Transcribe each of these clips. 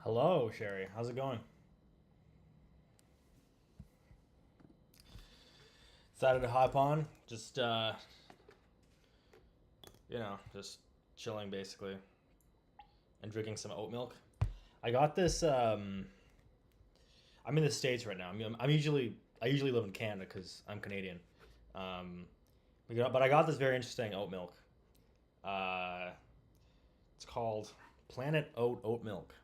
Hello, Sherry. How's it going? Decided to hop on. Just chilling basically and drinking some oat milk. I got this. I'm in the States right now. I usually live in Canada because I'm Canadian. Um, but I got this very interesting oat milk. Uh, it's called Planet Oat Milk.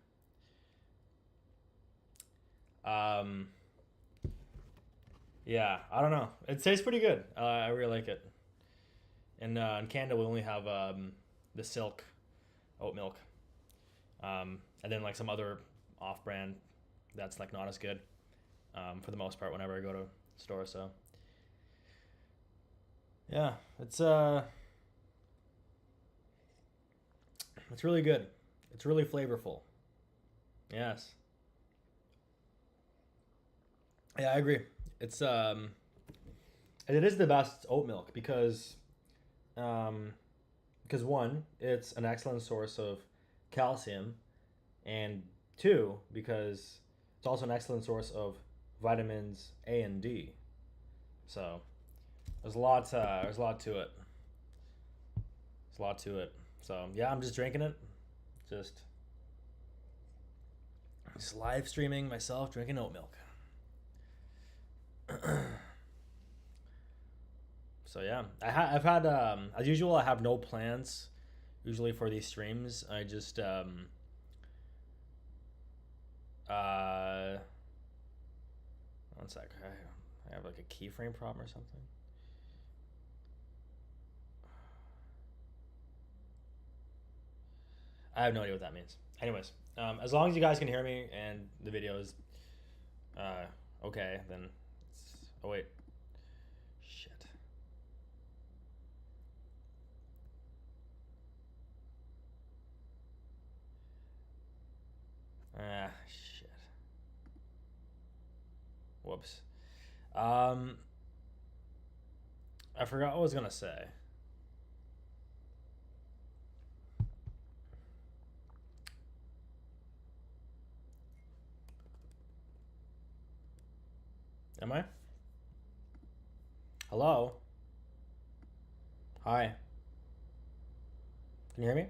Um, yeah, I don't know. It tastes pretty good. I really like it. In Canada, we only have the Silk oat milk, and then like some other off-brand that's like not as good for the most part. Whenever I go to store, so yeah, it's really good. It's really flavorful. Yes, yeah, I agree. It's and it is the best oat milk um, because one, it's an excellent source of calcium, and two, because it's also an excellent source of vitamins A and D. So there's a lot to it. There's a lot to it. So yeah, I'm just drinking it. Just just live streaming myself drinking oat milk. So yeah, I've had as usual. I have no plans usually for these streams. I just uh one sec. I have like a keyframe problem or something. I have no idea what that means. Anyways, as long as you guys can hear me and the video is uh, okay, then oh wait, shit. Shit. Whoops. Um, I forgot what I was gonna say. Am I? Hello. Hi. Can you hear me?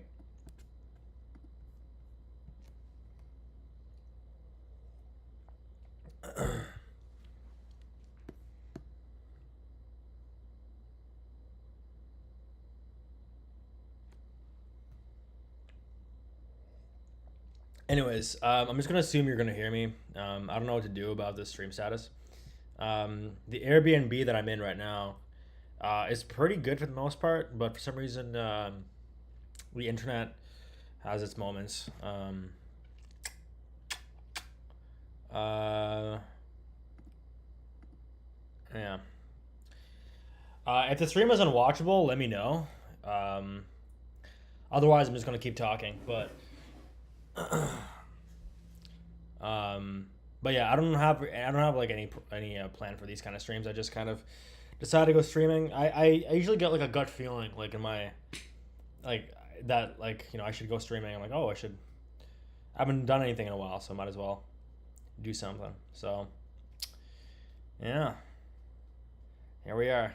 Anyways, I'm just gonna assume you're gonna hear me. I don't know what to do about this stream status. The Airbnb that I'm in right now is pretty good for the most part, but for some reason, the internet has its moments. Uh, yeah. If the stream is unwatchable, let me know. Um, Otherwise, I'm just gonna keep talking. Um, but yeah, I don't have like any plan for these kind of streams. I just kind of decided to go streaming. I usually get like a gut feeling like in my like that like I should go streaming. I'm like, oh, I haven't done anything in a while, so I might as well do something. So yeah, here we are.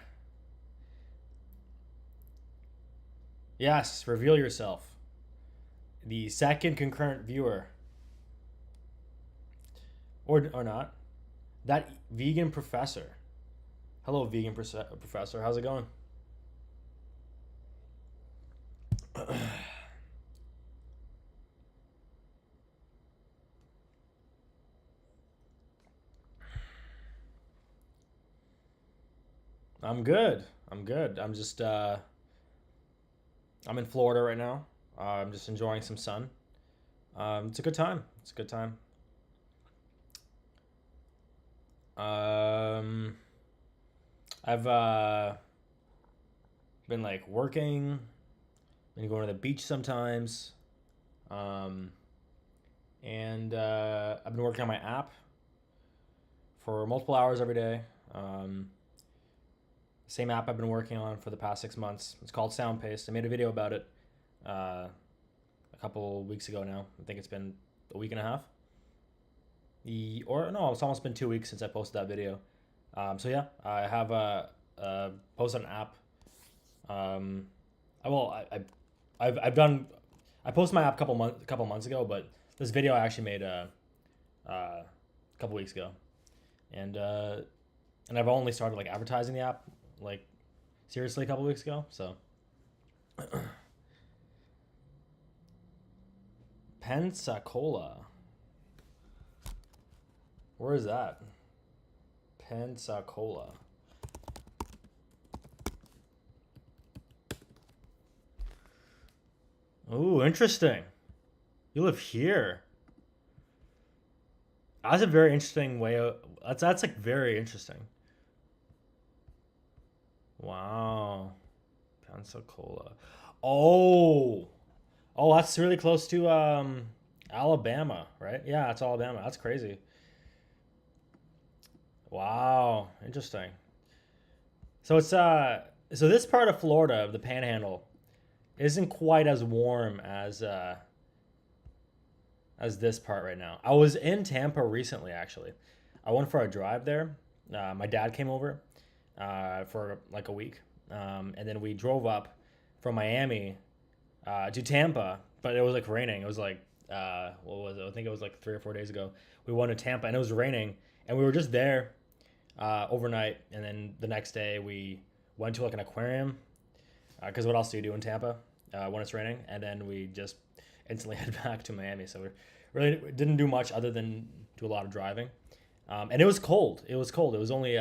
Yes, reveal yourself. The second concurrent viewer, or not, that vegan professor. Hello, vegan professor. How's it going? I'm good. I'm good. I'm in Florida right now. I'm just enjoying some sun. It's a good time. It's a good time. Um, I've been like working, been going to the beach sometimes, um, and I've been working on my app for multiple hours every day. Um, Same app I've been working on for the past 6 months. It's called SoundPaste. I made a video about it uh, a couple weeks ago now. I think it's been a week and a half. Or no, it's almost been 2 weeks since I posted that video. So yeah, I have posted an app. I've done. I posted my app a couple months ago, but this video I actually made a couple weeks ago, and I've only started like advertising the app like seriously a couple weeks ago. So Pensacola, where is that? Pensacola. Ooh, interesting. You live here. That's a very interesting way of, that's like very interesting. Wow. Pensacola. Oh. Oh, that's really close to Alabama, right? Yeah, it's Alabama. That's crazy. Wow, interesting. So it's so this part of Florida, the Panhandle, isn't quite as warm as this part right now. I was in Tampa recently, actually. I went for a drive there. My dad came over for like a week, and then we drove up from Miami to Tampa, but it was like raining. It was like what was it? I think it was like 3 or 4 days ago. We went to Tampa, and it was raining, and we were just there overnight, and then the next day we went to like an aquarium because what else do you do in Tampa when it's raining? And then we just instantly head back to Miami. So we really didn't do much other than do a lot of driving. And it was cold. It was cold. It was only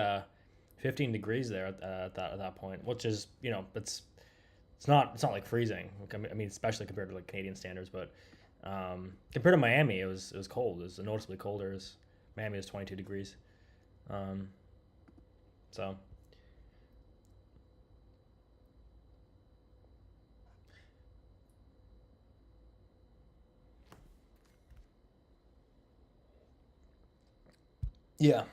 15 degrees there at that point, which is, you know, it's not like freezing. I mean, especially compared to like Canadian standards, but compared to Miami, it was cold. It was noticeably colder. Miami was 22 degrees. So yeah,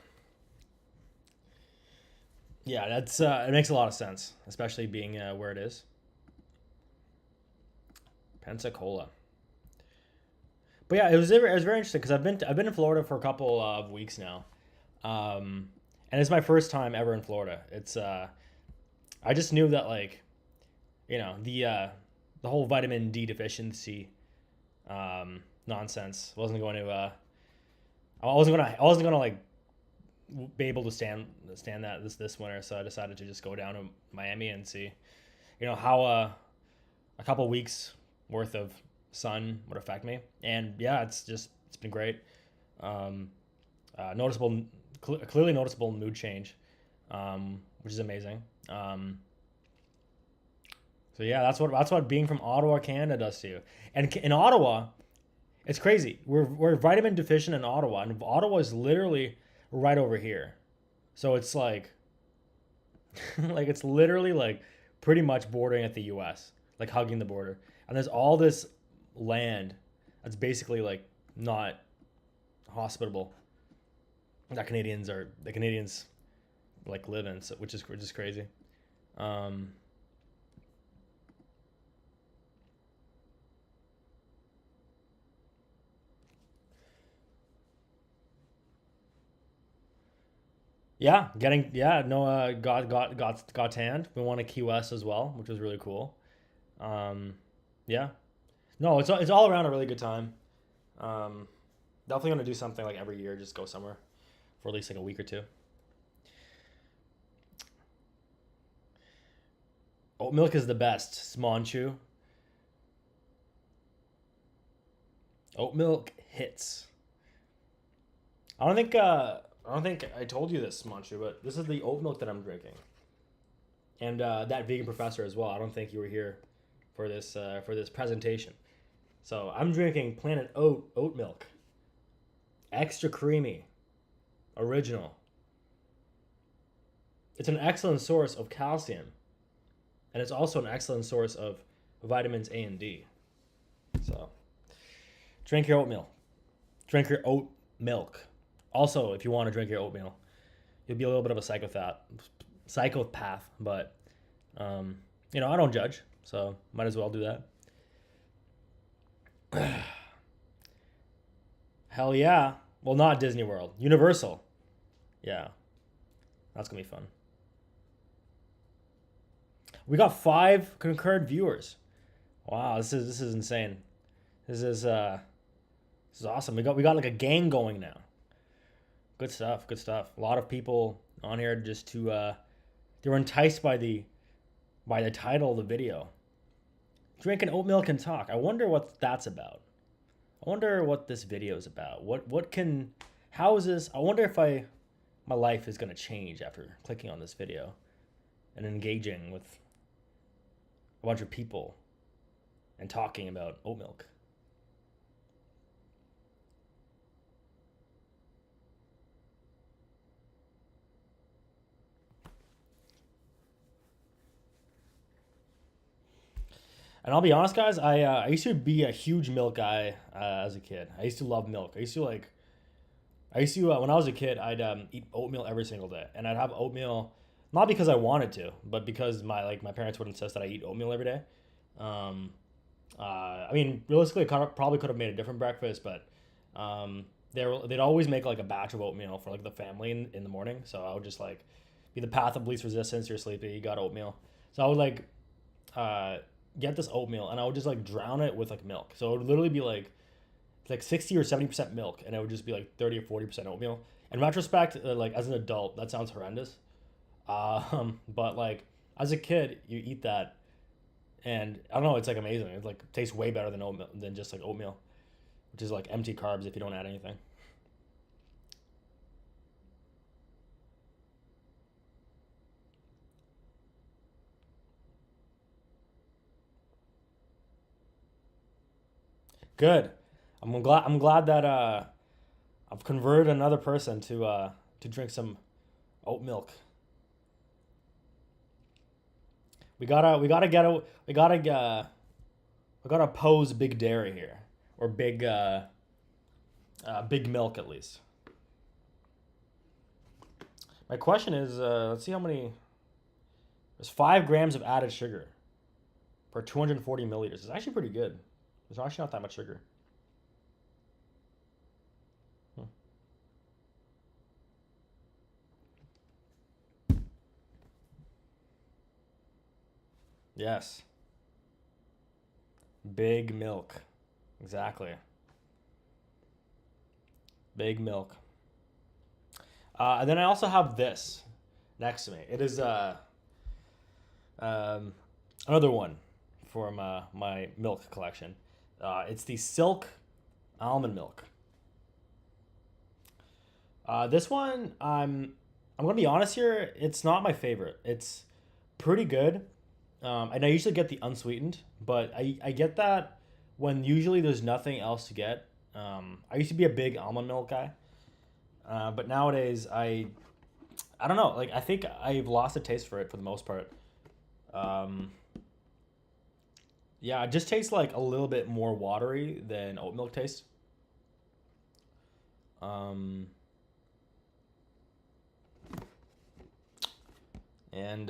yeah, that's it makes a lot of sense, especially being where it is, Pensacola. But yeah, it was very interesting because I've been in Florida for a couple of weeks now, and it's my first time ever in Florida. It's I just knew that like the whole vitamin D deficiency nonsense wasn't going to I wasn't gonna like be able to stand that this winter, so I decided to just go down to Miami and see how a couple weeks worth of sun would affect me. And yeah, it's been great. um, Noticeable, clearly noticeable mood change, which is amazing. So yeah, that's what being from Ottawa, Canada does to you. And in Ottawa, it's crazy. We're vitamin deficient in Ottawa, and Ottawa is literally right over here. So it's like like it's literally like pretty much bordering at the US, like hugging the border. And there's all this land that's basically like not hospitable that the Canadians like live in, so, which is crazy. Um, yeah, no, got tanned. We won a Key West as well, which was really cool. Um, yeah, no, it's all around a really good time. Um, Definitely gonna do something like every year, just go somewhere for at least like a week or two. Oat milk is the best. Smonchu. Oat milk hits. I don't think I told you this, Smonchu, but this is the oat milk that I'm drinking, and that vegan professor as well. I don't think you were here for this presentation. So I'm drinking Planet oat milk, extra creamy, original. It's an excellent source of calcium, and it's also an excellent source of vitamins A and D. So drink your oatmeal. Drink your oat milk. Also, if you want to drink your oatmeal, you'll be a little bit of a psychopath, but I don't judge, so might as well do that. Hell yeah. Well, not Disney World. Universal. Yeah, that's gonna be fun. We got 5 concurrent viewers. Wow, this is insane. This is uh this is awesome. We got like a gang going now. Good stuff. Good stuff. A lot of people on here just to they were enticed by the title of the video. Drinking oat milk and talk. I wonder what that's about. I wonder what this video is about. What can how is this? I wonder if I my life is gonna change after clicking on this video and engaging with a bunch of people and talking about oat milk. And I'll be honest, guys. I used to be a huge milk guy as a kid. I used to love milk. I used to when I was a kid, I'd eat oatmeal every single day, and I'd have oatmeal not because I wanted to, but because my parents would insist that I eat oatmeal every day. Um, I mean, realistically, probably could have made a different breakfast, but they'd always make like a batch of oatmeal for like the family in the morning. So I would just like be the path of least resistance. You're sleepy, you got oatmeal. So I would like uh, get this oatmeal, and I would just like drown it with like milk. So it would literally be like 60 or 70% milk, and it would just be like 30 or 40% oatmeal. In retrospect, like as an adult, that sounds horrendous. But like as a kid, you eat that, and I don't know, it's like amazing. It like tastes way better than oatmeal than just like oatmeal, which is like empty carbs if you don't add anything. Good. I'm glad that I've converted another person to drink some oat milk. We gotta oppose big dairy here, or big milk at least. My question is, let's see how many. There's 5 grams of added sugar per 240 milliliters. It's actually pretty good. There's actually not that much sugar. Hmm. Yes, big milk. Exactly, big milk. And then I also have this next to me. It is um, another one from my milk collection. It's the Silk almond milk. This one, I'm gonna be honest here. It's not my favorite. It's pretty good, and I usually get the unsweetened, but I get that when usually there's nothing else to get. I used to be a big almond milk guy, but nowadays I don't know. Like I think I've lost a taste for it for the most part. Um, yeah, it just tastes like a little bit more watery than oat milk tastes. Um, and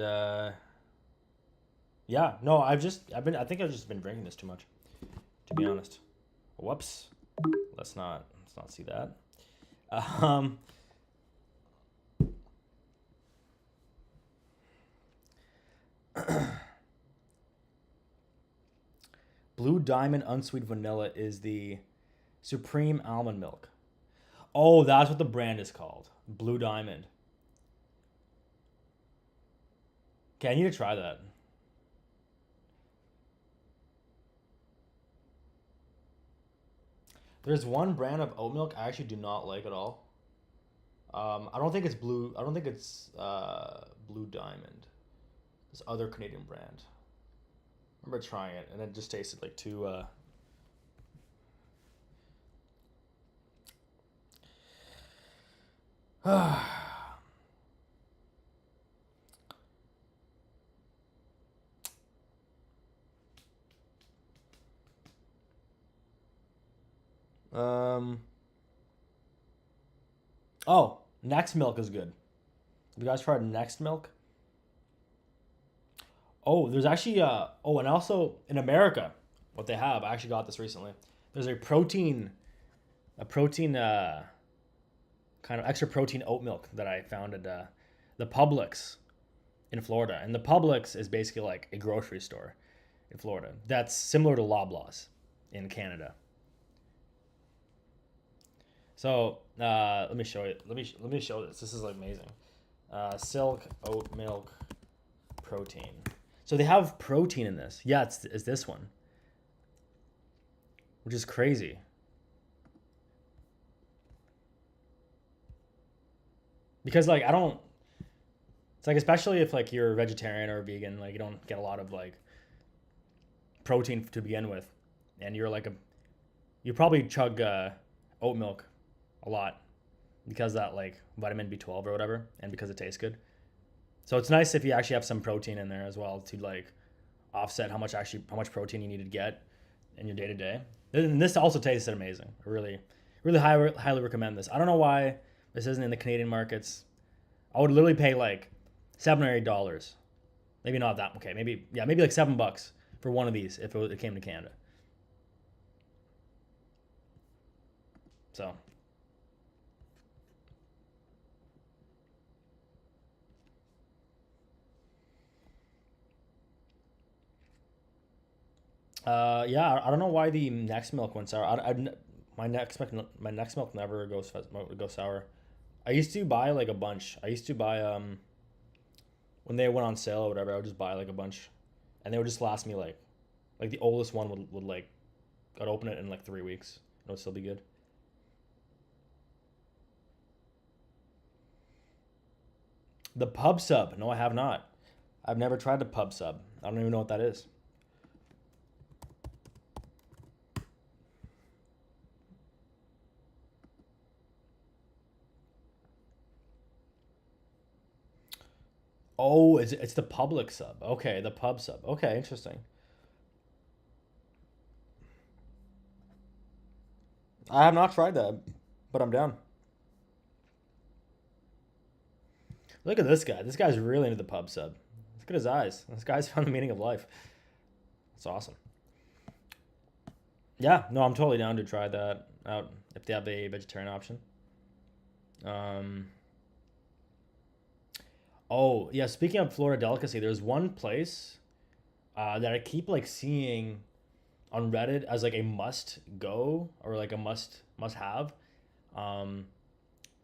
yeah, no, I think I've just been drinking this too much, to be honest. Whoops. Let's not see that. Um, Blue Diamond Unsweet Vanilla is the supreme almond milk. Oh, that's what the brand is called. Blue Diamond. Okay, I need to try that. There's one brand of oat milk I actually do not like at all. I don't think it's blue. I don't think it's Blue Diamond. This other Canadian brand. I remember trying it, and it just tasted like too. um. Oh, Next Milk is good. Have you guys tried Next Milk? Oh, there's actually oh, and also in America, what they have, I actually got this recently. There's a protein a protein kind of extra protein oat milk that I found at the Publix in Florida. And the Publix is basically like a grocery store in Florida. That's similar to Loblaws in Canada. So let me show you. Let me show this. This is amazing. Silk oat milk protein. So they have protein in this. Yeah, it's this one, which is crazy. Because like I don't. It's like especially if like you're vegetarian or vegan, like you don't get a lot of like protein to begin with, and you're like a you probably chug oat milk a lot because that like vitamin B12 or whatever, and because it tastes good. So it's nice if you actually have some protein in there as well to like offset how much protein you need to get in your day to day. And this also tasted amazing. I really highly recommend this. I don't know why this isn't in the Canadian markets. I would literally pay like $7 or $8. Maybe not that. Okay, maybe like $7 for one of these if it came to Canada. So yeah, I don't know why the next milk went sour. My next milk never goes sour. I used to buy like a bunch. I used to buy when they went on sale or whatever. I would just buy like a bunch, and they would just last me like the oldest one would like I'd open it in like 3 weeks. It would still be good. The pub sub? No, I have not. I've never tried the pub sub. I don't even know what that is. Oh, it's the public sub. Okay, the pub sub. Okay, interesting. I have not tried that, but I'm down. Look at this guy. This guy's really into the pub sub. Look at his eyes. This guy's found the meaning of life. That's awesome. Yeah, no, I'm totally down to try that out if they have a vegetarian option. Um, oh yeah, speaking of Florida delicacy, there's one place that I keep like seeing on Reddit as like a must go or like a must have. Um,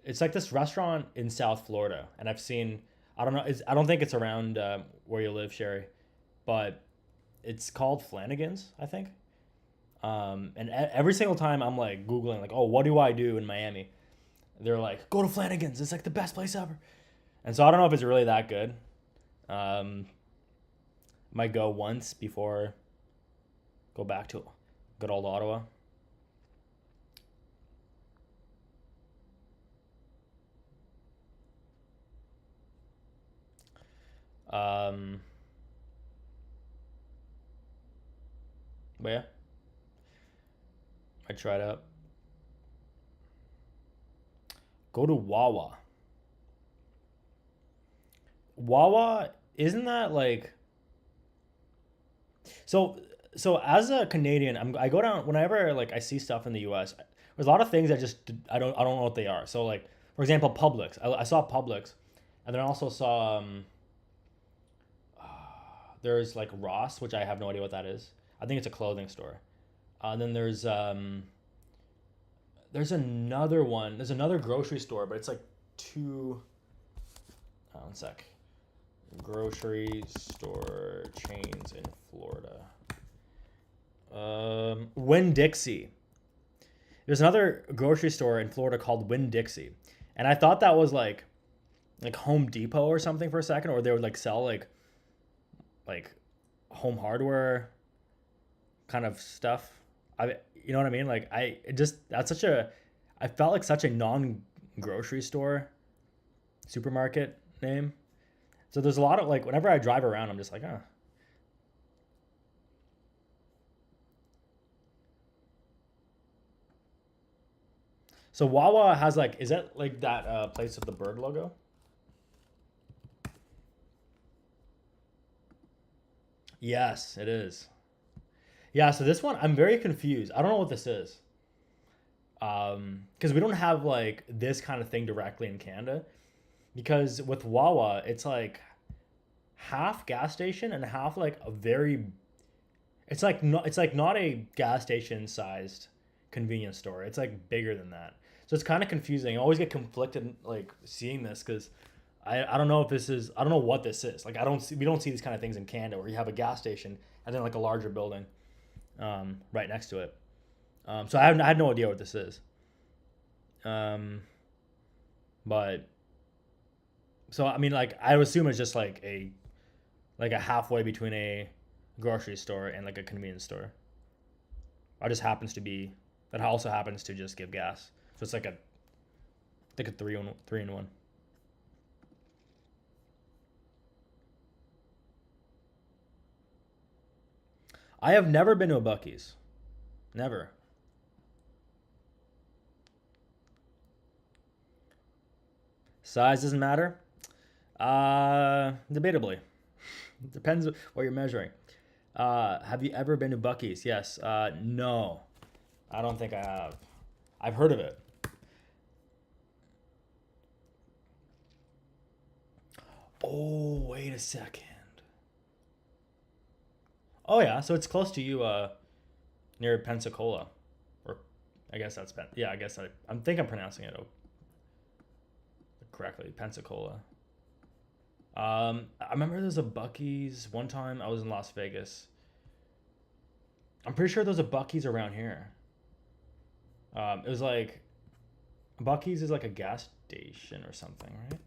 it's like this restaurant in South Florida, and I've seen. I don't know. I don't think it's around where you live, Sherry, but it's called Flanagan's, I think. And every single time I'm like googling, like, oh, what do I do in Miami? They're like, go to Flanagan's. It's like the best place ever. And so I don't know if it's really that good. Um, might go once before go back to good old Ottawa. Um, but yeah, I tried out. Go to Wawa. Wawa isn't that like so? So as a Canadian, I go down whenever like I see stuff in the U.S. There's a lot of things I don't know what they are. So like for example, Publix. I saw Publix, and then I also saw there's like Ross, which I have no idea what that is. I think it's a clothing store. And then there's another one. There's another grocery store, but it's like two. One sec. Grocery store chains in Florida. Winn Dixie. There's another grocery store in Florida called Winn Dixie, and I thought that was like Home Depot or something for a second, or they would like sell like home hardware kind of stuff. You know what I mean? Like I it just that's such a I felt like such a non grocery store supermarket name. So there's a lot of like whenever I drive around, I'm just like, oh. So Wawa has like, is that like that place of the bird logo? Yes, it is. Yeah. So this one, I'm very confused. I don't know what this is. Because we don't have like this kind of thing directly in Canada. Because with Wawa, it's like half gas station and half like a very. It's like not. It's like not a gas station sized convenience store. It's like bigger than that. So it's kind of confusing. I always get conflicted like seeing this because I don't know if this is I don't know what this is. Like I don't see we don't see these kind of things in Canada where you have a gas station and then like a larger building right next to it. So I had no idea what this is. Um, but so I mean like I would assume it's just like a halfway between a grocery store and like a convenience store. Or just happens to be that also happens to just give gas. So it's like a three in one. I have never been to a Bucky's. Never. Size doesn't matter. Debatably. Depends what you're measuring. Have you ever been to Bucky's? Yes. No. I don't think I have. I've heard of it. Oh, wait a second. Oh yeah, so it's close to you, near Pensacola, or I guess that's yeah. I guess I think I'm pronouncing it correctly, Pensacola. I remember there's a Bucky's one time I was in Las Vegas. I'm pretty sure there's a Bucky's around here. It was like Bucky's is like a gas station or something, right?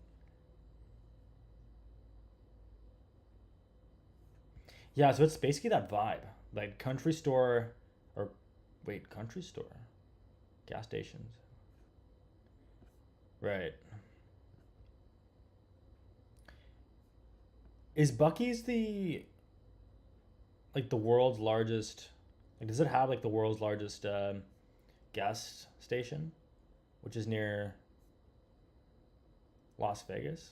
Yeah, so it's basically that vibe, like country store, or wait, country store, gas stations, right? Is Bucky's the like the world's largest? Like, does it have like the world's largest gas station, which is near Las Vegas?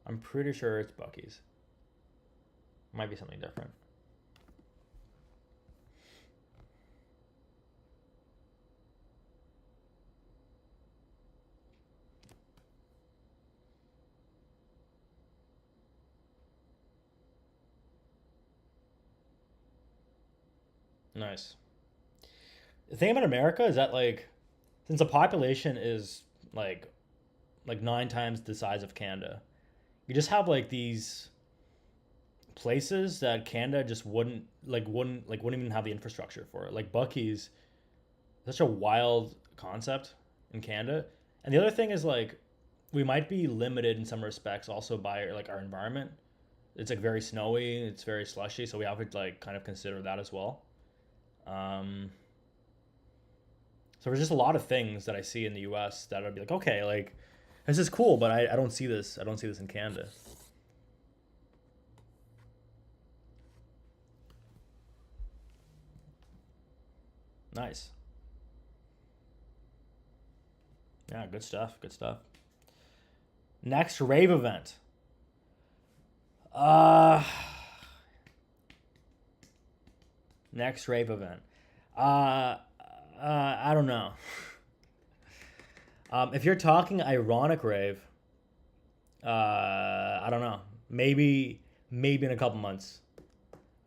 I'm pretty sure it's Bucky's. Might be something different. Nice. The thing about America is that like, since the population is like like 9 times the size of Canada, you just have like these places that Canada just wouldn't even have the infrastructure for it. Like Bucky's, such a wild concept in Canada. And the other thing is like we might be limited in some respects also by like our environment. It's like very snowy, it's very slushy, so we have to like kind of consider that as well. Um, so there's just a lot of things that I see in the U.S. that I'd be like, okay, like this is cool, but I don't see this. I don't see this in Canada. Nice. Yeah, good stuff. Good stuff. Next rave event. Uh Next rave event. Uh, I don't know. If you're talking ironic rave, I don't know. Maybe in a couple months.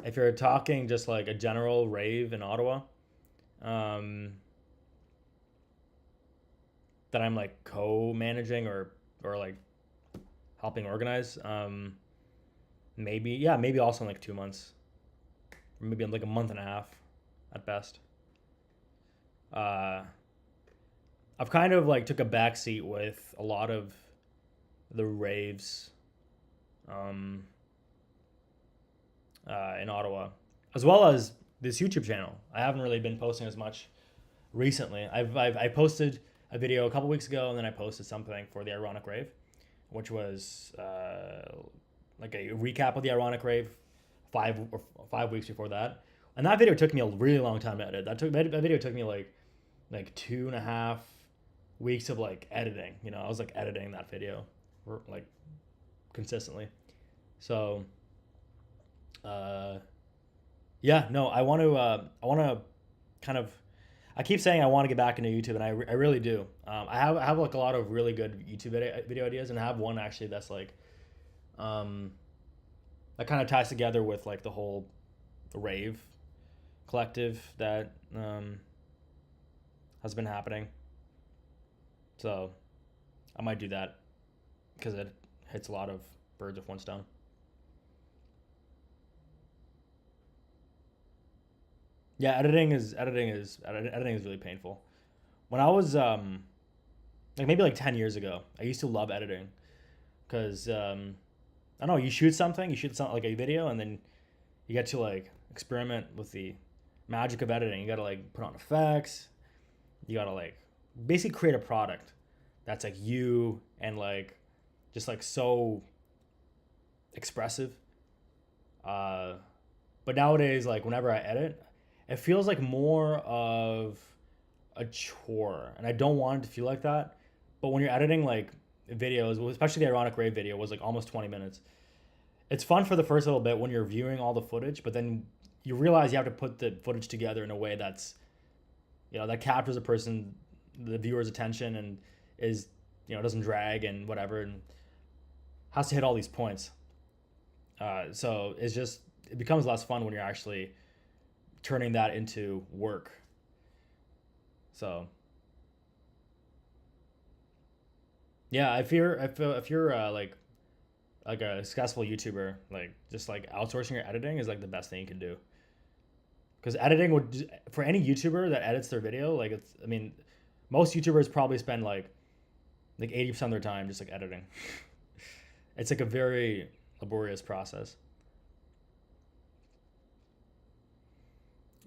If you're talking just like a general rave in Ottawa, um, that I'm like co-managing or like helping organize, maybe yeah, maybe also in like 2 months, or maybe in like a month and a half, at best. Uh, I've kind of like took a back seat with a lot of the raves, um, in Ottawa, as well as this YouTube channel. I haven't really been posting as much recently. I posted a video a couple weeks ago, and then I posted something for the Ironic Rave, which was like a recap of the Ironic Rave 5 weeks before that. And that video took me a really long time to edit. That video took me like 2.5 weeks of like editing. You know, I was like editing that video like consistently. So uh, yeah, no, I want to kind of, I keep saying I want to get back into YouTube, and I really do. I have like a lot of really good YouTube video ideas, and I have one actually that's like, um, that kind of ties together with like the whole rave collective that has been happening. So I might do that because it hits a lot of birds with one stone. Yeah, editing is really painful. When I was like maybe like 10 years ago, I used to love editing because I don't know. You shoot something like a video, and then you get to like experiment with the magic of editing. You got to like put on effects. You got to like basically create a product that's like you and like just like so expressive. Uh, but nowadays, like whenever I edit, it feels like more of a chore, and I don't want it to feel like that. But when you're editing like videos, well, especially the ironic rave video was like almost 20 minutes. It's fun for the first little bit when you're viewing all the footage, but then you realize you have to put the footage together in a way that's, that captures the viewer's attention, and is, doesn't drag and whatever, and has to hit all these points. So it becomes less fun when you're actually turning that into work. So yeah, if you're like a successful YouTuber, like just like outsourcing your editing is like the best thing you can do. Because editing for any YouTuber that edits their video, like I mean, most YouTubers probably spend like 80% of their time just like editing. It's like a very laborious process.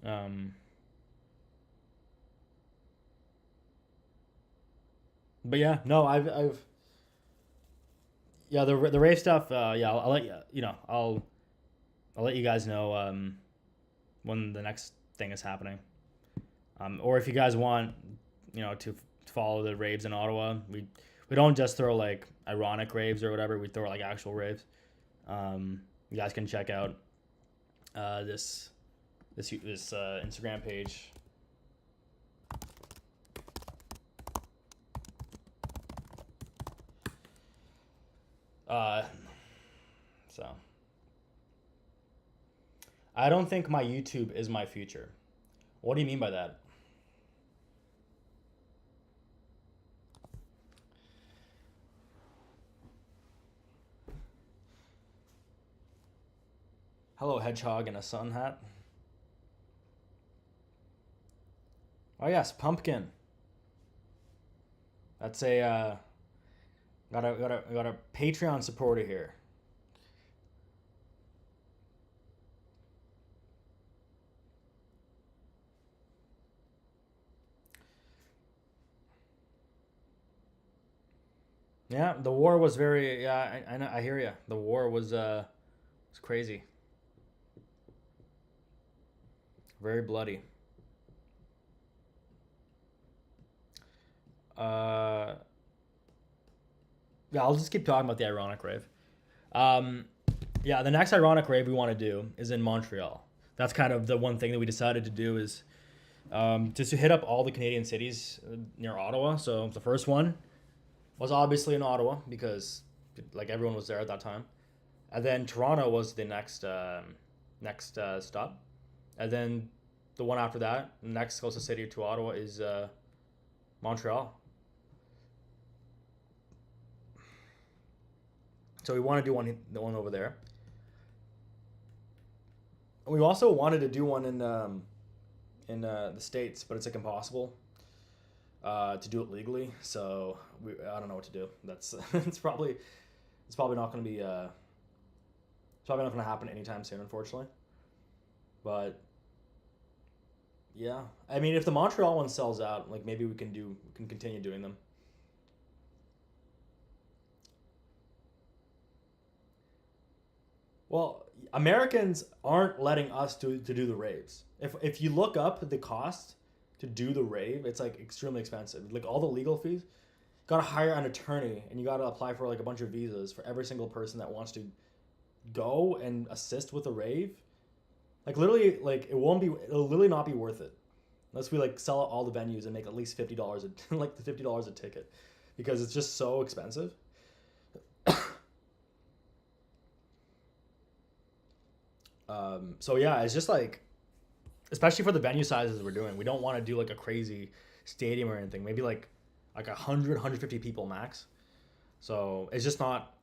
Um, but yeah, no, I've yeah, the rave stuff. Yeah, I'll let you, I'll let you guys know when the next thing is happening. Or if you guys want, to follow the raves in Ottawa, we don't just throw like ironic raves or whatever. We throw like actual raves. You guys can check out this Instagram page. Uh, so I don't think my YouTube is my future. What do you mean by that? Hello, hedgehog in a sun hat. Oh yes, pumpkin. That's a got a Patreon supporter here. Yeah, the war was very. Yeah, I know. I hear you. The war was crazy, very bloody. Uh, yeah, I'll just keep talking about the ironic rave. Um, yeah, the next ironic rave we want to do is in Montreal. That's kind of the one thing that we decided to do is just to hit up all the Canadian cities near Ottawa. So the first one was obviously in Ottawa because like everyone was there at that time, and then Toronto was the next stop, and then the one after that, the next closest city to Ottawa is Montreal. So we want to do the one over there. We also wanted to do one in the states, but it's like impossible to do it legally. So I don't know what to do. That's it's probably not going to be it's probably not going to happen anytime soon, unfortunately. But yeah, I mean, if the Montreal one sells out, like maybe we can continue doing them. Well, Americans aren't letting us to do the raves. If you look up the cost to do the rave, it's like extremely expensive. Like all the legal fees, you gotta hire an attorney and you gotta apply for like a bunch of visas for every single person that wants to go and assist with the rave. Like literally, like it'll literally not be worth it. Unless we like sell out all the venues and make at least $50 like $50 a ticket, because it's just so expensive. So yeah, it's just like, especially for the venue sizes we're doing, we don't want to do like a crazy stadium or anything. Maybe like 100 people max. So it's just not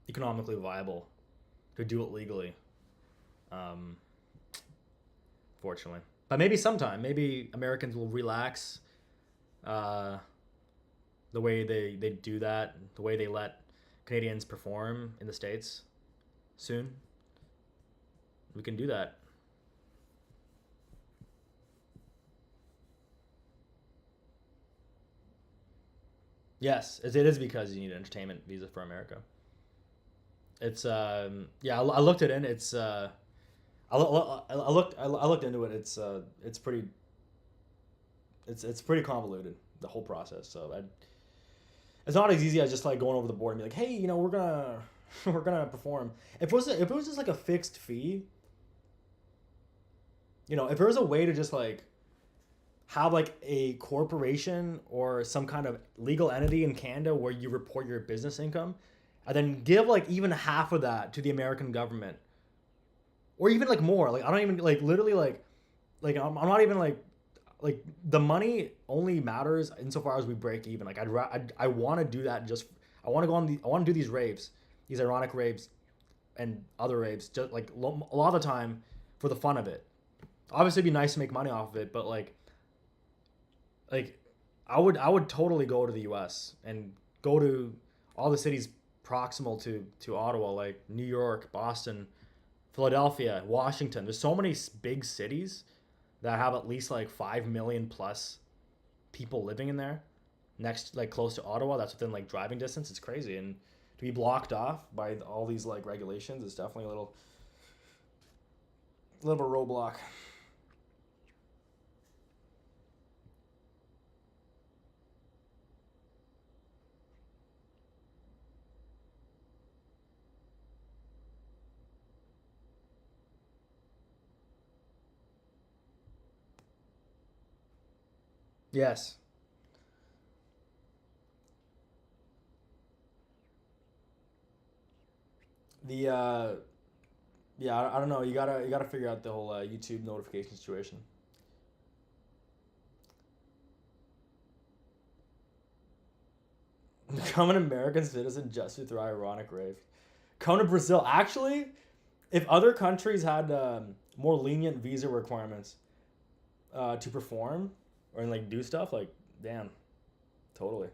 economically viable to do it legally. Um, Fortunately, but maybe sometime, maybe Americans will relax uh, the way they do that, the way they let Canadians perform in the States soon. We can do that. Yes, it is because you need an entertainment visa for America. It's yeah, I looked it in. It's I looked into it. It's pretty it's pretty convoluted, the whole process. So it's not as easy as just like going over the board and be like, hey, we're gonna we're gonna perform. If it was just like a fixed fee, if there was a way to just like have like a corporation or some kind of legal entity in Canada where you report your business income, and then give like even half of that to the American government, or even like more. Like I don't even like literally like I'm not even like the money only matters insofar as we break even. Like I want to do that. Just I want to go on the I want to do these raves, these ironic raves, and other raves. Just like a lot of the time for the fun of it. Obviously, it'd be nice to make money off of it, but like I would totally go to the U.S. and go to all the cities proximal to Ottawa, like New York, Boston, Philadelphia, Washington. There's so many big cities that have at least like 5 million plus people living in there, next like close to Ottawa. That's within like driving distance. It's crazy, and to be blocked off by all these like regulations is definitely a little bit of a roadblock. Yes. The yeah, I don't know. You gotta figure out the whole YouTube notification situation. Become an American citizen just to throw ironic rave. Come to Brazil. Actually, if other countries had more lenient visa requirements to perform or like do stuff, like damn, totally.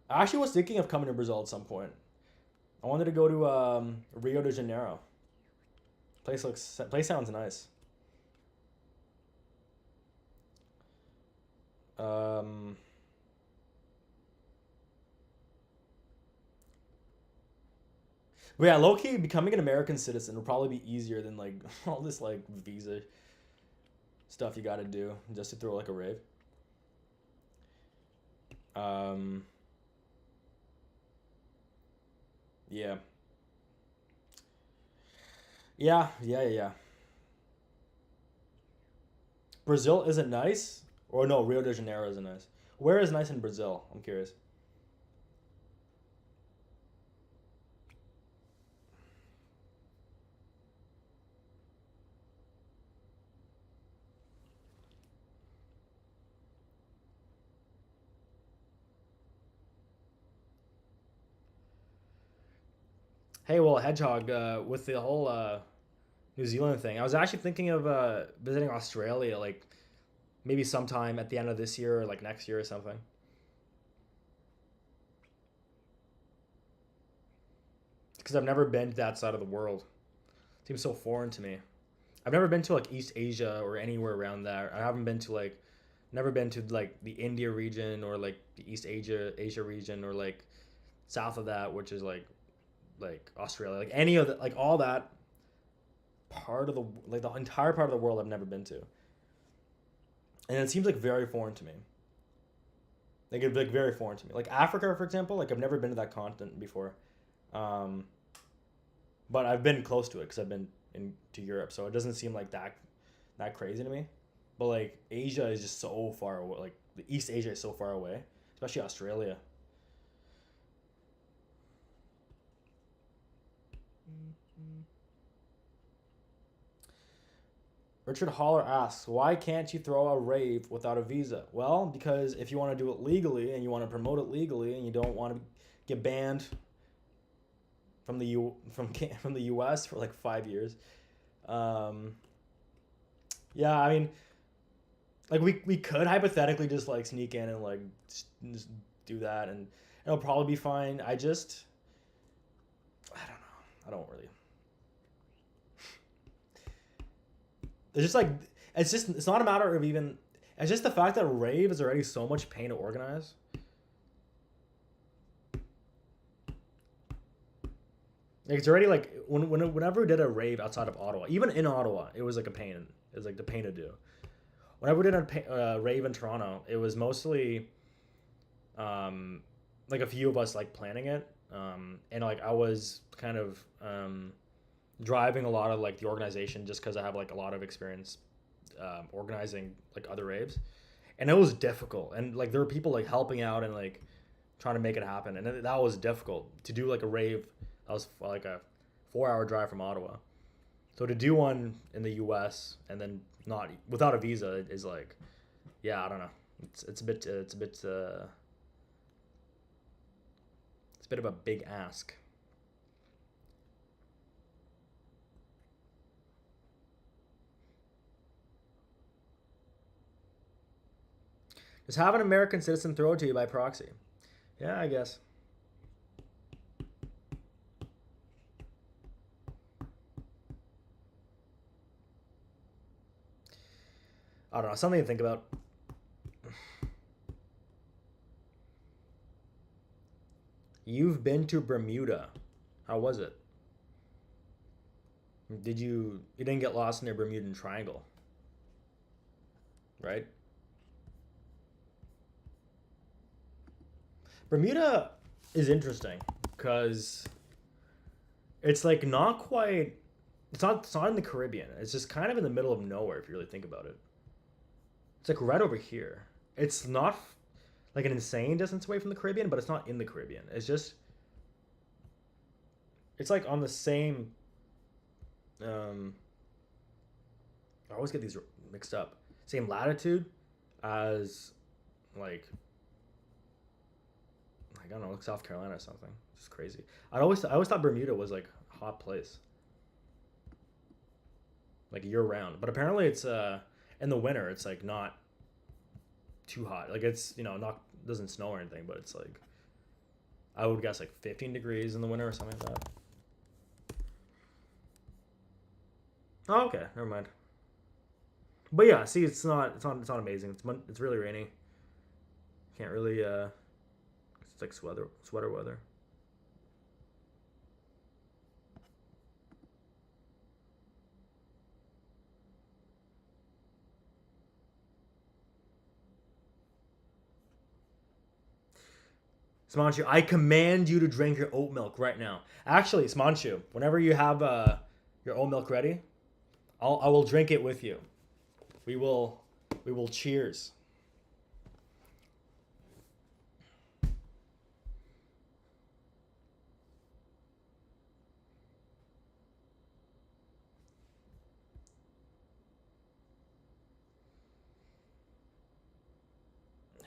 I actually was thinking of coming to Brazil at some point. I wanted to go to Rio de Janeiro. Place sounds nice. Um, but yeah, low key becoming an American citizen will probably be easier than like all this like visa stuff you got to do just to throw like a rave. Um, yeah, yeah. Brazil isn't nice, or no, Rio de Janeiro isn't nice. Where is nice in Brazil? I'm curious. Hey, well, Hedgehog, with the whole New Zealand thing, I was actually thinking of visiting Australia, like maybe sometime at the end of this year or like next year or something. Because I've never been to that side of the world. It seems so foreign to me. I've never been to like East Asia or anywhere around there. I haven't been to like, never been to like the India region or like the East Asia region or like south of that, which is like Australia, like any of the like all that part of the like the entire part of the world I've never been to, and it seems like very foreign to me. Like it's like very foreign to me. Like Africa, for example, like I've never been to that continent before. Um, but I've been close to it because I've been to Europe, so it doesn't seem like that crazy to me. But like Asia is just so far away. Like the East Asia is so far away, especially Australia. Richard Holler asks, why can't you throw a rave without a visa? Well, because if you want to do it legally and you want to promote it legally and you don't want to get banned from from the U.S. for like 5 years, um, yeah, I mean, like we could hypothetically just like sneak in and like just do that and it'll probably be fine. I don't know. I don't really. It's just like it's not a matter of even. It's just the fact that rave is already so much pain to organize. Like it's already like whenever we did a rave outside of Ottawa, even in Ottawa, it was like a pain. It was like the pain to do. Whenever we did a rave in Toronto, it was mostly like a few of us like planning it, and like I was kind of driving a lot of like the organization just because I have like a lot of experience organizing like other raves, and it was difficult. And like there were people like helping out and like trying to make it happen, and that was difficult to do like a rave. That was like a 4 hour drive from Ottawa. So to do one in the U.S. and then not without a visa is like, yeah, I don't know. It's a bit it's a bit of a big ask. Just have an American citizen throw it to you by proxy. Yeah, I guess. I don't know. Something to think about. You've been to Bermuda. How was it? You didn't get lost in the Bermudan Triangle, right? Bermuda is interesting because it's like not quite. It's not in the Caribbean. It's just kind of in the middle of nowhere if you really think about it. It's like right over here. It's not like an insane distance away from the Caribbean, but it's not in the Caribbean. It's like on the same. Um, I always get these mixed up. Same latitude as like I don't know, like South Carolina or something. It's just crazy. I always thought Bermuda was like a hot place, like year round. But apparently it's in the winter it's like not too hot. Like it's not doesn't snow or anything, but it's like I would guess like 15 degrees in the winter or something like that. Oh, okay, never mind. But yeah, see, it's not amazing. It's really rainy. Can't really it's like sweater weather. Smanchu, I command you to drink your oat milk right now. Actually, Smanchu, whenever you have your oat milk ready, I will drink it with you. We will we will cheers.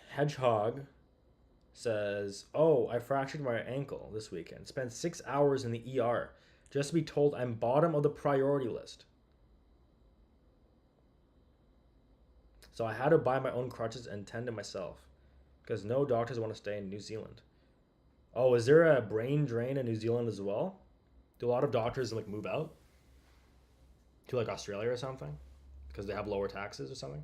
Hedgehog says, "Oh, I fractured my ankle this weekend. Spent 6 hours in the ER just to be told I'm bottom of the priority list. So I had to buy my own crutches and tend to myself because no doctors want to stay in New Zealand." Oh, is there a brain drain in New Zealand as well? Do a lot of doctors like move out to like Australia or something because they have lower taxes or something?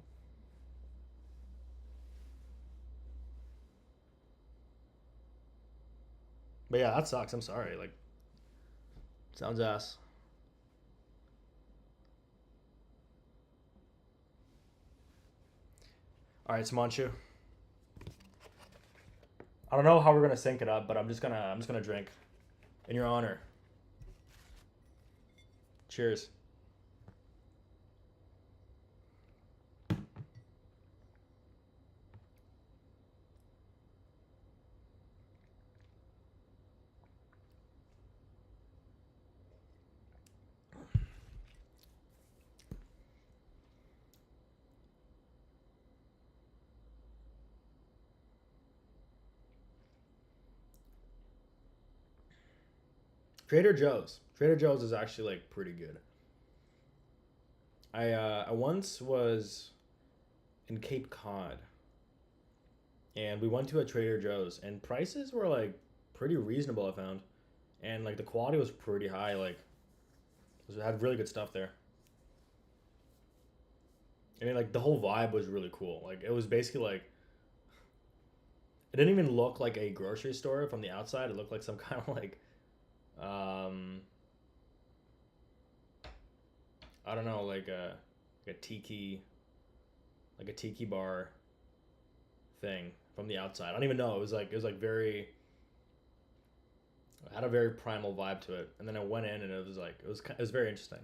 But yeah, that sucks. I'm sorry. Like, sounds ass. All right, Smanchu. I don't know how we're gonna sync it up, but I'm just gonna drink in your honor. Cheers. Trader Joe's. Trader Joe's is actually like pretty good. I once was in Cape Cod and we went to a Trader Joe's and prices were like pretty reasonable I found. And like the quality was pretty high, like it had really good stuff there. I mean like the whole vibe was really cool. Like it was basically like it didn't even look like a grocery store from the outside. It looked like some kind of like um I don't know, like a tiki bar thing from the outside. I don't even know. It was like very it had a very primal vibe to it. And then I went in and it was like it was very interesting.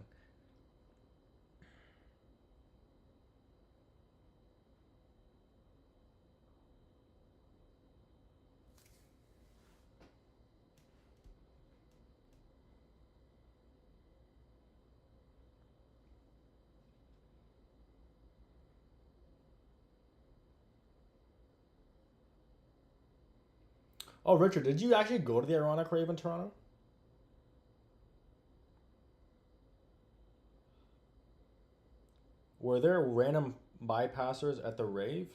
Oh, Richard, did you actually go to the Ironic Rave in Toronto? Were there random bypassers at the rave?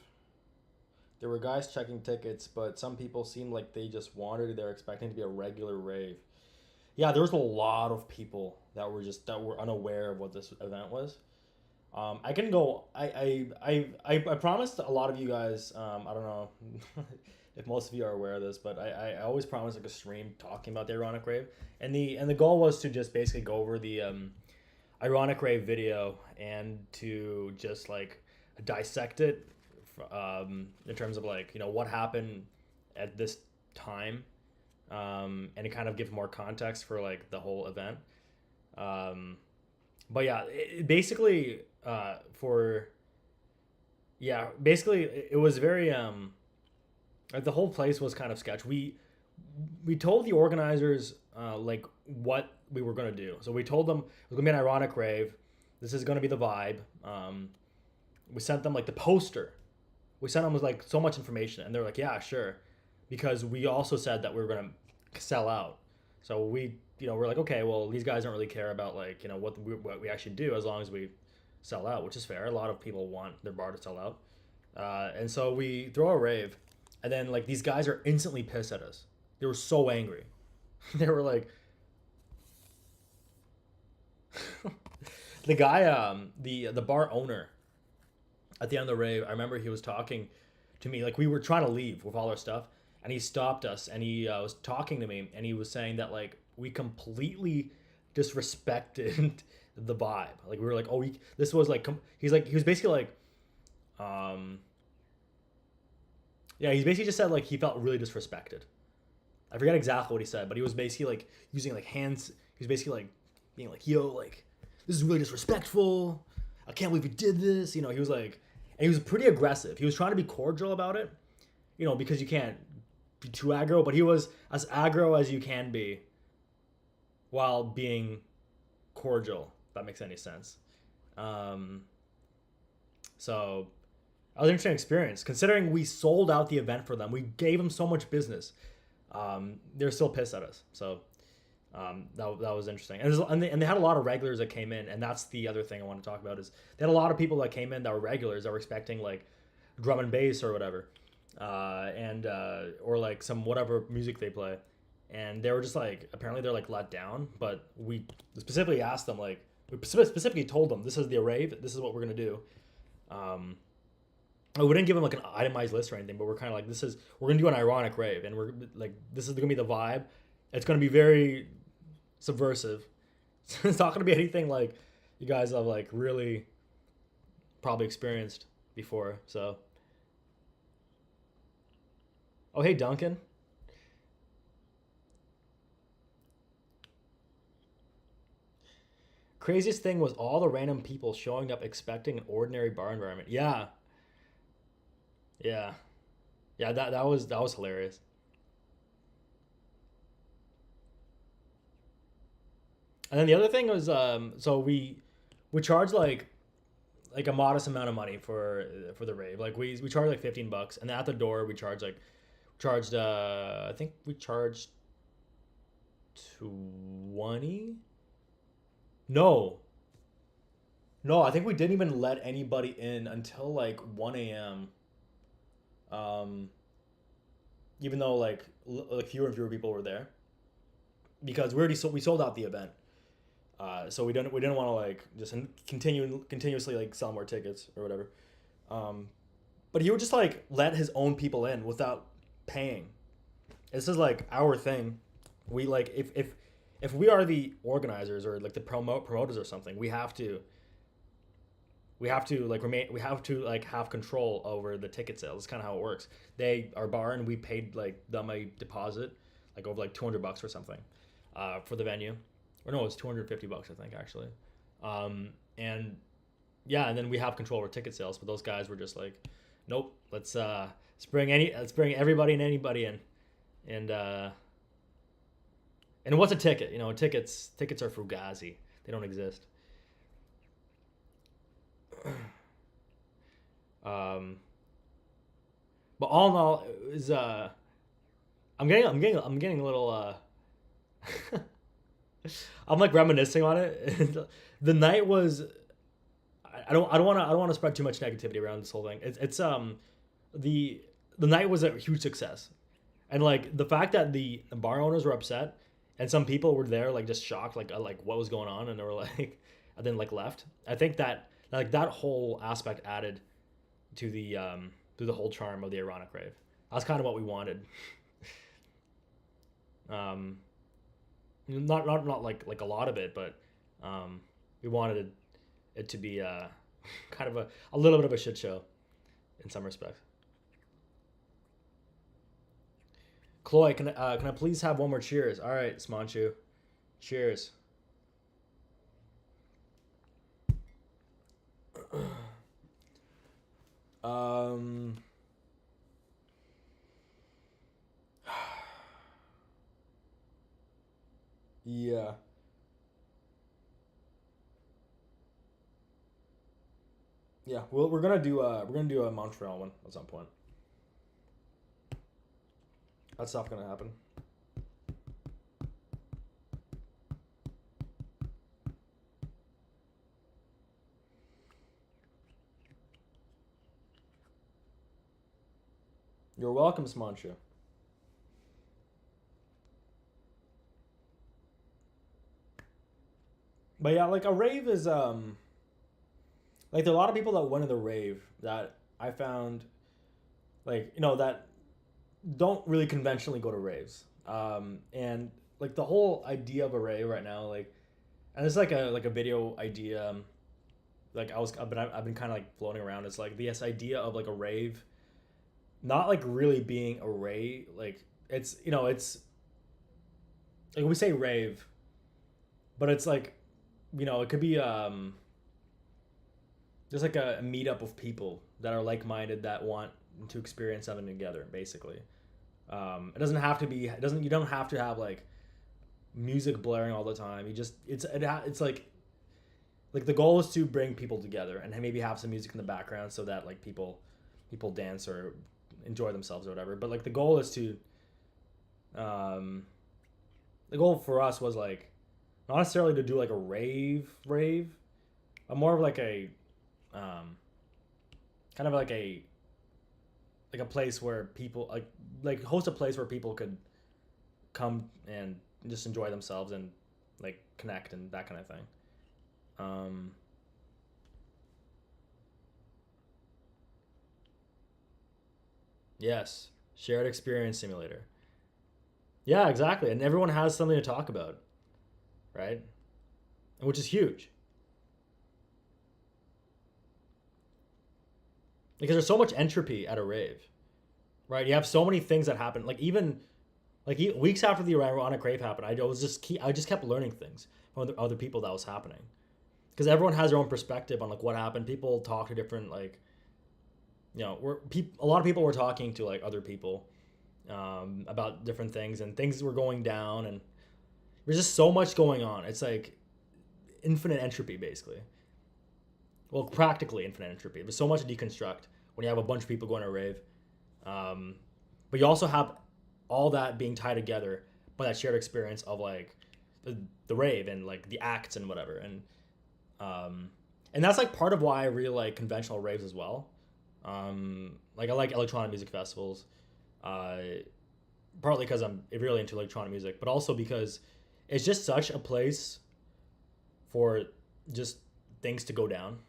There were guys checking tickets, but some people seemed like they just wandered there expecting to be a regular rave. Yeah, there was a lot of people that were unaware of what this event was. I can go. I promised a lot of you guys. I don't know if most of you are aware of this, but I always promise like a stream talking about the Ironic Rave, and the goal was to just basically go over the Ironic Rave video and to just like dissect it in terms of like what happened at this time, and to kind of give more context for like the whole event. Um, but yeah, basically for yeah, basically it was very the whole place was kind of sketch. We told the organizers like what we were gonna do. So we told them it was gonna be an ironic rave. This is gonna be the vibe. We sent them like the poster. We sent them with like so much information, and they're like, yeah, sure, because we also said that we were gonna sell out. So we're like, okay, well, these guys don't really care about like what we actually do as long as we sell out, which is fair. A lot of people want their bar to sell out, and so we throw a rave, and then like these guys are instantly pissed at us. They were so angry. They were like, the guy, the bar owner at the end of the rave. I remember he was talking to me like we were trying to leave with all our stuff, and he stopped us and he was talking to me and he was saying that like we completely disrespected the vibe. Like we were like, oh, this was like he's like he was basically like, um, yeah, he's basically just said like he felt really disrespected. I forget exactly what he said, but he was basically like using like hands. He was basically like being like, "Yo, like this is really disrespectful. I can't believe you did this." He was like, and he was pretty aggressive. He was trying to be cordial about it, because you can't be too aggro. But he was as aggro as you can be while being cordial. If that makes any sense. Um, so that was an interesting experience considering we sold out the event for them. We gave them so much business. They're still pissed at us. So that was interesting. And they had a lot of regulars that came in, and that's the other thing I want to talk about is they had a lot of people that came in that were regulars that were expecting like drum and bass or whatever, and or like some whatever music they play, and they were just like apparently they're like let down. But we specifically asked them like we specifically told them this is the rave, this is what we're gonna do. Um, we didn't give them like an itemized list or anything, but we're kind of like we're gonna do an ironic rave, and we're like this is gonna be the vibe. It's gonna be very subversive. It's not gonna be anything like you guys have like really probably experienced before. So, oh hey Duncan, Craziest thing was all the random people showing up expecting an ordinary bar environment. Yeah, yeah, yeah. That was hilarious. And then the other thing was, so we charged like a modest amount of money for the rave. Like we charged like $15, and then at the door we charged I think we charged 20. No, no, I think we didn't even let anybody in until like 1 a.m. Um, even though like fewer and fewer people were there because we sold out the event. So we didn't want to like just continuously like sell more tickets or whatever. Um, but he would just like let his own people in without paying. This is like our thing. We like if we are the organizers or like the promoters or something, we have to like remain we have to like have control over the ticket sales. It's kind of how it works. They are bar and we paid like them a deposit like over like $200 or something for the venue, or no, it's $250 I think actually. And yeah, and then we have control over ticket sales, but those guys were just like, nope, let's bring everybody and anybody in. And uh and what's a ticket? Tickets are fugazi. They don't exist. um but all in all, it was I'm getting a little I'm like reminiscing on it. The night was, I don't want to spread too much negativity around this whole thing. It's the the night was a huge success, and like the fact that the bar owners were upset, and some people were there like just shocked, like what was going on, and they were like, and then like left. I think that like that whole aspect added to the whole charm of the ironic rave. That's kind of what we wanted. Um, not like a lot of it, but um, we wanted it to be kind of a little bit of a shit show in some respects. Chloe, can I please have one more cheers? All right, Smanchu, cheers. Um, yeah, yeah. Well, we're gonna do a Montreal one at some point. That's not gonna happen. You're welcome, Smanchu. But yeah, like a rave is like there are a lot of people that went to the rave that I found like that don't really conventionally go to raves. And like the whole idea of a rave right now, like, and it's like a video idea. Like I've been kind of like floating around. It's like this idea of like a rave, not like really being a rave. Like it's like we say rave, but it's like it could be just like a meetup of people that are like minded that want to experience something together. Basically, it doesn't have to be. It doesn't. You don't have to have like music blaring all the time. You just it's like the goal is to bring people together and maybe have some music in the background so that like people dance or enjoy themselves or whatever. But like um, the goal for us was like not necessarily to do like a rave, but more of like a um, kind of like a place where people like host a place where people could come and just enjoy themselves and like connect and that kind of thing. Um, yes, shared experience simulator. Yeah, exactly, and everyone has something to talk about, right? Which is huge because there's so much entropy at a rave, right? You have so many things that happen. Like even like weeks after the ironic rave happened, I just kept learning things from other people that was happening. because everyone has their own perspective on like what happened. People talk to different like, a lot of people were talking to like other people about different things, and things were going down, and there's just so much going on. It's like infinite entropy basically. Well, practically infinite entropy. There's so much to deconstruct when you have a bunch of people going to a rave. But you also have all that being tied together by that shared experience of like the rave and like the acts and whatever. And that's like part of why I really like conventional raves as well. Like I like electronic music festivals, partly because I'm really into electronic music, but also because it's just such a place for just things to go down.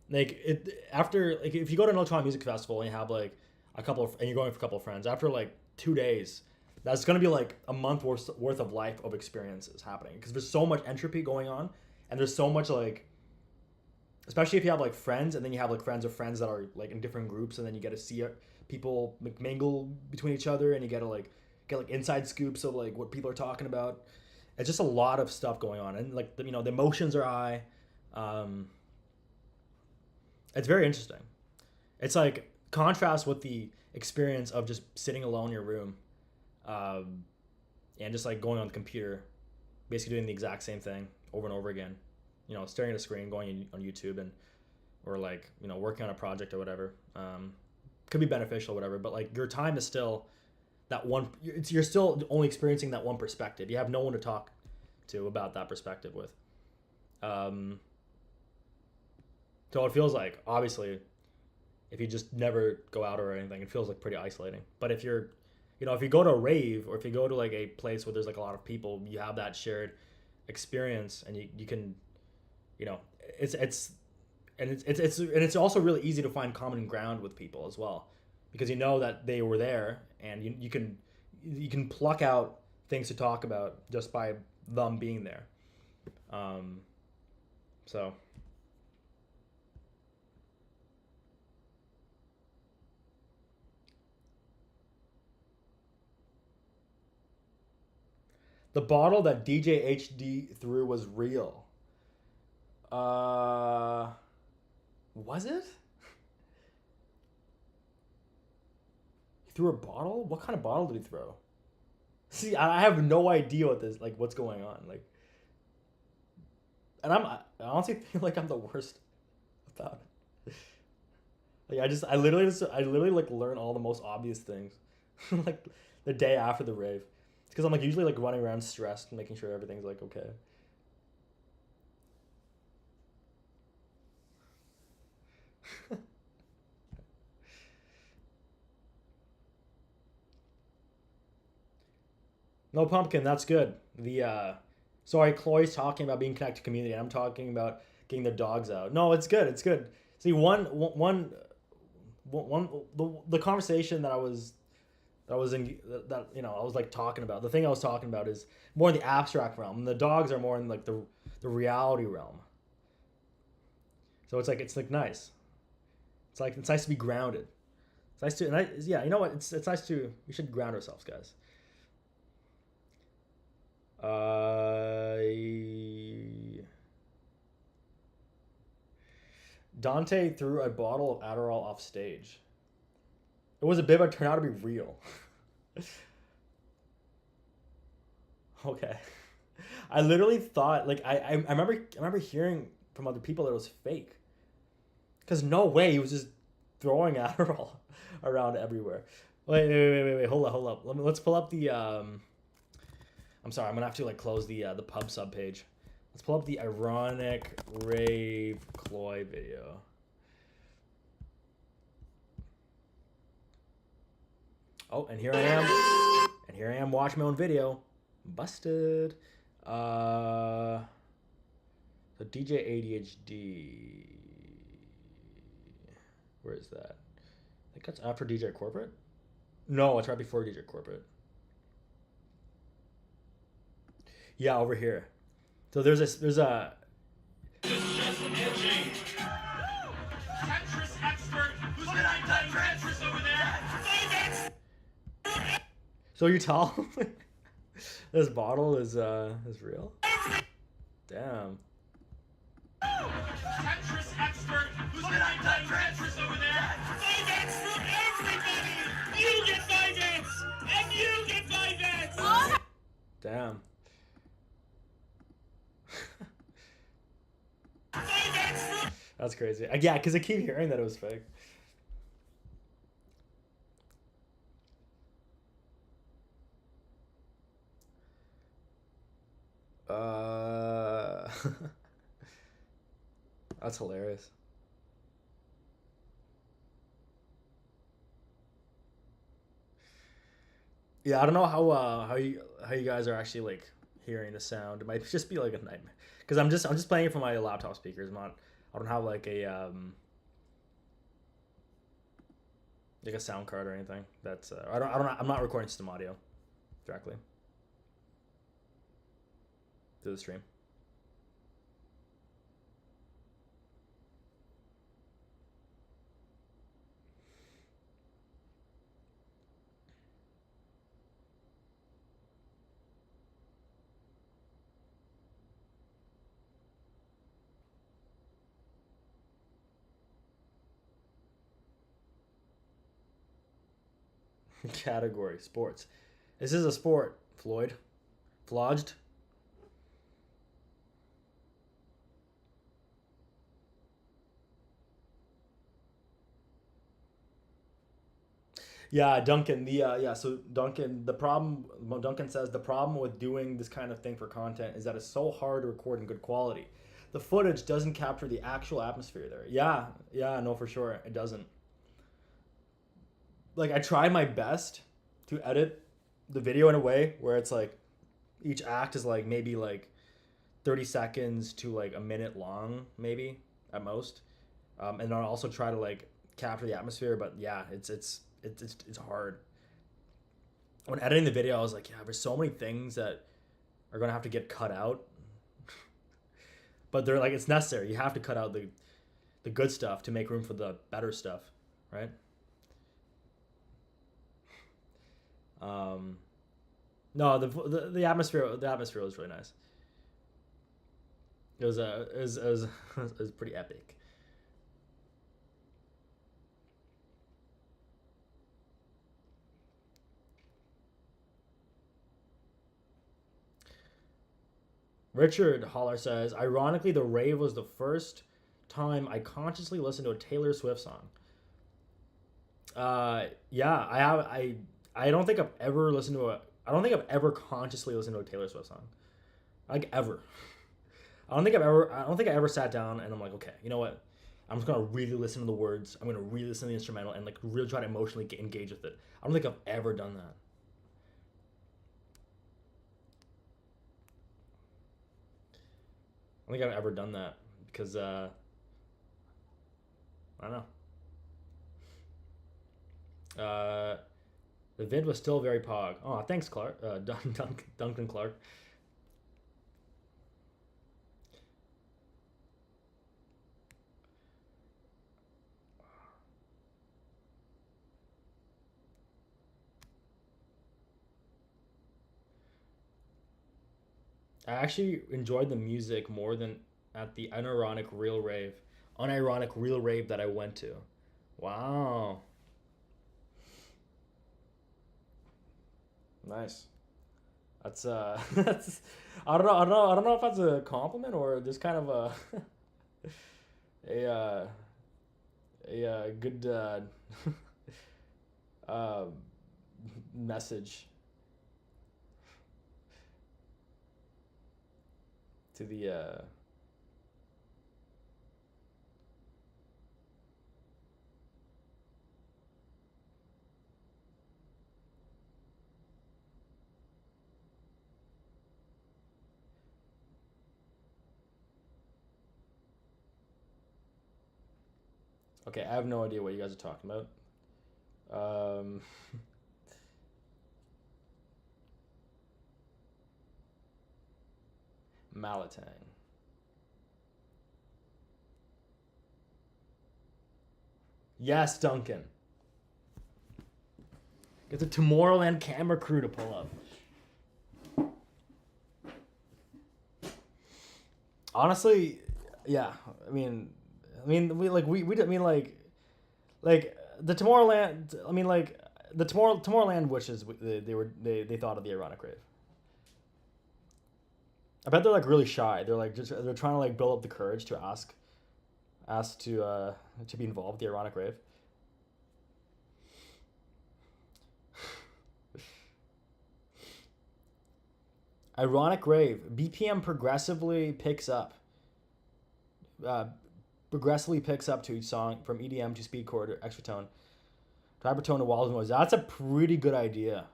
Like it after like if you go to an electronic music festival and you have like and you're going for a couple of friends after like 2 days, that's gonna be like a month worth of life of experiences happening because there's so much entropy going on, and there's so much like, especially if you have like friends and then you have like friends of friends that are like in different groups, and then you get to see people like mingle between each other, and you get to like get like inside scoops of like what people are talking about. It's just a lot of stuff going on, and like the emotions are high. It's very interesting. It's like contrast with the experience of just sitting alone in your room, and just like going on the computer, basically doing the exact same thing over and over again. Staring at a screen, going on YouTube, and or like working on a project or whatever. Could be beneficial, or whatever. But like your time is still that one. You're still only experiencing that one perspective. You have no one to talk to about that perspective with. So it feels like, obviously, if you just never go out or anything, it feels like pretty isolating. But if you're, if you go to a rave, or if you go to like a place where there's like a lot of people, you have that shared experience, and you can, it's also really easy to find common ground with people as well, because you know that they were there, and you can pluck out things to talk about just by them being there. So. The bottle that DJ HD threw was real. Uh, was it? He threw a bottle? What kind of bottle did he throw? See, I have no idea what's going on. Like, and I honestly feel like I'm the worst about it. Like, I literally like learn all the most obvious things, like the day after the rave, because I'm like usually like running around stressed and making sure everything's like okay. No pumpkin, that's good. Sorry, Chloe's talking about being connected to community, and I'm talking about getting the dogs out. No, it's good. It's good. See, the conversation that I was in that I was like talking about. The thing I was talking about is more in the abstract realm, and the dogs are more in like the reality realm. So it's like nice. It's nice to be grounded. It's nice to, and yeah, you know what? It's nice to, we should ground ourselves, guys. Uh, Dante threw a bottle of Adderall off stage. It was a bit, but it turned out to be real. Okay. I literally thought like I remember hearing from other people that it was fake. Cause no way he was just throwing Adderall around everywhere. Wait. Hold up. Let's pull up the. I'm sorry. I'm gonna have to like close the pub sub page. Let's pull up the ironic rave Cloy video. Oh, and here I am. And here I am watching my own video. Busted. So DJ ADHD. Where is that? I think that's after DJ Corporate. No, it's right before DJ Corporate. Yeah, over here. So there's a. Tetris expert who's been playing Tetris over there. So you tell this bottle is real? Damn. Tetris expert who's going to be playing Tetris over there. 5X for everybody! You get 5X! And you get 5X! Damn. 5X for... That's crazy. Yeah, because I keep hearing that it was fake. That's hilarious. Yeah, I don't know how you guys are actually like hearing the sound. It might just be like a nightmare because I'm just playing it from my laptop speakers. I don't have like a sound card or anything. That's I'm not recording system audio directly through the stream. Category sports. This is a sport, Floyd. Flodged. Yeah, Duncan. So Duncan. The problem. Duncan says the problem with doing this kind of thing for content is that it's so hard to record in good quality. The footage doesn't capture the actual atmosphere there. Yeah, yeah, no, for sure, it doesn't. Like I try my best to edit the video in a way where it's like each act is like maybe like 30 seconds to like a minute long, maybe at most. And I'll also try to like capture the atmosphere, but yeah, it's hard. When editing the video, I was like, yeah, there's so many things that are gonna have to get cut out, but they're like it's necessary. You have to cut out the good stuff to make room for the better stuff, right? Um, no, the atmosphere was really nice. It was pretty epic. Richard Holler says, ironically, the rave was the first time I consciously listened to a Taylor Swift song. Yeah, I don't think I've ever listened to a. I don't think I've ever consciously listened to a Taylor Swift song, like ever. I don't think I ever sat down and I'm like, okay, you know what? I'm just gonna really listen to the words. I'm gonna really listen to the instrumental and like really try to emotionally engage with it. I don't think I've ever done that. I don't think I've ever done that because I don't know. The vid was still very pog. Oh, thanks, Clark. Duncan Clark. I actually enjoyed the music more than at the unironic real rave that I went to. Wow, nice. That's that's I don't know if that's a compliment or just kind of a good uh, message to the Okay, I have no idea what you guys are talking about. Um, Malatang. Yes, Duncan. Get the Tomorrowland camera crew to pull up. Honestly, Yeah, I mean like the Tomorrowland. I mean like the Tomorrowland wishes they thought of the ironic rave. I bet they're like really shy. They're trying to like build up the courage to ask to be involved with the ironic rave. Ironic rave BPM uh, progressively picks up to each song from EDM to speed chord to extra tone, to hypertone to walls of noise. That's a pretty good idea.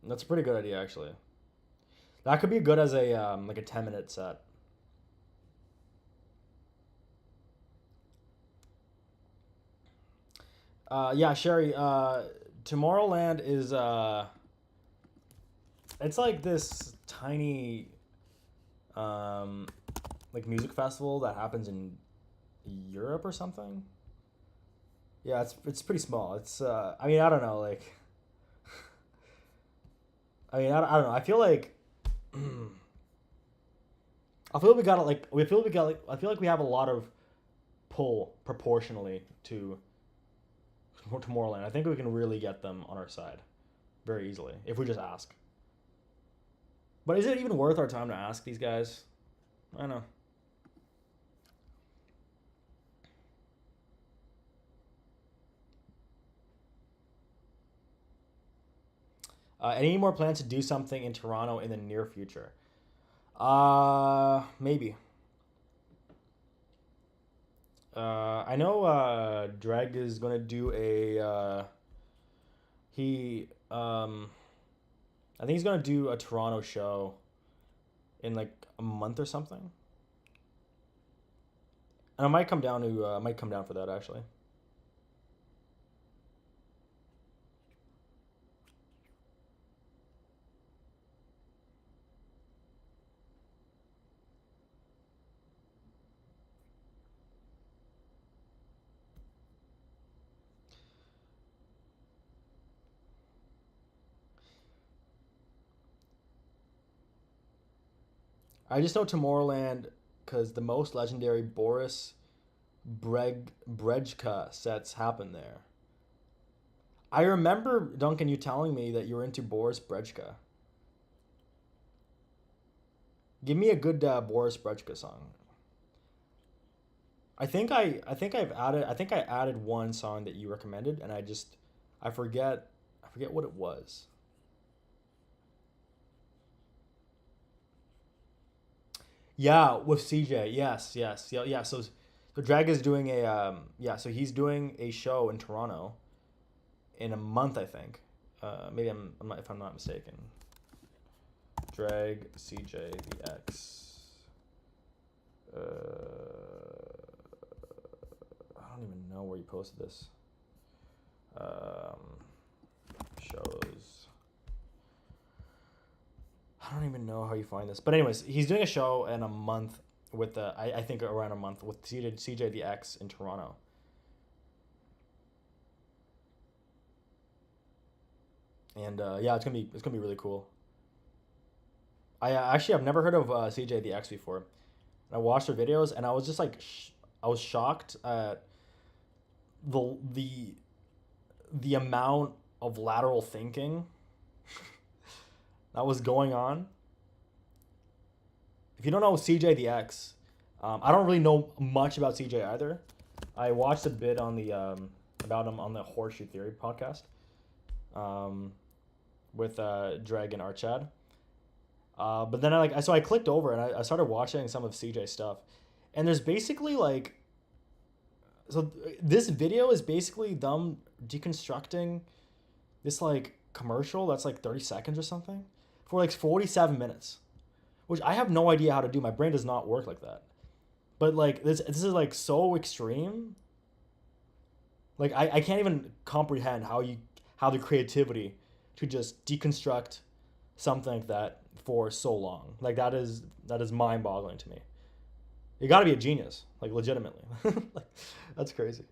That's a pretty good idea actually. That could be good as a like a 10-minute set. Yeah, Sherry. Tomorrowland is it's like this tiny um, like music festival that happens in Europe or something. Yeah, it's pretty small. It's I mean I don't know like I don't know. I feel we got like we feel we got like I feel like we have a lot of pull proportionally to Tomorrowland. I think we can really get them on our side very easily if we just ask. But is it even worth our time to ask these guys? I don't know. Any more plans to do something in Toronto in the near future? Maybe. I know Dreg is gonna do a he I think he's gonna do a Toronto show in like a month or something. And I might come down for that actually. I just know Tomorrowland because the most legendary Boris Brejka sets happen there. I remember Duncan, you telling me that you were into Boris Brejka. Give me a good Boris Brejka song. I think I added one song that you recommended, and I forget what it was. Yeah, with CJ. Yes, yes, yeah, yeah. So Drag is doing a yeah. So he's doing a show in Toronto in a month, I think. Maybe I'm not, if I'm not mistaken. Drag CJ the X. I don't even know where you posted this. Um, shows. I don't even know how you find this. But anyways, he's doing a show in a month with I think around a month with CJ the X in Toronto. And yeah, it's gonna be really cool. I actually I've never heard of CJ the X before. And I watched her videos and I was just like I was shocked at the the the amount of lateral thinking that was going on. If you don't know CJ the X, I don't really know much about CJ either. I watched a bit on the about him on the Horseshoe Theory podcast um, with Dreg and Archad. But then I clicked over and I started watching some of CJ's stuff, and there's basically like so this video is basically them deconstructing this like commercial that's like 30 seconds or something for like 47 minutes, which I have no idea how to do. My brain does not work like that. But like this is like so extreme. Like I can't even comprehend how the creativity to just deconstruct something like that for so long. Like that is mind boggling to me. You got to be a genius, like legitimately. Like, that's crazy.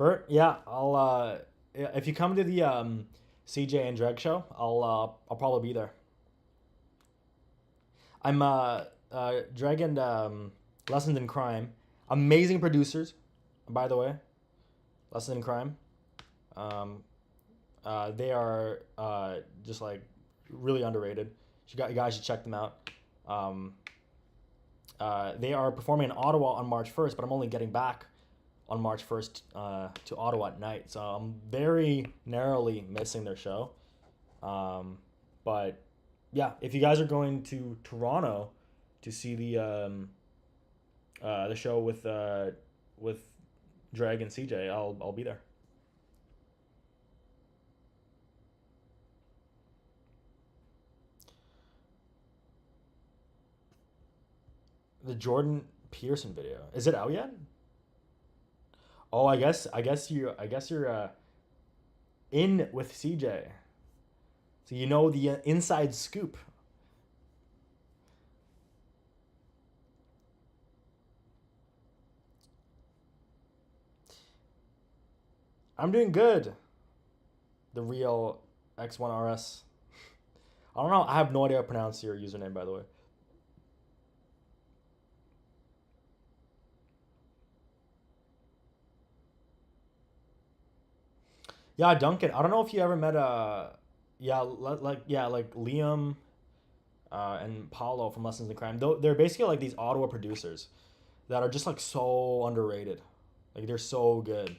Bert, yeah, if you come to the CJ and Dreg show, I'll probably be there. I'm Dreg and Lessons in Crime, amazing producers, by the way. Lessons in Crime, um, they are just like really underrated. You guys should check them out. Um, they are performing in Ottawa on March 1st, but I'm only getting back on March 1st to Ottawa at night. So I'm very narrowly missing their show. But yeah, if you guys are going to Toronto to see the show with Drag and CJ, I'll be there. The Jordan Peterson video, is it out yet? Oh, I guess you're in with CJ, so you know the inside scoop. I'm doing good. The real X1RS. I don't know. I have no idea how to pronounce your username, by the way. Yeah, Duncan. I don't know if you ever met yeah, like Liam and Paulo from Lessons in Crime. They're basically like these Ottawa producers that are just like so underrated. Like they're so good.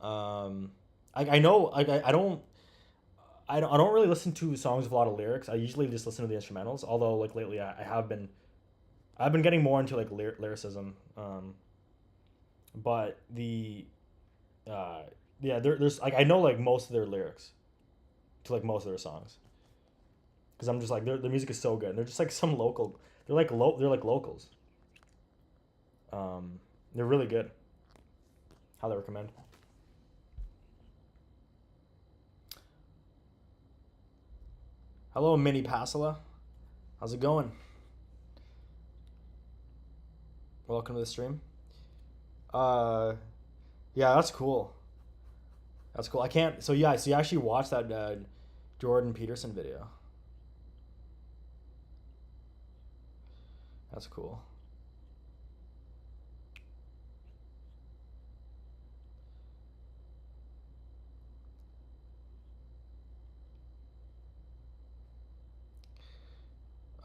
Um, I know like I don't really listen to songs with a lot of lyrics. I usually just listen to the instrumentals. Although like lately I have been I've been getting more into like lyricism. But the uh, yeah, there's like I know like most of their lyrics to like most of their songs because I'm just like their music is so good. They're just like some local. They're like locals. Um, they're really good. Highly recommend. Hello, Mini Pasala. How's it going? Welcome to the stream. Uh, yeah, that's cool. That's cool. I can't. So yeah, so you actually watched that Jordan Peterson video. That's cool.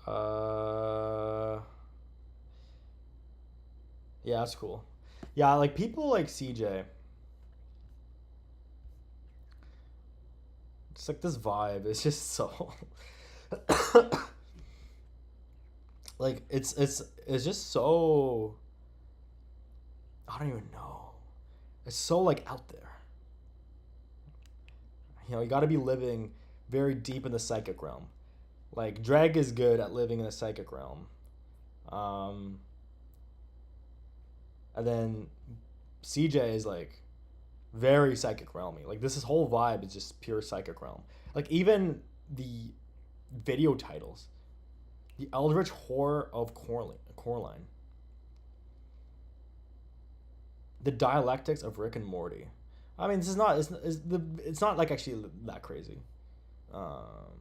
Uh, yeah, that's cool. Yeah, like people like CJ. It's like this vibe. It's just so like it's just so I don't even know. It's so like out there. You know, you got to be living very deep in the psychic realm. Like Drag is good at living in the psychic realm. Um, and then CJ is like very psychic realmy. Like this whole vibe is just pure psychic realm. Like even the video titles, the Eldritch Horror of Coraline, the dialectics of Rick and Morty. I mean, this is not it's not like actually that crazy. Um,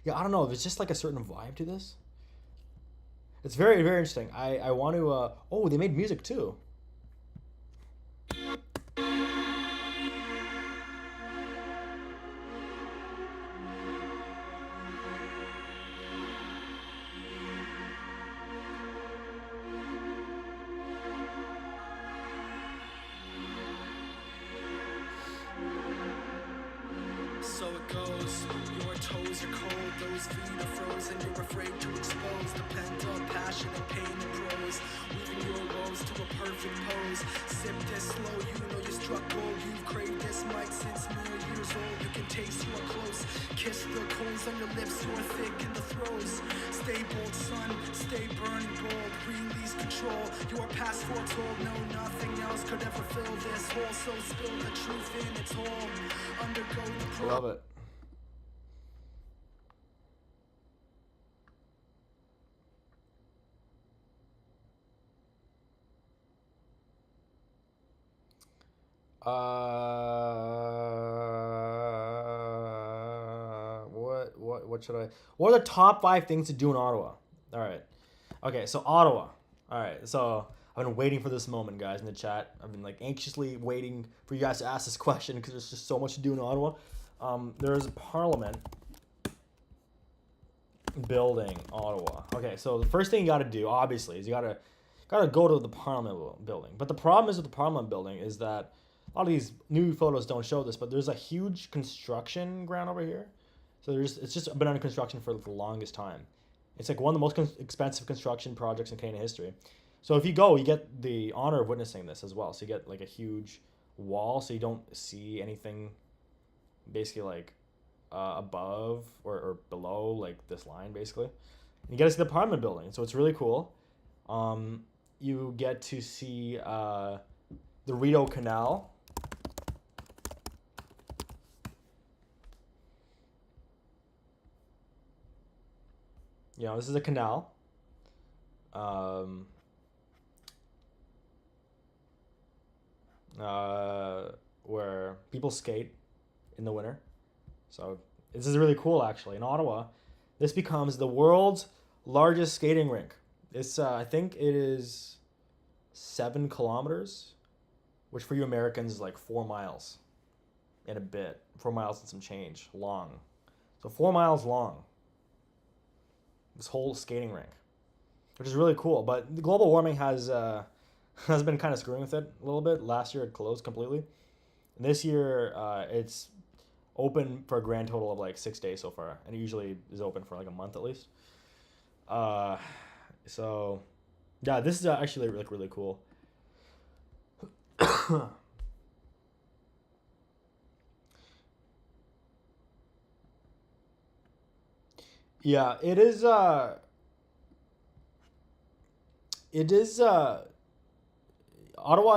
yeah, I don't know. If it's just like a certain vibe to this. It's very very interesting. I want to. Oh, they made music too. So it goes. Your toes are cold, those feet are frozen. You're afraid to expose the pent-up passion and pain and prose. Weaving your woes to a perfect pose. Sip this slow, you know you struck gold. You've craved this mic since mere years old. You can taste you are close. Kiss the coals on your lips, you're thick in the throes. Stay bold, son, stay burning bold. Release control, your past foretold. No, nothing else could ever fill this hole. So spill the truth in its hole. Undergo the Love it. What should I? What are the top 5 things to do in Ottawa? All right. Okay, so Ottawa. All right, so I've been waiting for this moment, guys, in the chat. I've been like anxiously waiting for you guys to ask this question because there's just so much to do in Ottawa. There's a Parliament building, Ottawa. Okay, so the first thing you got to do, obviously, is you gotta go to the Parliament building. But the problem is with the Parliament building is that a lot of these new photos don't show this, but there's a huge construction ground over here. So it's just been under construction for the longest time. It's like one of the most expensive construction projects in Canadian history. So if you go, you get the honor of witnessing this as well. So you get like a huge wall, so you don't see anything, basically like above or below like this line, basically. And you get to see the Parliament building, so it's really cool. You get to see the Rideau Canal. You know, this is a canal. Um, where people skate in the winter. So this is really cool, actually. In Ottawa, this becomes the world's largest skating rink. It's I think it is 7 kilometers, which for you Americans is like 4 miles and a bit, 4 miles and some change long. So 4 miles long. This whole skating rink, which is really cool. But the global warming has has been kind of screwing with it a little bit. Last year it closed completely. And this year it's open for a grand total of like 6 days so far, and it usually is open for like a month at least. Uh, so yeah, this is actually like really cool. Yeah, it is. It is. Ottawa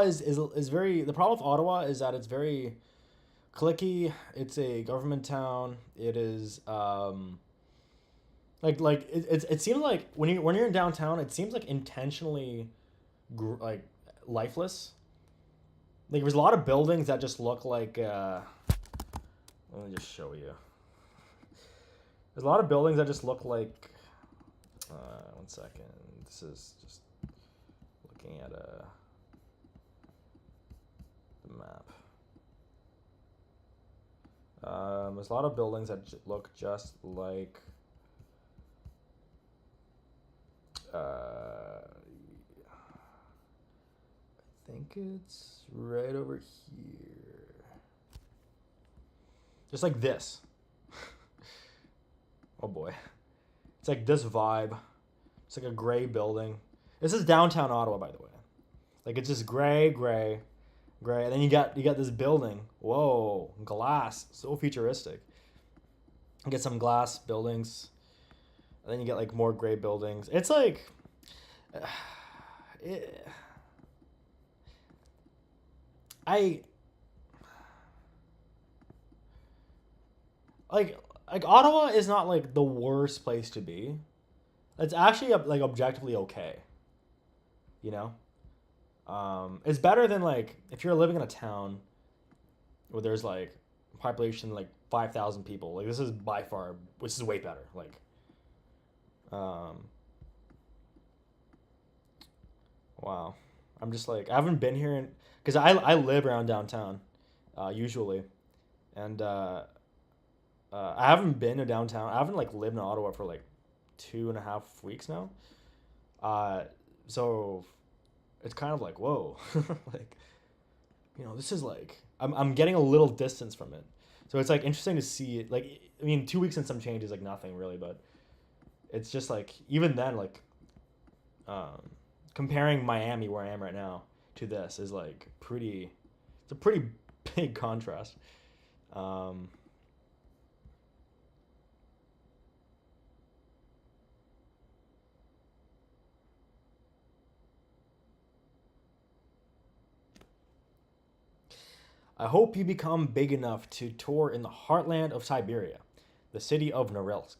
is very. The problem with Ottawa is that it's very clicky. It's a government town. It is. It seems like when you're in downtown, it seems like intentionally, like lifeless. Like there's a lot of buildings that just look like. Let me just show you. There's a lot of buildings that just look like. One second. This is just looking at the map. There's a lot of buildings that look just like. I think it's right over here. Just like this. Oh boy. It's like this vibe. It's like a gray building. This is downtown Ottawa, by the way. Like it's just gray, gray, gray, and then you got this building. Whoa, glass, so futuristic. You get some glass buildings, and then you get like more gray buildings. It's like, it, I like Ottawa is not like the worst place to be. It's actually like objectively okay. You know, it's better than like if you're living in a town where there's like population like 5,000 people. Like this is by far, this is way better. Like, wow, I'm just like I haven't been here because I live around downtown, usually, and I haven't been to downtown. I haven't like lived in Ottawa for like 2.5 weeks now. Uh, so it's kind of like whoa, like this is like I'm getting a little distance from it. So it's like interesting to see it. Like I mean, 2 weeks and some change is like nothing really, but it's just like even then like um, comparing Miami where I am right now to this is like pretty. It's a pretty big contrast. Um, I hope you become big enough to tour in the heartland of Siberia, the city of Norilsk.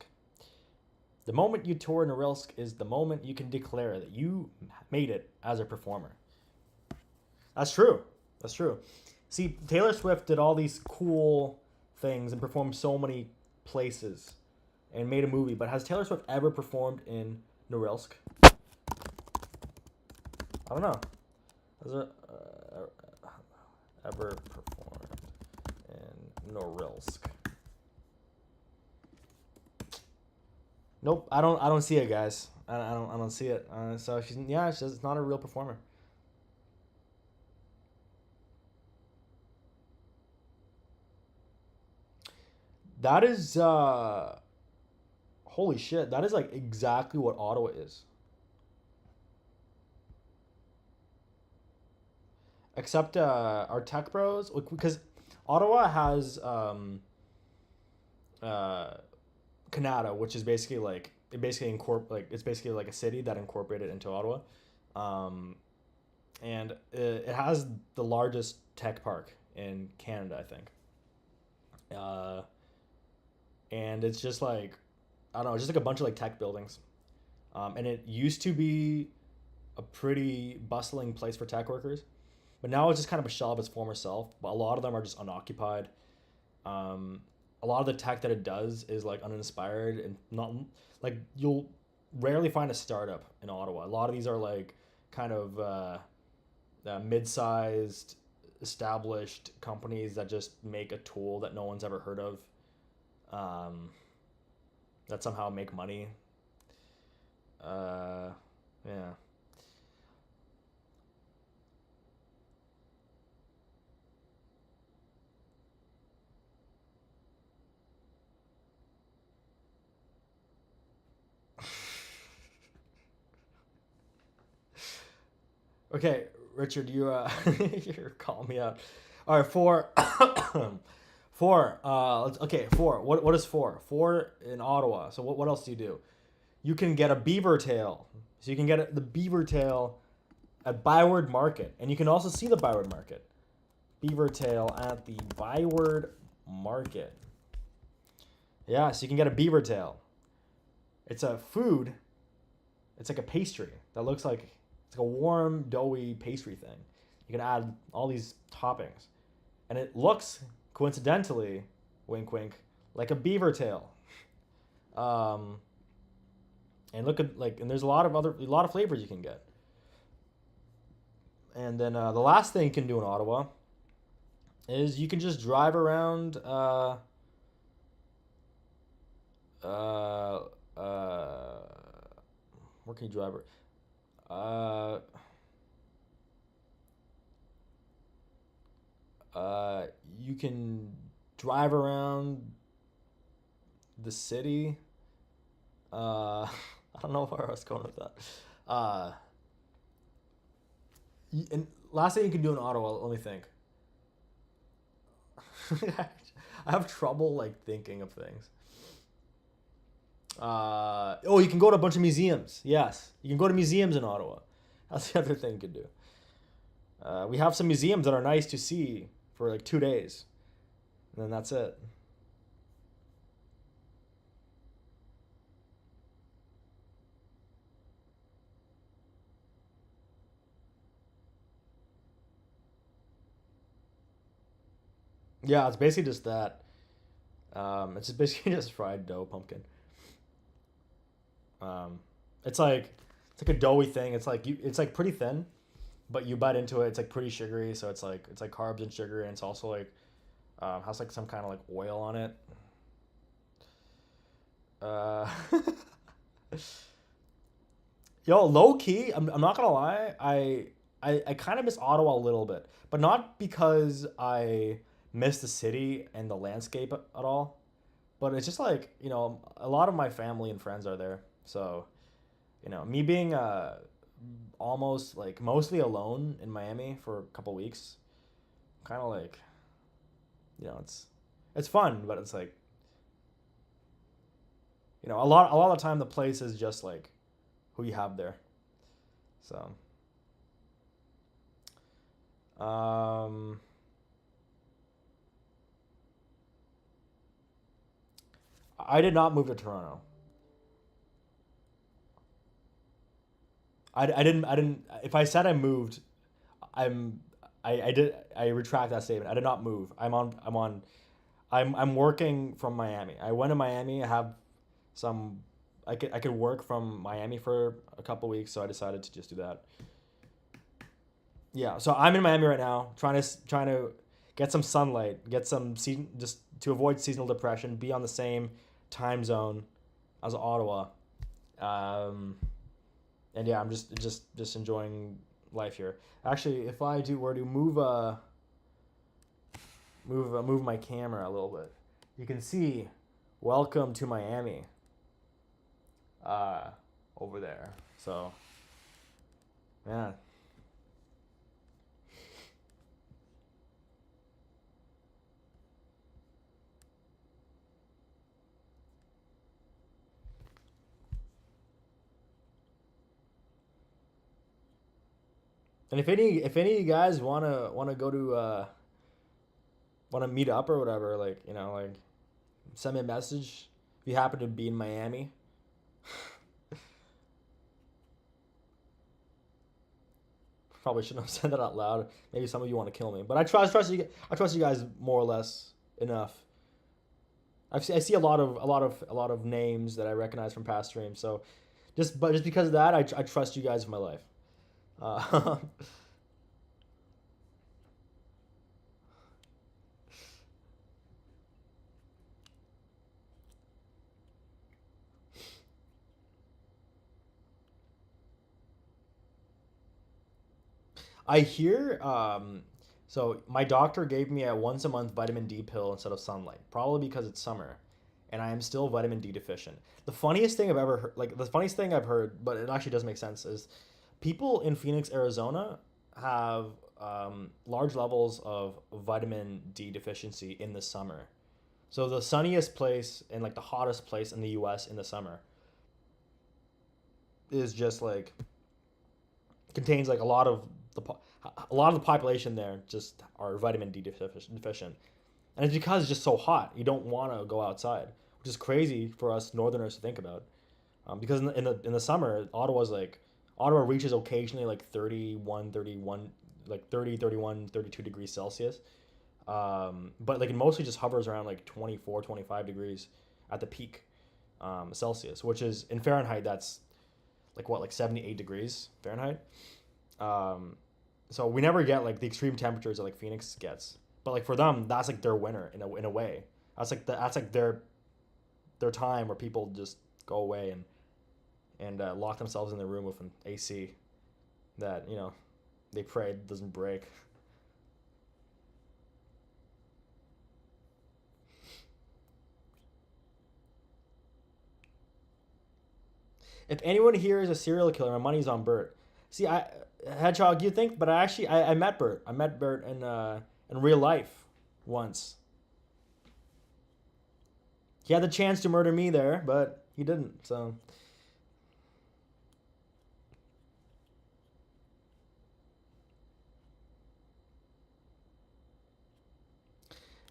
The moment you tour Norilsk is the moment you can declare that you made it as a performer. That's true. That's true. See, Taylor Swift did all these cool things and performed so many places and made a movie, but has Taylor Swift ever performed in Norilsk? I don't know. Has it ever performed in Norilsk? Nope, I don't. I don't see it, guys. I don't see it. So she's not a real performer. That is holy shit. That is like exactly what Ottawa is. Except our tech bros, because Ottawa has uh, Canada, which is basically like it basically it's basically like a city that incorporated into Ottawa, um, and it has the largest tech park in Canada, I think. Uh, and it's just like I don't know, it's just like a bunch of like tech buildings, and it used to be a pretty bustling place for tech workers, but now it's just kind of a shell of its former self. But a lot of them are just unoccupied. Um, a lot of the tech that it does is like uninspired and not like you'll rarely find a startup in Ottawa. A lot of these are like kind of mid-sized, established companies that just make a tool that no one's ever heard of. Um, that somehow make money. Uh, yeah. Okay, Richard, you're calling me out. All right, four, four. Okay, four. What is four? Four in Ottawa. So what else do you do? You can get a beaver tail. So you can get the beaver tail at Byward Market, and you can also see the Byward Market. Beaver tail at the Byward Market. Yeah, so you can get a beaver tail. It's a food. It's like a pastry that looks like it's like a warm, doughy pastry thing. You can add all these toppings, and it looks coincidentally, wink, wink, like a beaver tail. Um, and look at like, and there's a lot of flavors you can get. And then the last thing you can do in Ottawa is you can just drive around. Uh, uh, where can you drive? Uh, uh, you can drive around the city. I don't know where I was going with that. Uh, and last thing you can do in Ottawa, let me think. I have trouble like thinking of things. Oh, you can go to a bunch of museums. Yes, you can go to museums in Ottawa. That's the other thing you could do. We have some museums that are nice to see for like 2 days, and then that's it. Yeah, it's basically just that. It's just basically just fried dough pumpkin. Um, it's like a doughy thing. It's like pretty thin, but you bite into it. It's like pretty sugary, so it's like carbs and sugar, and it's also like has like some kind of like oil on it. Uh, yo, low key, I'm not gonna lie. I kind of miss Ottawa a little bit, but not because I miss the city and the landscape at all. But it's just like a lot of my family and friends are there, so me being almost like mostly alone in Miami for a couple weeks, kind of like it's fun, but it's like a lot of the time the place is just like who you have there. So um, I did not move to Toronto. I didn't. If I said I moved, I'm I retract that statement. I did not move. I'm working from Miami. I went to Miami. I have some. I could work from Miami for a couple weeks, so I decided to just do that. Yeah, so I'm in Miami right now, trying to get some sunlight, get some season just to avoid seasonal depression, be on the same time zone as Ottawa, um, and yeah, I'm just enjoying life here. Actually, if I do were to move my camera a little bit, you can see "Welcome to Miami" uh, over there. So yeah. And if any of you guys wanna go to want to meet up or whatever, like like send me a message if you happen to be in Miami. Probably shouldn't have said that out loud. Maybe some of you want to kill me, but I trust you guys more or less enough. I see a lot of names that I recognize from past streams. So just because of that, I trust you guys with my life. Uh, I hear. So my doctor gave me a once a month vitamin D pill instead of sunlight, probably because it's summer, and I am still vitamin D deficient. The funniest thing I've ever heard, like the funniest thing I've heard, but it actually does make sense, is people in Phoenix, Arizona, have large levels of vitamin D deficiency in the summer. So the sunniest place and like the hottest place in the U.S. in the summer is just like contains like the a lot of the population there just are vitamin D deficient, and it's because it's just so hot. You don't want to go outside, which is crazy for us Northerners to think about. Because in the summer, Ottawa reaches occasionally like 31, 31, like 30, 31, 32 degrees Celsius. But like it mostly just hovers around like 24, 25 degrees at the peak Celsius, which is in Fahrenheit, that's like what, like 78 degrees Fahrenheit. Um, so we never get like the extreme temperatures that like Phoenix gets. But like for them, that's like their winter in a way. That's like their time where people just go away and lock themselves in their room with an AC that they pray doesn't break. If anyone here is a serial killer, my money's on Bert. See, I Hedgehog, you think, but I met Bert. I met Bert in real life once. He had the chance to murder me there, but he didn't. So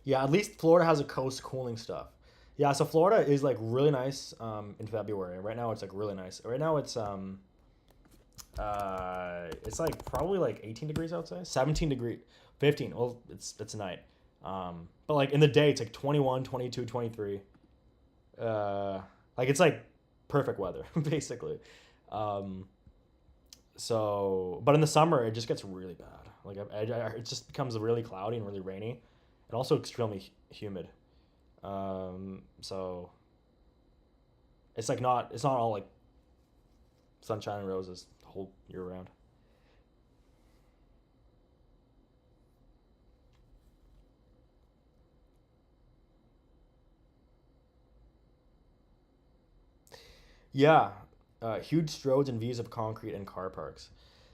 yeah, at least Florida has a coast cooling stuff. Yeah, so Florida is like really nice in February. Right now it's like really nice. Right now it's like probably like 18 degrees outside, 17 degree, 15. Well, it's night. But like in the day it's like 21, 22, 23. Like it's like perfect weather basically. Um, but in the summer it just gets really bad. Like it just becomes really cloudy and really rainy, and also extremely humid. So it's not all like sunshine and roses the whole year round. Yeah, huge stroads and views of concrete and car parks.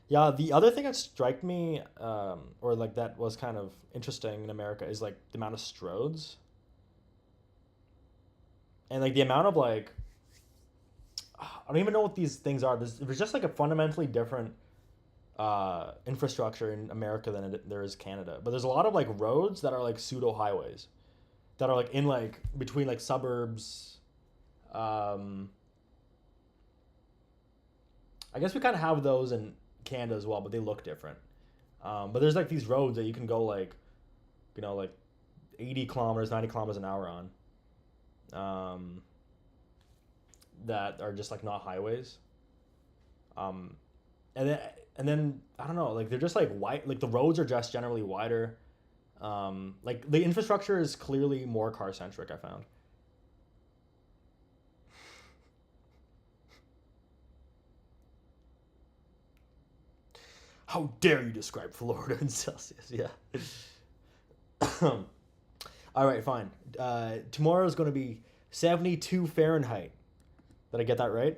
Yeah, the other thing that struck me, or like that was kind of interesting in America, is like the amount of stroads and like the amount of like I don't even know what these things are. There's just like a fundamentally different infrastructure in America than there is Canada. But there's a lot of like roads that are like pseudo highways that are like in like between like suburbs. Um, I guess we kind of have those in Canada as well, but they look different. But there's like these roads that you can go like, like 80 kilometers, 90 kilometers an hour on, um, that are just like not highways. Um, and then and then I don't know, like they're just like wide. Like the roads are just generally wider. Like the infrastructure is clearly more car centric. I found. How dare you describe Florida in Celsius? Yeah. All right, fine. Tomorrow is going to be 72 Fahrenheit. Did I get that right?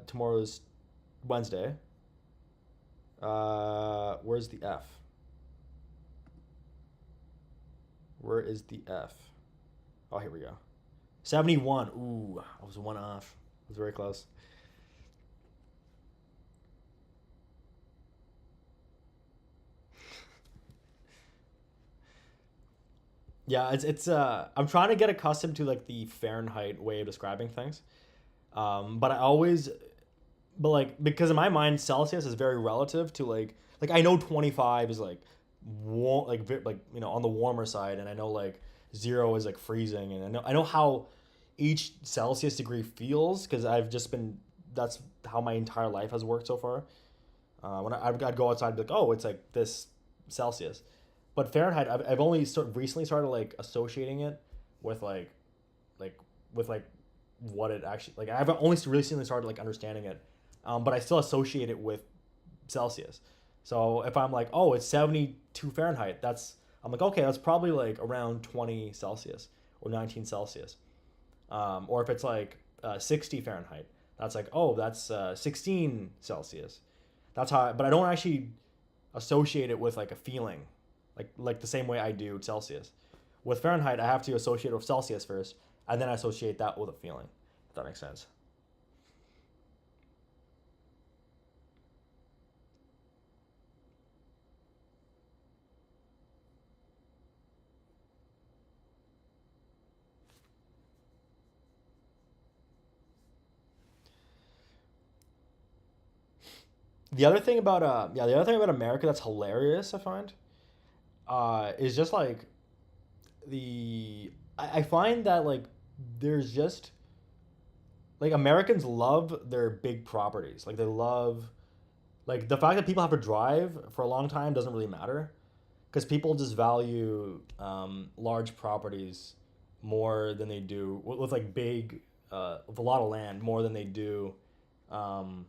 Tomorrow's Wednesday. Where's the F? Where is the F? Oh, here we go. 71. Ooh, I was one off. I was very close. Yeah, it's I'm trying to get accustomed to like the Fahrenheit way of describing things. But I always but like because in my mind Celsius is very relative to like I know 25 is like warm like on the warmer side, and I know like 0 is like freezing, and I know how each Celsius degree feels because I've just been that's how my entire life has worked so far. When I'd go outside and be like, oh, it's like this Celsius. But Fahrenheit, I've only recently started like associating it with like with like what it actually like. I've only recently started like understanding it, but I still associate it with Celsius. So if I'm like, oh, it's 72 Fahrenheit, I'm like, okay, that's probably like around 20 Celsius or 19 Celsius. Or if it's like 60 Fahrenheit, that's like, oh, that's 16 Celsius. That's how, but I don't actually associate it with like a feeling, like the same way I do Celsius. With Fahrenheit, I have to associate it with Celsius first, and then I associate that with a feeling. If that makes sense. The other thing about America that's hilarious, I find, is just like I find that like there's just like Americans love their big properties. Like they love like the fact that people have to drive for a long time doesn't really matter because people just value large properties more than they do with like big with a lot of land more than they do um,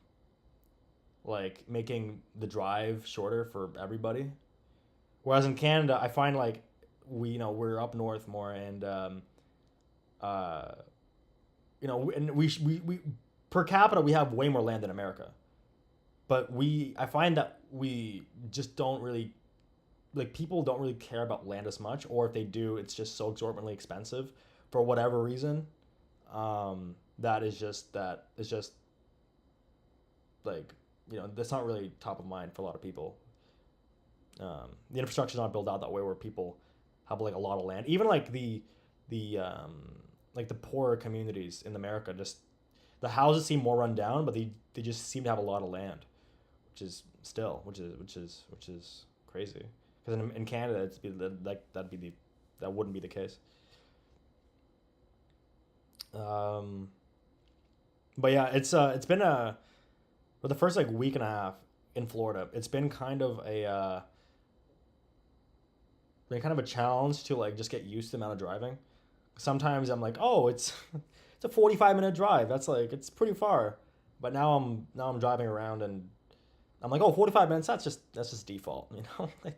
like making the drive shorter for everybody. Whereas in Canada, I find like we're up north more, and uh, and we per capita we have way more land than America. But I find that we just don't really like people don't really care about land as much, or if they do, it's just so exorbitantly expensive for whatever reason. That is just like that's not really top of mind for a lot of people. The infrastructure is not built out that way where people have like a lot of land. Even like the like the poorer communities in America, just the houses seem more run down, but they just seem to have a lot of land, which is crazy. Because in Canada, that wouldn't be the case. Um, but yeah, it's been a for the first like week and a half in Florida. It's been kind of a challenge to like just get used to the amount of driving. Sometimes I'm like, oh, it's a 45-minute drive. That's like it's pretty far. But now I'm driving around and I'm like, oh, 45 minutes. That's just default, like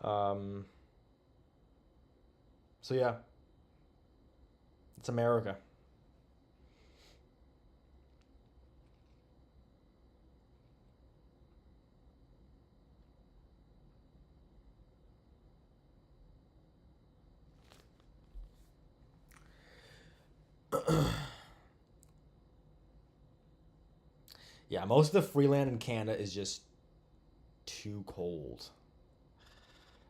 um. So yeah, it's America. Yeah, most of the free land in Canada is just too cold.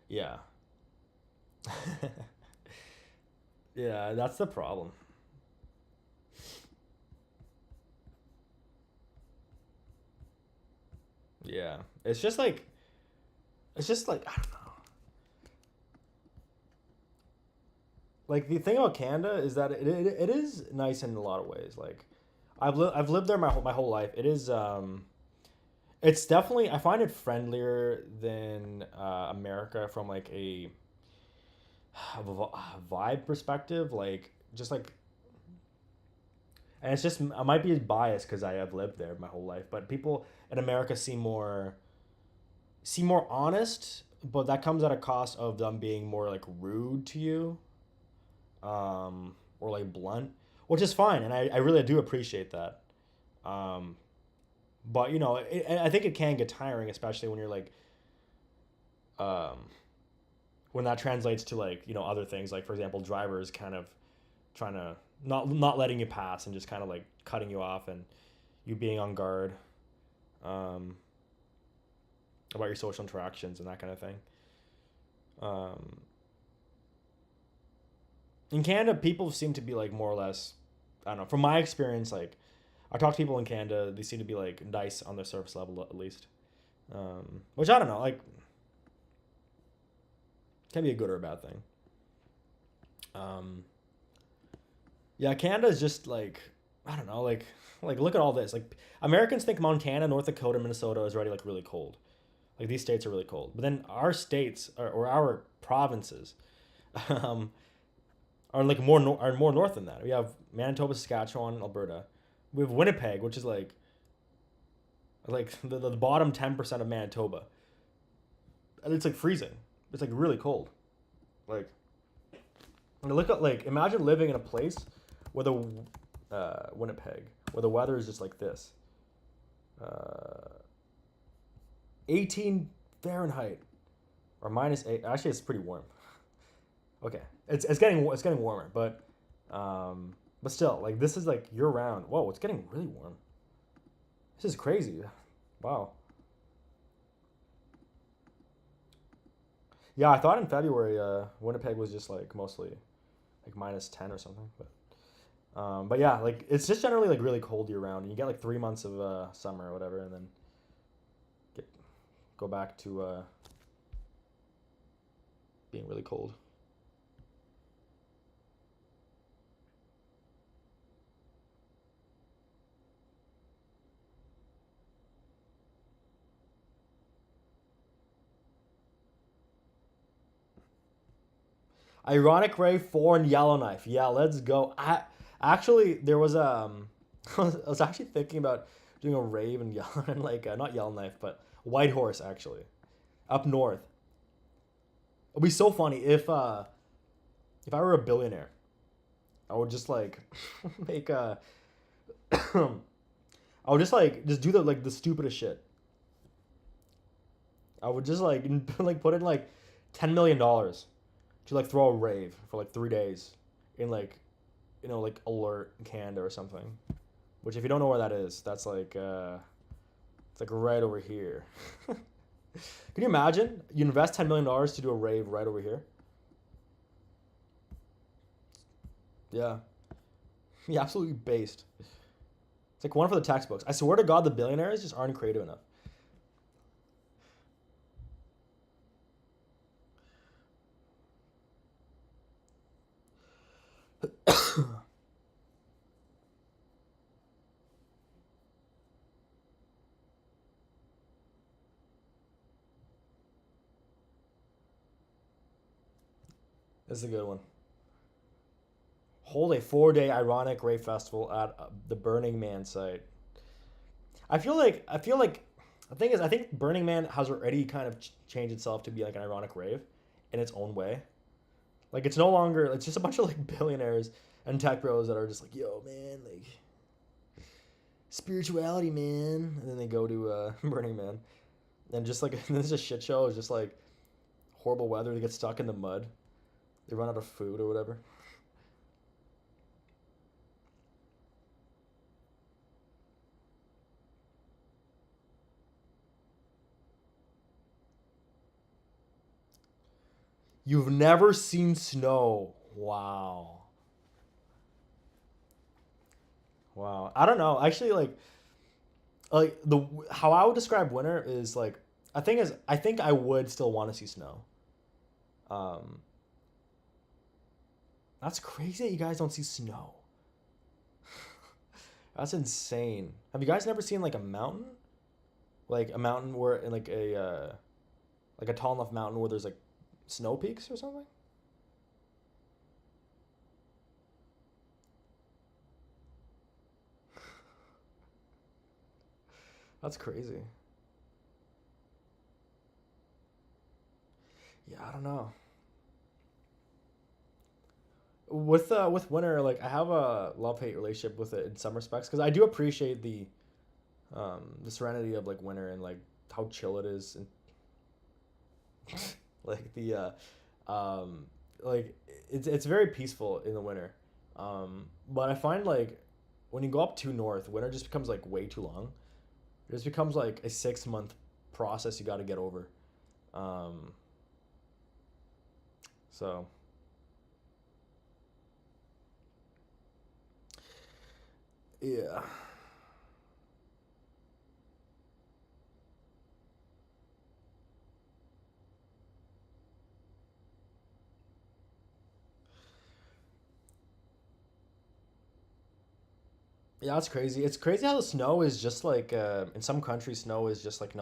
Yeah. Yeah, that's the problem. Yeah, it's just like I don't know. Like the thing about Canada is that it is nice in a lot of ways. Like I've lived there my whole life. It's definitely I find it friendlier than America from like vibe perspective. Like just like and it's just I might be biased because I have lived there my whole life, but people in America seem more honest, but that comes at a cost of them being more like rude to you, or like blunt, which is fine, and I really do appreciate that. Um, but I think it can get tiring, especially when you're like, um, when that translates to like other things, like for example, drivers kind of trying to not letting you pass and just kind of like cutting you off and you being on guard, um, about your social interactions and that kind of thing. Um, in Canada, people seem to be like more or less, I don't know. From my experience, like I talk to people in Canada, they seem to be like nice on their surface level at least. Which I don't know, like can be a good or a bad thing. Um, yeah, Canada is just like I don't know, like look at all this. Like Americans think Montana, North Dakota, Minnesota is already like really cold. Like these states are really cold, but then our states or our provinces, um, are like are more north than that. We have Manitoba, Saskatchewan, Alberta. We have Winnipeg, which is like the bottom 10% of Manitoba, and it's like freezing. It's like really cold. Like look at like imagine living in a place where the Winnipeg where the weather is just like this, uh, 18 Fahrenheit or -8. Actually, it's pretty warm. Okay, it's getting warmer, but still like this is like year round. Whoa, it's getting really warm. This is crazy. Wow. Yeah, I thought in February, Winnipeg was just like mostly like -10 or something. But yeah, like it's just generally like really cold year round, and you get like 3 months of summer or whatever, and then get go back to being really cold. Ironic Ray 4 and Yellowknife. Yeah, let's go. I actually there was I was actually thinking about doing a rave and yell and like not Yellowknife but Whitehorse actually up north. It'd be so funny if I were a billionaire. I would just like make a I would just do the like the stupidest shit. I would just like like put in like $10 million to like throw a rave for like 3 days in like like Alert Canada or something. Which if you don't know where that is, that's like it's like right over here. Can you imagine? You invest $10 million to do a rave right over here. Yeah, yeah, absolutely based. It's like one for the textbooks. I swear to God, the billionaires just aren't creative enough. This is a good one. Hold a 4 day ironic rave festival at the Burning Man site. I feel like the thing is I think Burning Man has already kind of changed itself to be like an ironic rave in its own way. Like it's no longer it's just a bunch of like billionaires and tech bros that are just like, yo man, like spirituality man, and then they go to Burning Man and just like this is a shit show. It's just like horrible weather. They get stuck in the mud. They run out of food or whatever. You've never seen snow. Wow. Wow. I don't know. Actually, like the how I would describe winter is like I think I would still want to see snow. Um, that's crazy that you guys don't see snow. That's insane. Have you guys never seen like a mountain? Like a mountain where in like a tall enough mountain where there's like snow peaks or something? That's crazy. Yeah, I don't know. With winter, like I have a love hate relationship with it in some respects because I do appreciate the serenity of like winter and like how chill it is and like like it's very peaceful in the winter. But I find like when you go up too north, winter just becomes like way too long. It just becomes like a 6 month process you got to get over. Um, so yeah, yeah, it's crazy. It's crazy how the snow is just like in some countries, snow is just like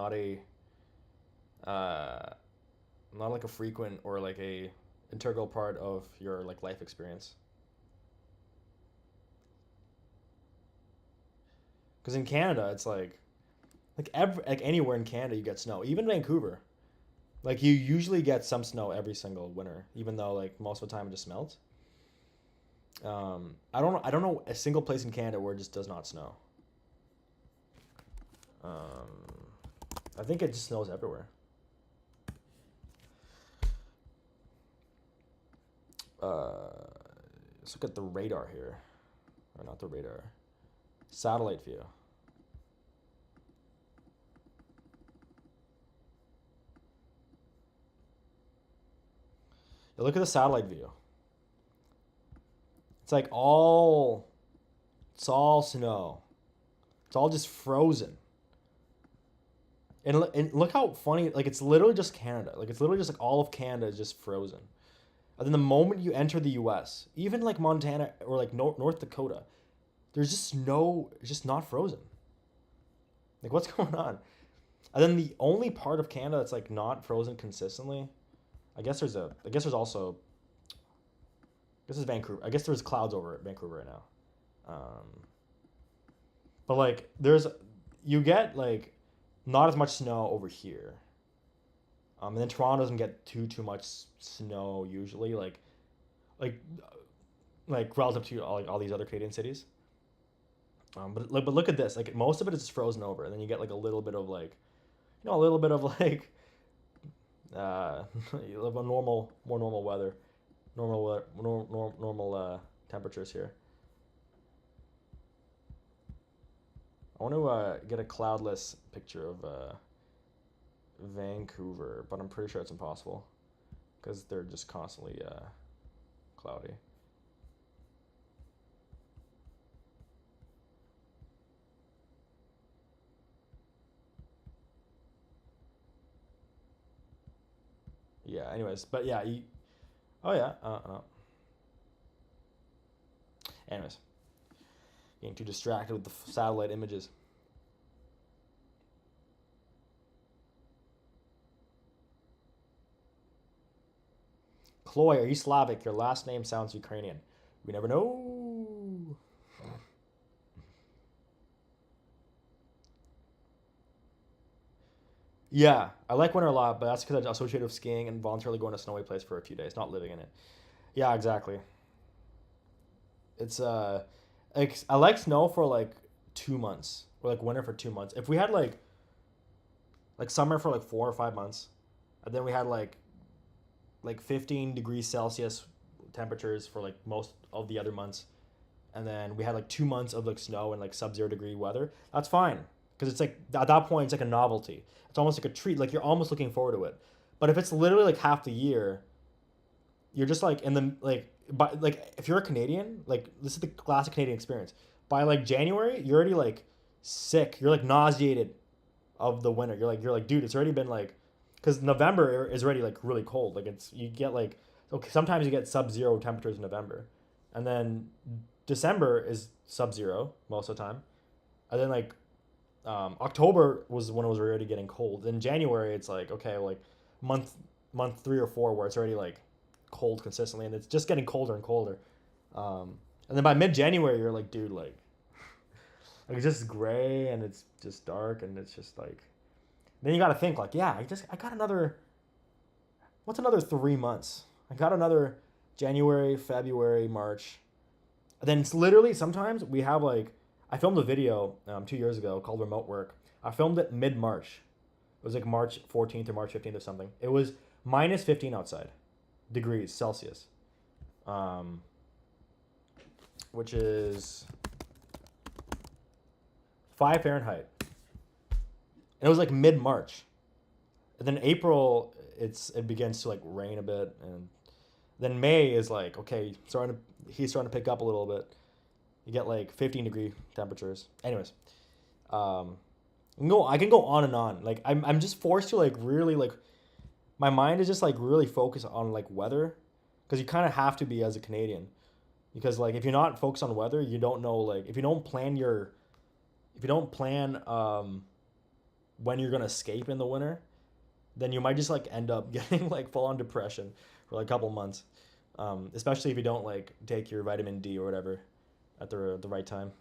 uh, not like a frequent or like a integral part of your like life experience. Because in Canada, it's like anywhere in Canada you get snow. Even Vancouver, like you usually get some snow every single winter, even though like most of the time it just melts. I don't know a single place in Canada where it just does not snow. Um, I think it just snows everywhere. Let's look at the radar here, or not the radar, satellite view. You look at the satellite view. It's like it's all snow. It's all just frozen. And look how funny, like it's literally just Canada. Like it's literally just like all of Canada is just frozen. And then the moment you enter the US, even like Montana or like North Dakota, there's just no, it's just not frozen. Like what's going on? And then the only part of Canada that's like not frozen consistently, I guess there's also, this is Vancouver. I guess there's clouds over Vancouver right now. But like you get like not as much snow over here. And then Toronto doesn't get too much snow usually, like like relative to all these other Canadian cities. But look at this, like most of it is just frozen over, and then you get like a little bit of like, a little bit of like, you live on more normal weather, normal temperatures here. I want to get a cloudless picture of Vancouver, but I'm pretty sure it's impossible because they're just constantly cloudy. Yeah. Anyways, but yeah. Oh yeah. Anyways, getting too distracted with the satellite images. Chloe, are you Slavic? Your last name sounds Ukrainian. We never know. Yeah, I like winter a lot, but that's because I associate it with skiing and voluntarily going to a snowy place for a few days, not living in it. Yeah, exactly. It's like I like snow for like 2 months or like winter for 2 months. If we had like summer for like 4 or 5 months, and then we had like 15 degrees Celsius temperatures for like most of the other months, and then we had like 2 months of like snow and like sub-0 degree weather. That's fine because it's like at that point it's like a novelty. It's almost like a treat. Like you're almost looking forward to it. But if it's literally like half the year, you're just like in the like if you're a Canadian, like this is the classic Canadian experience. By like January, you're already like sick. You're like nauseated of the winter. You're like, dude, it's already been like, because November is already like really cold. Like it's you get like okay, sometimes you get sub-zero temperatures in November, and then December is sub-zero most of the time, and then like October was when it was already getting cold. In January, it's like okay, like month month 3 or 4 where it's already like cold consistently, and it's just getting colder and colder. And then by mid January, you're like, dude, like it's just gray and it's just dark and it's just like. Then you got to think like, yeah, I got another. What's another 3 months? I got another January, February, March. And then it's literally sometimes we have like I filmed a video 2 years ago called Remote Work. I filmed it mid March. It was like March 14th or March 15th or something. It was minus 15 outside degrees Celsius, um, which is 5 Fahrenheit. And it was like mid March. And then April, it begins to like rain a bit, and then May is like okay, he's starting to pick up a little bit. You get like 15-degree temperatures. Anyways, um, I can go on and on. Like I'm just forced to like really like my mind is just like really focused on like weather, because you kind of have to be as a Canadian, because like if you're not focused on weather, you don't know like if you don't plan when you're gonna escape in the winter, then you might just like end up getting like full on depression for like a couple months, especially if you don't like take your vitamin D or whatever at the right time.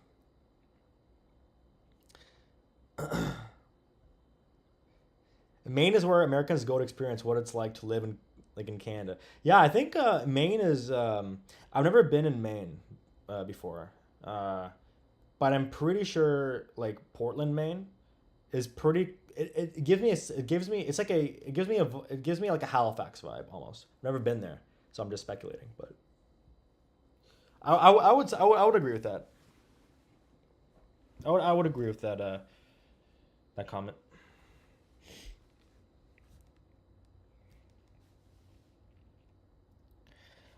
Maine is where Americans go to experience what it's like to live in Canada. Yeah, I think Maine is. I've never been in Maine before, but I'm pretty sure like Portland, Maine, is pretty. It gives me it gives me it's like a it gives me like a Halifax vibe almost. I've never been there, so I'm just speculating, but I would agree with that. I would agree with that comment.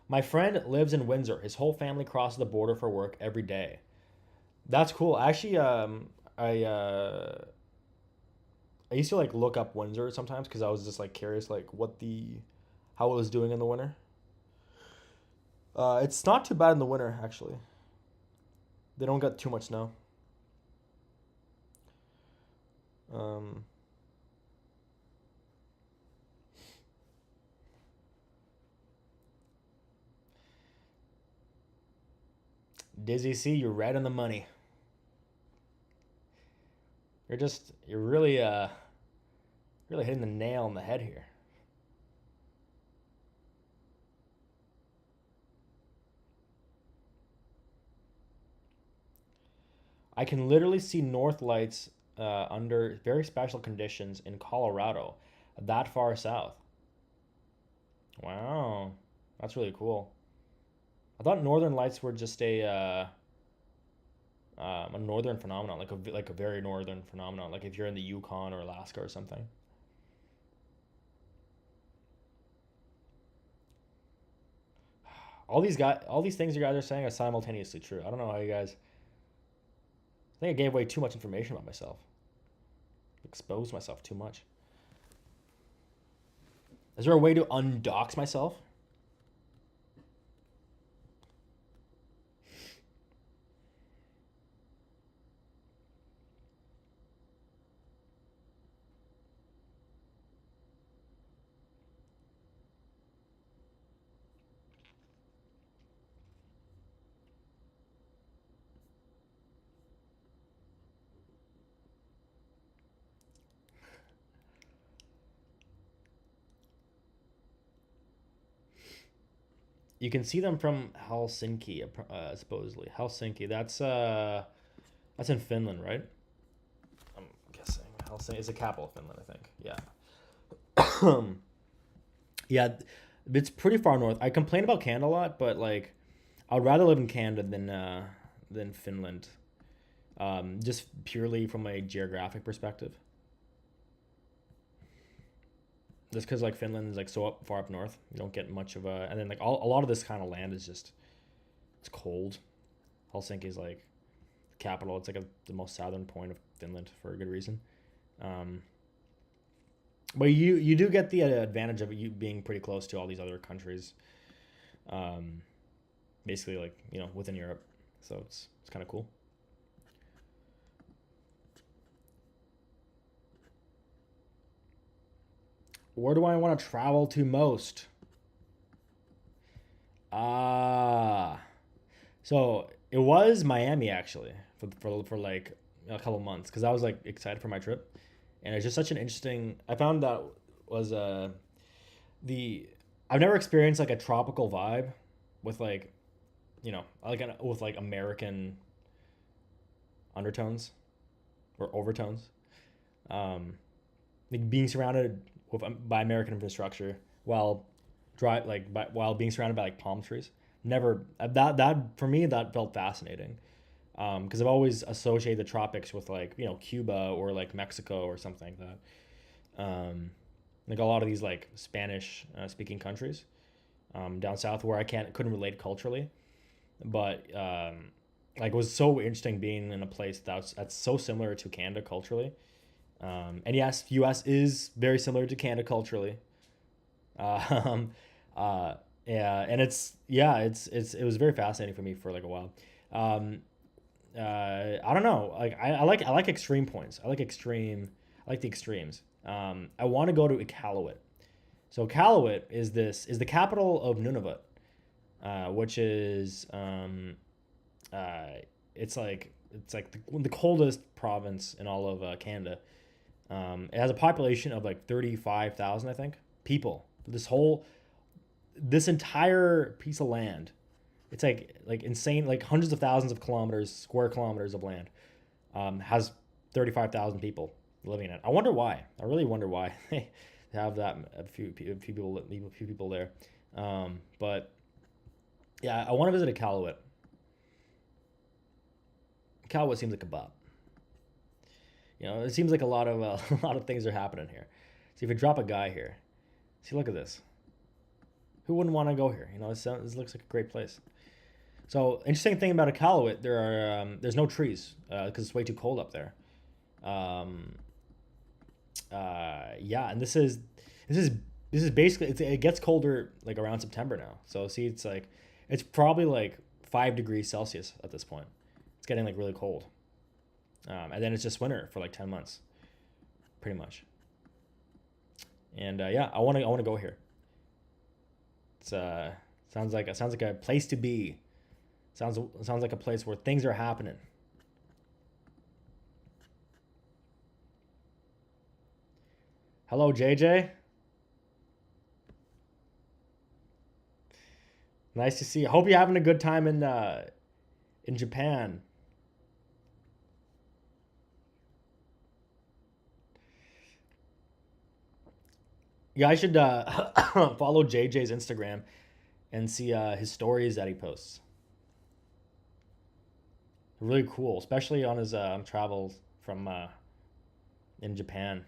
My friend lives in Windsor. His whole family crosses the border for work every day. That's cool. Actually, I used to like look up Windsor sometimes because I was just like curious, like how it was doing in the winter. It's not too bad in the winter actually. They don't get too much snow. Um, Dizzy C, you're right on the money. You're really hitting the nail on the head here. I can literally see north lights under very special conditions in Colorado, that far south. Wow, that's really cool. I thought northern lights were just a northern phenomenon, like a very northern phenomenon, like if you're in the Yukon or Alaska or something. All these things you guys are saying are simultaneously true. I don't know how you guys. I think I gave away too much information about myself. Exposed myself too much. Is there a way to undox myself? You can see them from Helsinki, supposedly. Helsinki. That's in Finland, right? I'm guessing Helsinki is the capital of Finland. I think. Yeah. Yeah, it's pretty far north. I complain about Canada a lot, but like, I'd rather live in Canada than Finland. Just purely from a geographic perspective. just because like Finland is like so far up north, you don't get much of a. And then like a lot of this kind of land is just it's cold. Helsinki is like the capital. It's like the most southern point of Finland for a good reason. Um, but you do get the advantage of you being pretty close to all these other countries. Um, Basically like within Europe, so it's kind of cool. Where do I want to travel to most? Ah, so it was Miami actually for like a couple months because I was like excited for my trip, and it's just such an interesting. I found that was the I've never experienced like a tropical vibe with like with like American undertones or overtones. Like being surrounded by American infrastructure while while being surrounded by like palm trees. Never that for me that felt fascinating because I've always associated the tropics with like Cuba or like Mexico or something like that. Like a lot of these like Spanish speaking countries down south where I couldn't relate culturally, but like it was so interesting being in a place that's so similar to Canada culturally. And yes, U.S. is very similar to Canada culturally. Um, uh, yeah, and it was very fascinating for me for like a while. Um, I don't know, like I like extreme points. I like the extremes. I want to go to Iqaluit. So Iqaluit is the capital of Nunavut, which is uh, it's like the coldest province in all of Canada. It has a population of like 35,000, I think, people. This entire piece of land, it's like insane, like hundreds of thousands of square kilometers of land, has 35,000 people living in it. I wonder why. I really wonder why they have that a few people there. But yeah, I want to visit Iqaluit. Iqaluit seems like a bop. It seems like a lot of a lot of things are happening here. See if we drop a guy here. See, look at this. Who wouldn't want to go here? This looks like a great place. So interesting thing about Iqaluit, there's no trees because it's way too cold up there. Um, yeah, and this is basically it gets colder like around September now. So see, it's probably like 5 degrees Celsius at this point. It's getting like really cold. And then it's just winter for like 10 months, pretty much. And yeah, I want to go here. It's sounds like a place to be. Sounds like a place where things are happening. Hello, JJ. Nice to see you. Hope you're having a good time in Japan. Yeah, I should follow JJ's Instagram and see his stories that he posts. Really cool, especially on his travels from in Japan.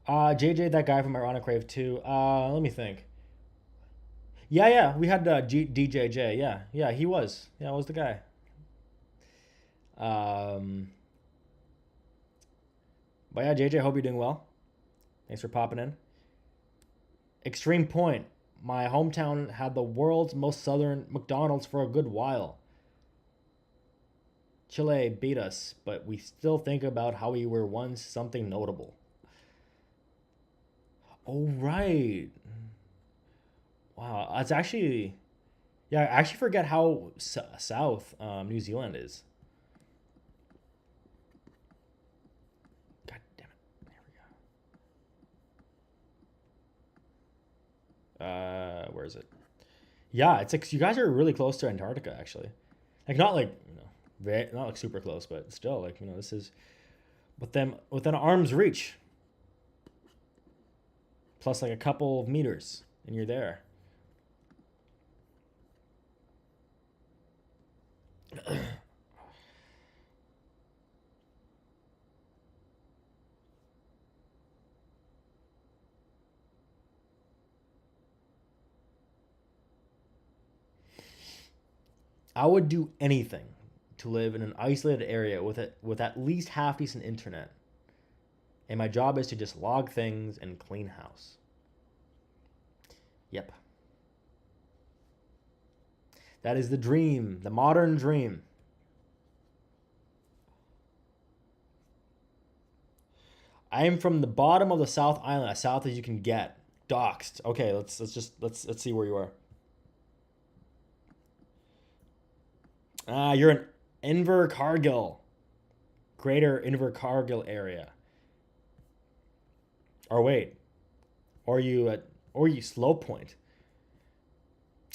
JJ, that guy from Ironic Rave 2. Let me think. Yeah, yeah, we had DJJ. Yeah, yeah, he was. Yeah, was the guy. Um, but yeah, JJ, hope you're doing well. Thanks for popping in. Extreme Point. My hometown had the world's most southern McDonald's for a good while. Chile beat us, but we still think about how we were once something notable. Oh, right. Wow, that's actually. Yeah, I actually forget how south New Zealand is. God damn it. There we go. Where is it? Yeah, it's like you guys are really close to Antarctica, actually. Like not like not like super close, but still like this is within arm's reach. Plus like a couple of meters, and you're there. I would do anything to live in an isolated area with at least half decent internet. And my job is to just log things and clean house. Yep. That is the dream, the modern dream. I am from the bottom of the South Island, as south as you can get. Doxed. Okay, let's see where you are. You're in Invercargill, Greater Invercargill area. Or wait, or you Slow Point?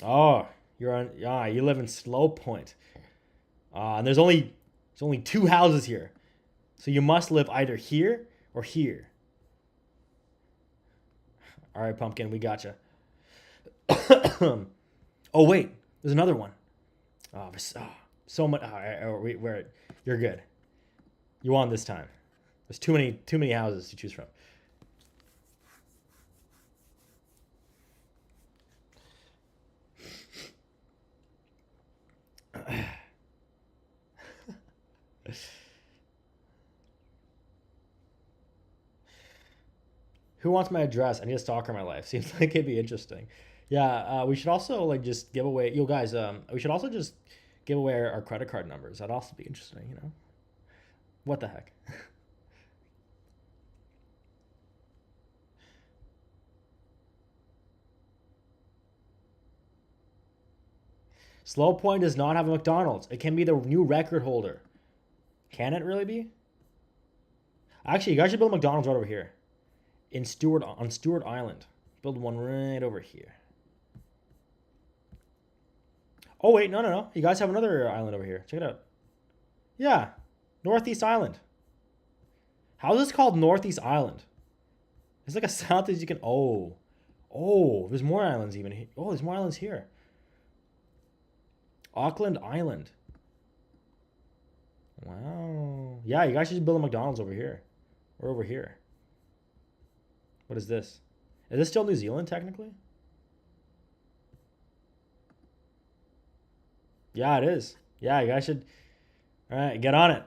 Oh, you live in Slow Point. And there's only two houses here, so you must live either here or here. All right, pumpkin, we gotcha. Oh wait, there's another one. So much. You're good. You won this time. There's too many houses to choose from. Who wants my address? I need a stalker in my life. Seems like it'd be interesting. Yeah, we should also like just give away. You guys, we should also just give away our credit card numbers. That'd also be interesting. You know, what the heck? Slow Point does not have a McDonald's. It can be the new record holder. Can it really be? Actually, you guys should build a McDonald's right over here. On Stewart Island. Build one right over here. Oh wait, no. You guys have another island over here. Check it out. Yeah. Northeast Island. How is this called Northeast Island? It's like a south as you can. Oh, there's more islands even. Oh, there's more islands here. Auckland Island. Wow. Yeah, you guys should build a McDonald's over here. Or over here. What is this? Is this still New Zealand, technically? Yeah, it is. Yeah, you guys should. All right, get on it.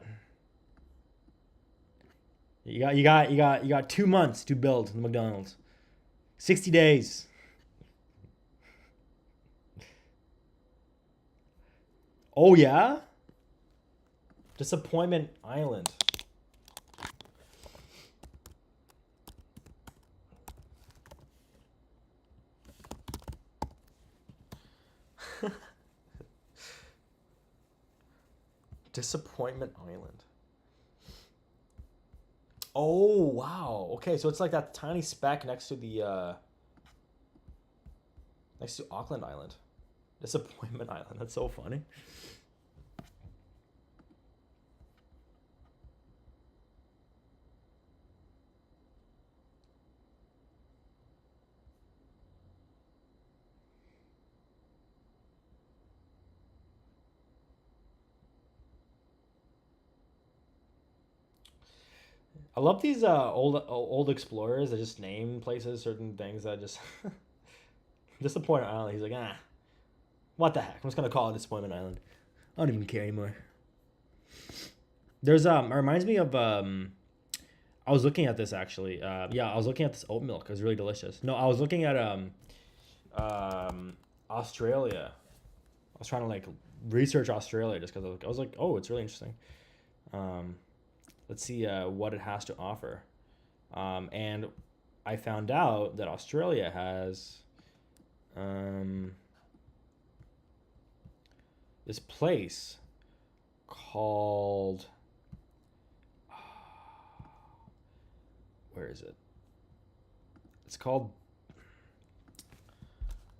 You got 2 months to build the McDonald's. 60 days. Oh yeah? Disappointment Island. Disappointment Island. Oh wow. Okay, so it's like that tiny speck next to the next to Auckland Island. Disappointment Island. That's so funny. I love these old explorers that just name places certain things that just Disappointment Island. He's like, what the heck? I'm just gonna call it Disappointment Island. I don't even care anymore. There's it reminds me of I was looking at this actually. Yeah, I was looking at this oat milk. It was really delicious. No, I was looking at Australia. I was trying to like research Australia just because I was like, oh, it's really interesting. Let's see what it has to offer. And I found out that Australia has this place called where is it? It's called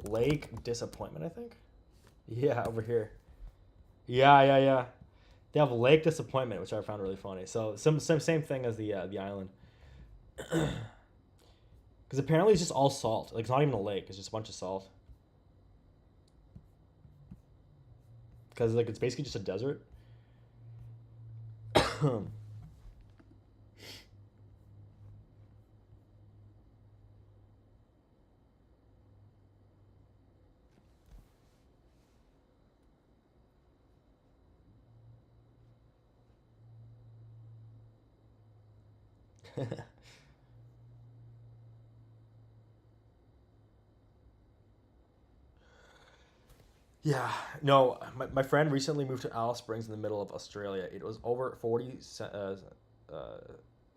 Lake Disappointment, I think. Yeah, over here. Yeah. They have Lake Disappointment, which I found really funny. So same thing as the island. Because apparently it's just all salt. Like it's not even a lake. It's just a bunch of salt. Because like it's basically just a desert. Yeah, no, my friend recently moved to Alice Springs in the middle of Australia. It was over 40 uh,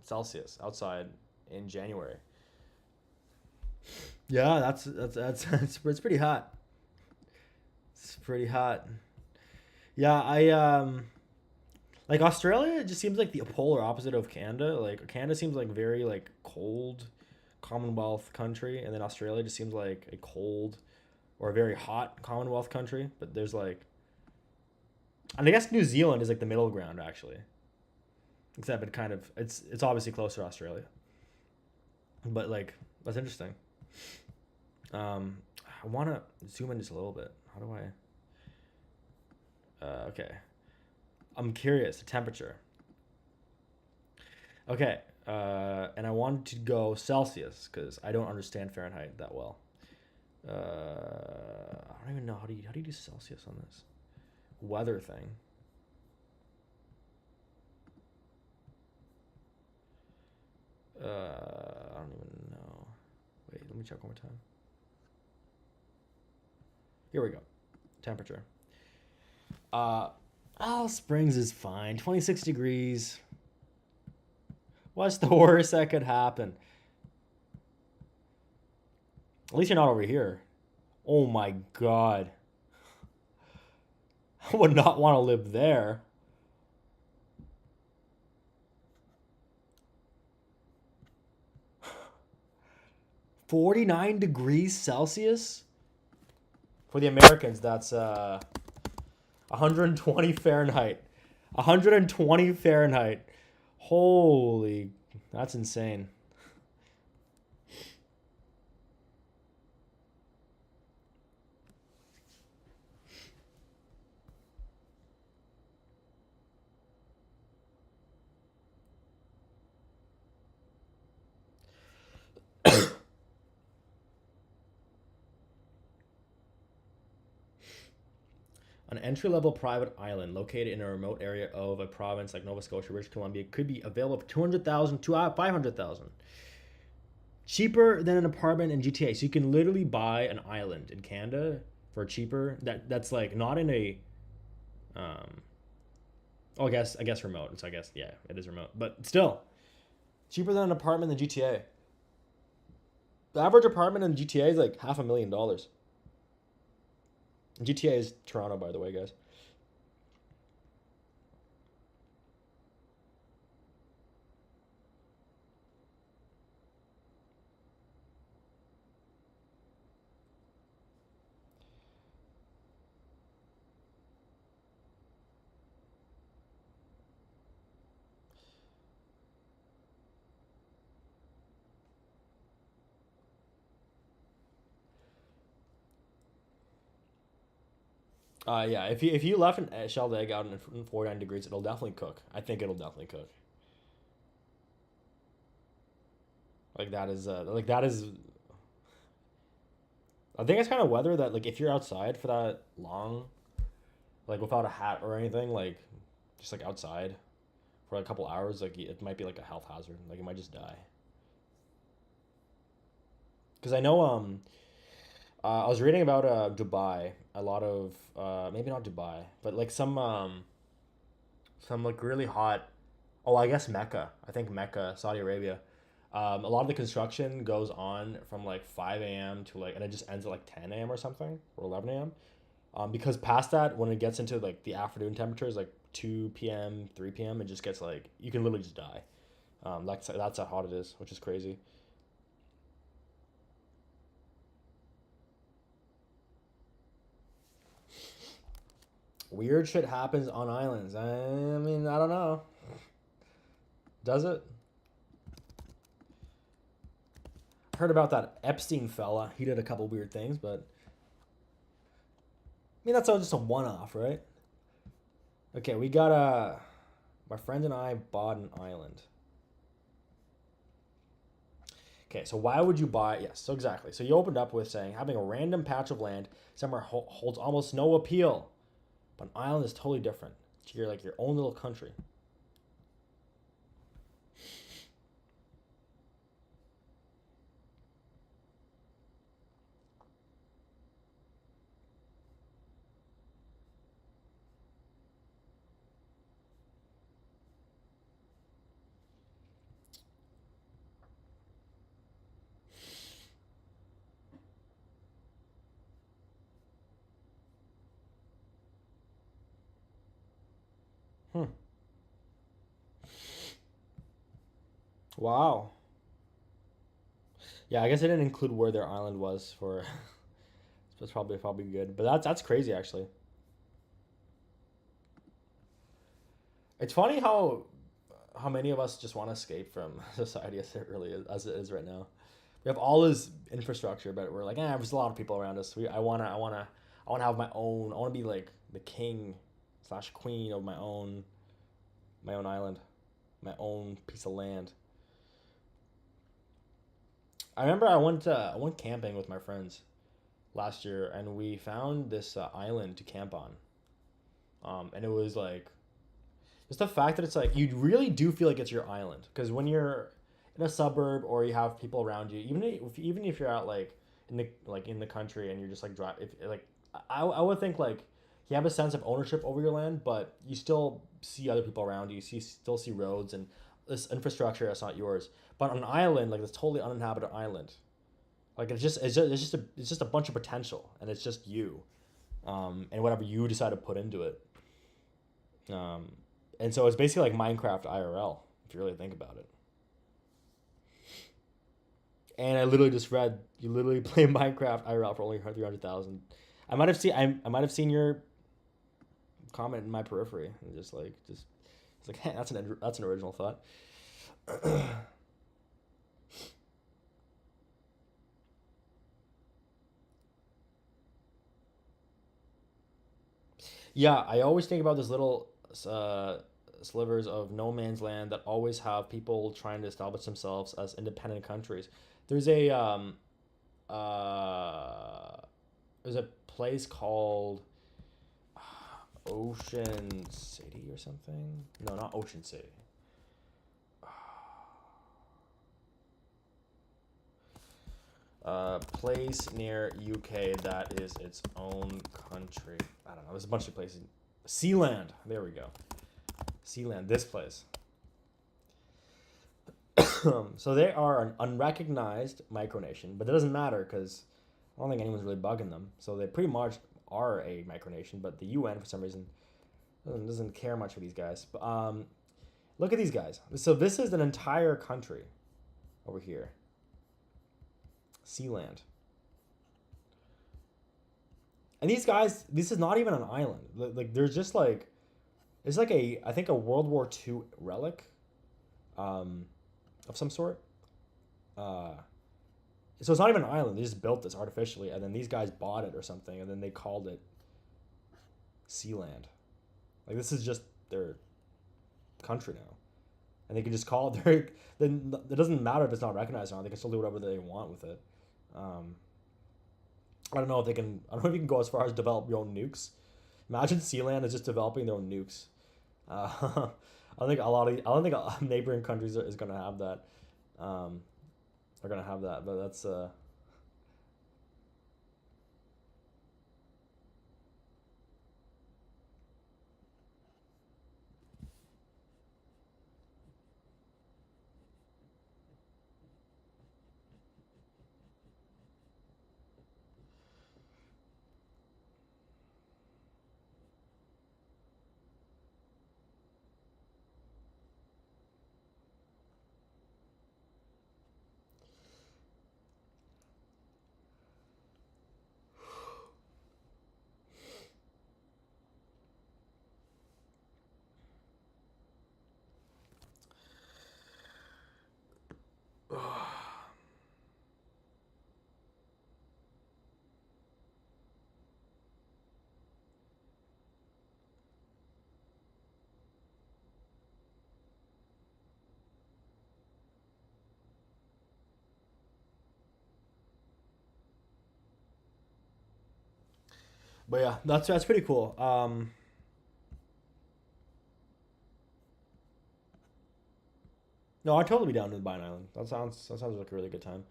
Celsius outside in January. Yeah, that's it's pretty hot. It's pretty hot. Yeah, I like Australia. It just seems like the polar opposite of Canada. Like Canada seems like very like cold Commonwealth country, and then Australia just seems like a cold or a very hot Commonwealth country. But there's like, and I guess New Zealand is like the middle ground actually. Except it kind of it's obviously closer to Australia, but like that's interesting. I want to zoom in just a little bit. How do I? Okay, I'm curious. The temperature. Okay, and I wanted to go Celsius because I don't understand Fahrenheit that well. I don't even know how do you do Celsius on this weather thing. I don't even know. Wait, let me check one more time. Here we go. Temperature. Uh, Alice Springs is fine. 26 degrees. What's the worst that could happen? At least you're not over here. Oh my god. I would not want to live there. 49 degrees Celsius? For the Americans, that's 120 Fahrenheit. 120 Fahrenheit. Holy, that's insane. An entry-level private island located in a remote area of a province like Nova Scotia, British Columbia could be available for 200,000 to 500,000. Cheaper than an apartment in GTA. So you can literally buy an island in Canada for cheaper. That's like not in a um oh I guess remote. So I guess yeah, it is remote. But still, cheaper than an apartment in GTA. The average apartment in GTA is like $500,000. GTA is Toronto, by the way, guys. Yeah. If you left an shelled egg out in 49 degrees, it'll definitely cook. I think it'll definitely cook. Like that is. I think it's kind of weather that like if you're outside for that long, like without a hat or anything, like just like outside for like a couple hours, like it might be like a health hazard. Like you might just die. Because I know I was reading about Dubai. A lot of maybe not Dubai, but like some like really hot. Oh, I guess Mecca. I think Mecca, Saudi Arabia. A lot of the construction goes on from like 5 a.m. to like, and it just ends at like 10 a.m. or something, or 11 a.m. Because past that, when it gets into like the afternoon temperatures, like 2 p.m., 3 p.m., it just gets like, you can literally just die. That's how hot it is, which is crazy. Weird shit happens on islands. I mean, I don't know. Does it? Heard about that Epstein fella. He did a couple weird things, but I mean that's all just a one-off, right? Okay, we got my friend and I bought an island. Okay, so why would you buy? Yes, so exactly. So you opened up with saying having a random patch of land somewhere holds almost no appeal, but an island is totally different. You're like your own little country. Wow. Yeah, I guess I didn't include where their island was for. That's probably good, but that's crazy actually. It's funny how many of us just want to escape from society as it is right now. We have all this infrastructure, but we're like, there's a lot of people around us. I wanna have my own. I wanna be like the king slash queen of my own island, my own piece of land. I remember I went camping with my friends last year, and we found this island to camp on. And it was like just the fact that it's like you really do feel like it's your island because when you're in a suburb or you have people around you, even if you're out in the country and you're just like drive if like I would think like you have a sense of ownership over your land, but you still see other people around you. Still see roads and this infrastructure that's not yours. But on an island, like this totally uninhabited island, like it's just a bunch of potential, and it's just you, and whatever you decide to put into it. Um, and so it's basically like Minecraft IRL if you really think about it. And I literally just read you literally play Minecraft IRL for only 300,000. I might have seen your comment in my periphery and just it's like hey, that's an original thought. Yeah, I always think about this little uh, slivers of no man's land that always have people trying to establish themselves as independent countries. There's a uh, there's a place called Ocean City or something. No, not Ocean City. Place near UK that is its own country. I don't know. There's a bunch of places. Sealand. There we go. Sealand. This place. So they are an unrecognized micronation, but that doesn't matter because I don't think anyone's really bugging them. So they pretty much are a micronation, but the UN for some reason doesn't care much for these guys. But look at these guys. So this is an entire country over here. Sealand. And these guys, this is not even an island. Like there's just like it's like I think a World War II relic, um, of some sort. Uh, so it's not even an island. They just built this artificially, and then these guys bought it or something, and then they called it Sealand. Like this is just their country now, and they can just call it their. Then it doesn't matter if it's not recognized or not. They can still do whatever they want with it. Um, I don't know if they can. I don't know if you can go as far as develop your own nukes. Imagine Sealand is just developing their own nukes. I don't think neighboring countries is gonna have that. Um, are gonna have that, but that's but yeah, that's pretty cool. No, I'd totally be down to buy an island. That sounds like a really good time.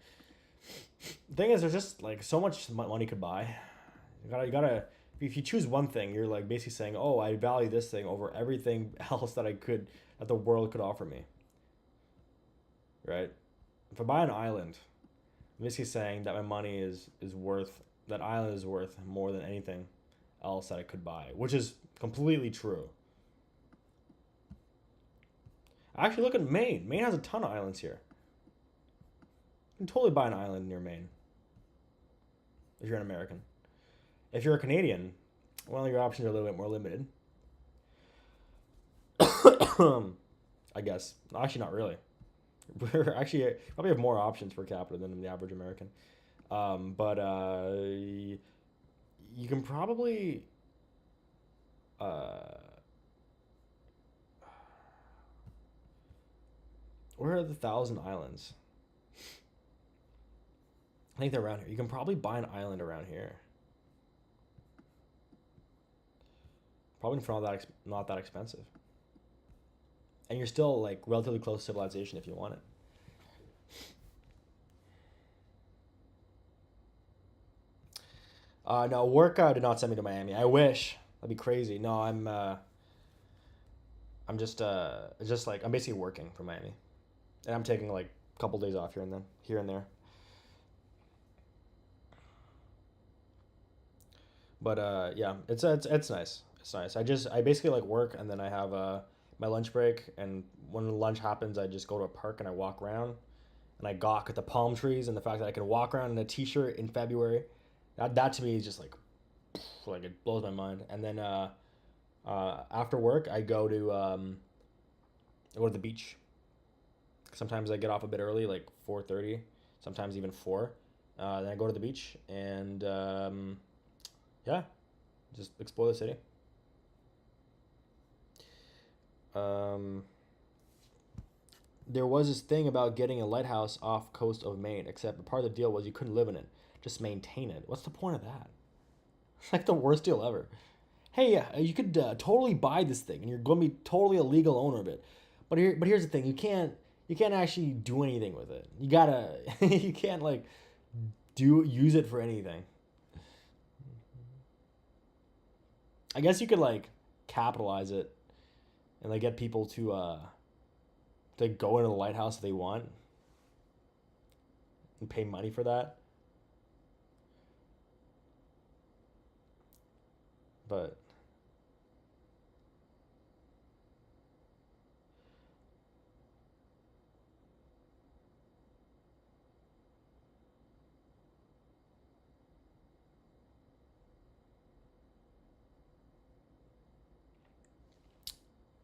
The thing is, there's just like so much money could buy. You gotta. If you choose one thing, you're like basically saying, "Oh, I value this thing over everything else that the world could offer me." Right? If I buy an island, I'm basically saying that my money is worth that island is worth more than anything else that I could buy, which is completely true. Actually, look at Maine. Maine has a ton of islands here. You can totally buy an island near Maine if you're an American. If you're a Canadian, well, your options are a little bit more limited. I guess. Actually, not really. We're actually probably have more options per capita than the average American. But you can probably. Where are the Thousand Islands? I think they're around here. You can probably buy an island around here. Probably for not that expensive. And you're still like relatively close to civilization if you want it. No, work did not send me to Miami. I wish. That'd be crazy. No, I'm just like I'm basically working for Miami, and I'm taking like a couple days off here and there. But yeah, it's nice. It's nice. I basically like work, and then I have my lunch break, and when lunch happens, I just go to a park and I walk around, and I gawk at the palm trees and the fact that I can walk around in a t-shirt in February. That to me is just like it blows my mind. And then after work, I go to the beach. Sometimes I get off a bit early, like 4:30, sometimes even 4. Then I go to the beach and yeah, just explore the city. Um, there was this thing about getting a lighthouse off coast of Maine, except part of the deal was you couldn't live in it, just maintain it. What's the point of that? It's like the worst deal ever. Hey, you could totally buy this thing, and you're going to be totally a legal owner of it. But here's the thing: you can't actually do anything with it. You gotta you can't like do use it for anything. I guess you could like capitalize it and like get people to go into the lighthouse if they want and pay money for that. But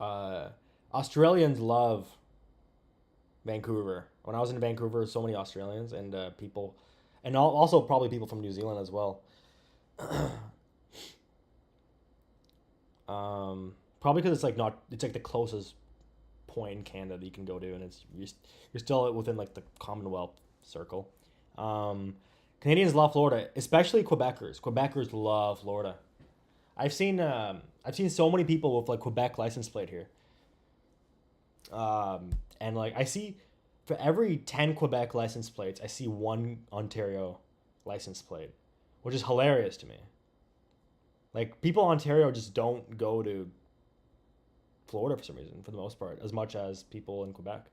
uh, Australians love Vancouver. When I was in Vancouver, so many Australians and people, and also probably people from New Zealand as well. Probably because it's like not it's like the closest point in Canada that you can go to, and you're still within like the Commonwealth circle. Um, Canadians love Florida, especially Quebecers. Quebecers love Florida. I've seen so many people with like Quebec license plate here. And like I see for every 10 Quebec license plates, I see one Ontario license plate, which is hilarious to me. Like people in Ontario just don't go to Florida for some reason, for the most part, as much as people in Quebec.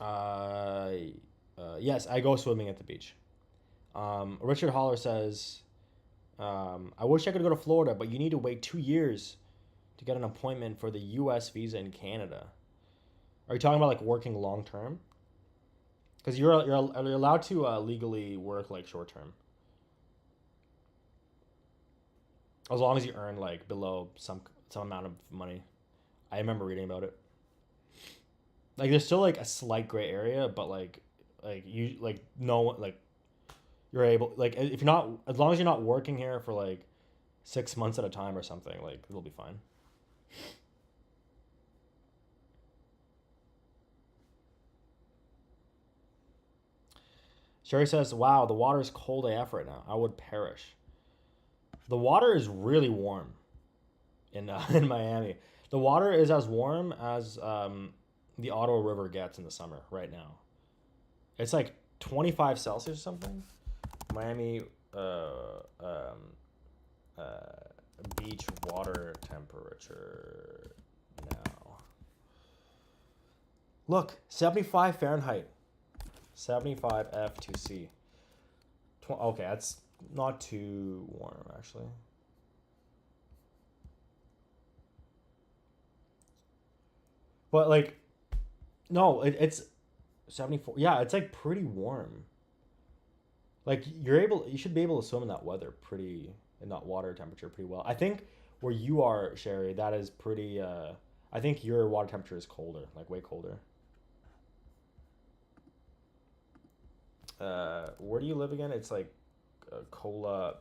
Uh, yes, I go swimming at the beach. Richard Holler says, I wish I could go to Florida, but you need to wait 2 years to get an appointment for the U.S. visa in Canada. Are you talking about like working long term? Because you're allowed to legally work like short term, as long as you earn like below some amount of money. I remember reading about it. Like there's still like a slight gray area, but like you like no like you're able like if you're not as long as you're not working here for like 6 months at a time or something, like it'll be fine. Sherry says, "Wow, the water is cold AF right now. I would perish." The water is really warm in in Miami. The water is as warm as the Ottawa River gets in the summer right now. It's like 25 Celsius or something. Miami, uh, beach water temperature now. Look, 75 Fahrenheit, 75 F2C. Okay, that's not too warm actually. But like, no, it's 74. Yeah, it's like pretty warm. Like you should be able to swim in that weather pretty, in that water temperature pretty well. I think where you are, Sherry, that is pretty. I think your water temperature is colder, like way colder. Where do you live again? It's like Cola,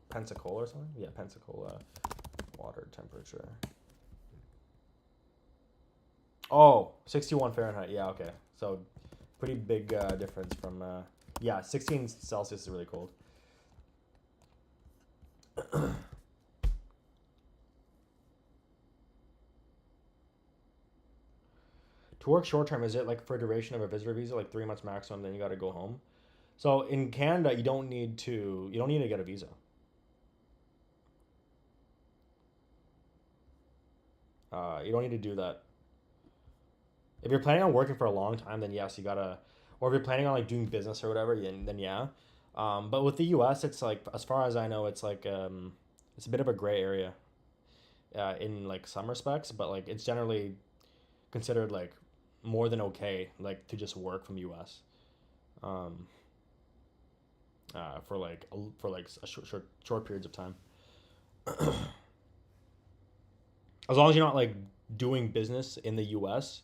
Pensacola or something. Yeah, Pensacola water temperature. Oh, 61 Fahrenheit. Yeah, okay. So pretty big difference from yeah, 16 Celsius is really cold. To work short term, is it like for duration of a visitor visa, like 3 months maximum, then you got to go home? So in Canada, you don't need to get a visa. You don't need to do that. If you're planning on working for a long time, then yes, you gotta. Or if you're planning on like doing business or whatever, then yeah. But with the U.S., it's like as far as I know, it's like it's a bit of a gray area in like some respects, but like it's generally considered like more than okay, like to just work from U.S. Um, for like a short periods of time. As long as you're not like doing business in the U.S.,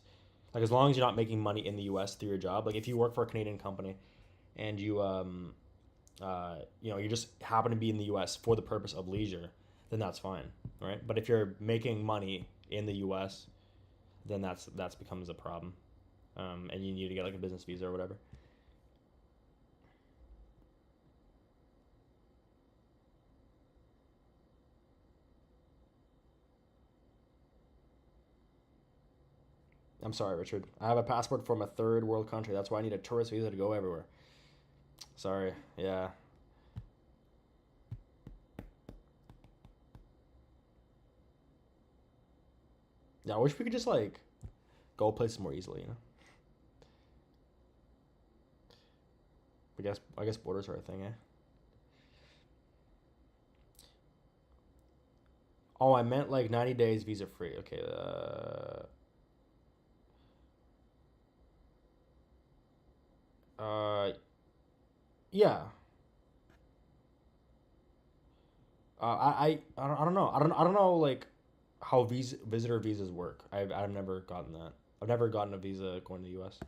like as long as you're not making money in the U.S. through your job. Like if you work for a Canadian company and you just happen to be in the U.S. for the purpose of leisure, then that's fine, right? But if you're making money in the U.S., then that's becomes a problem, and you need to get like a business visa or whatever. I'm sorry, Richard. I have a passport from a third world country. That's why I need a tourist visa to go everywhere. Sorry. Yeah. Yeah. I wish we could just like go places more easily. I guess borders are a thing, eh? Oh, I meant like 90 days visa free. Okay. Yeah. I don't know. I don't know like how visitor visas work. I've never gotten that. I've never gotten a visa going to the U.S.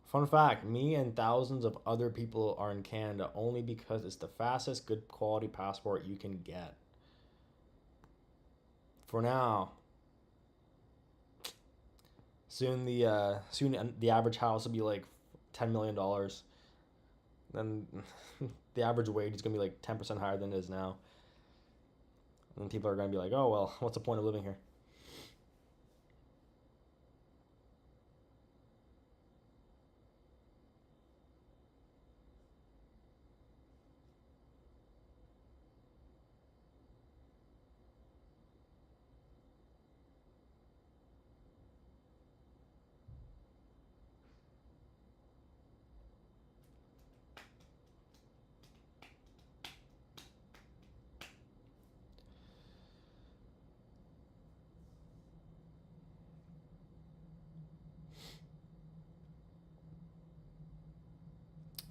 Fun fact: me and thousands of other people are in Canada only because it's the fastest, good quality passport you can get. For now, soon the average house will be like $10 million. Then the average wage is gonna be like 10% higher than it is now, and people are gonna be like, "Oh well, what's the point of living here?"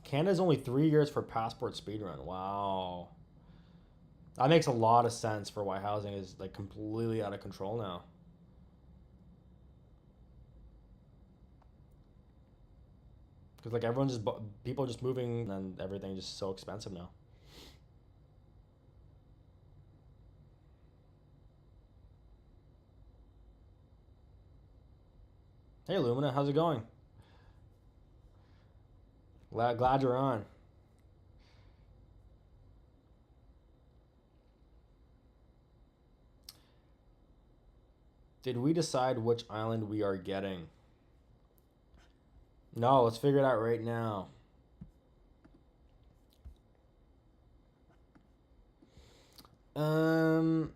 Canada's only 3 years for passport speedrun. Wow, that makes a lot of sense for why housing is like completely out of control now. Because like everyone's just people are just moving and everything just so expensive now. Hey Lumina, how's it going? Glad you're on. Did we decide which island we are getting? No, let's figure it out right now. Um,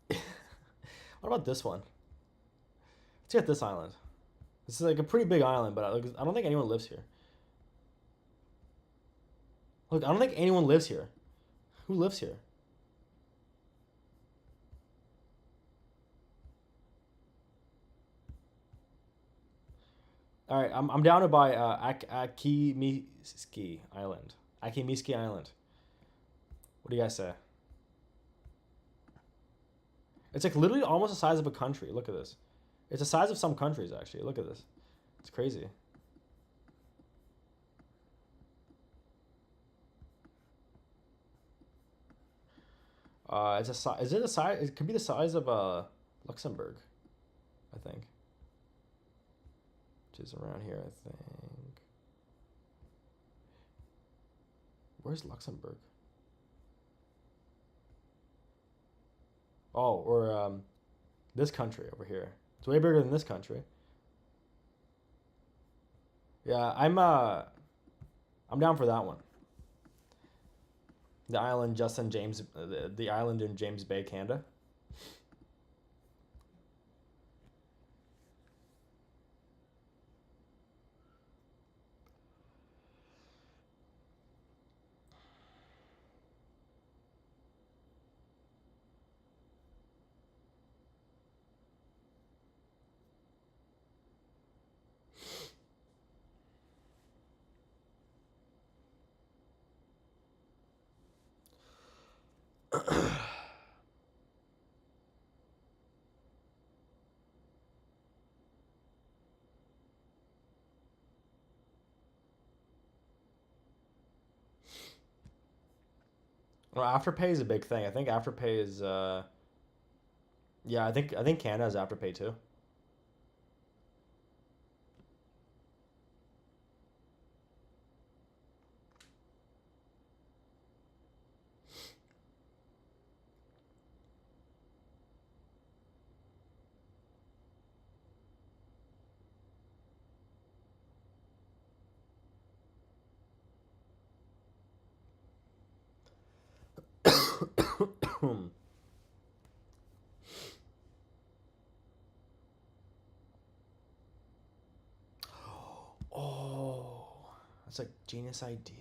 what about this one? Let's get this island. This is like a pretty big island, but I don't think anyone lives here. Look, I don't think anyone lives here. Who lives here? All right, I'm down to buy Akimiski Island. Akimiski Island. What do you guys say? It's like literally almost the size of a country. Look at this. It's the size of some countries actually. Look at this. It's crazy. It's a size. Is it a size? It could be the size of Luxembourg, I think. Which is around here, I think. Where's Luxembourg? Oh, or this country over here. It's way bigger than this country. Yeah, I'm down for that one. The island just in James, the island in James Bay, Canada. Well, Afterpay is a big thing. I think Afterpay is yeah, I think Canada has Afterpay too. Oh, that's a genius idea.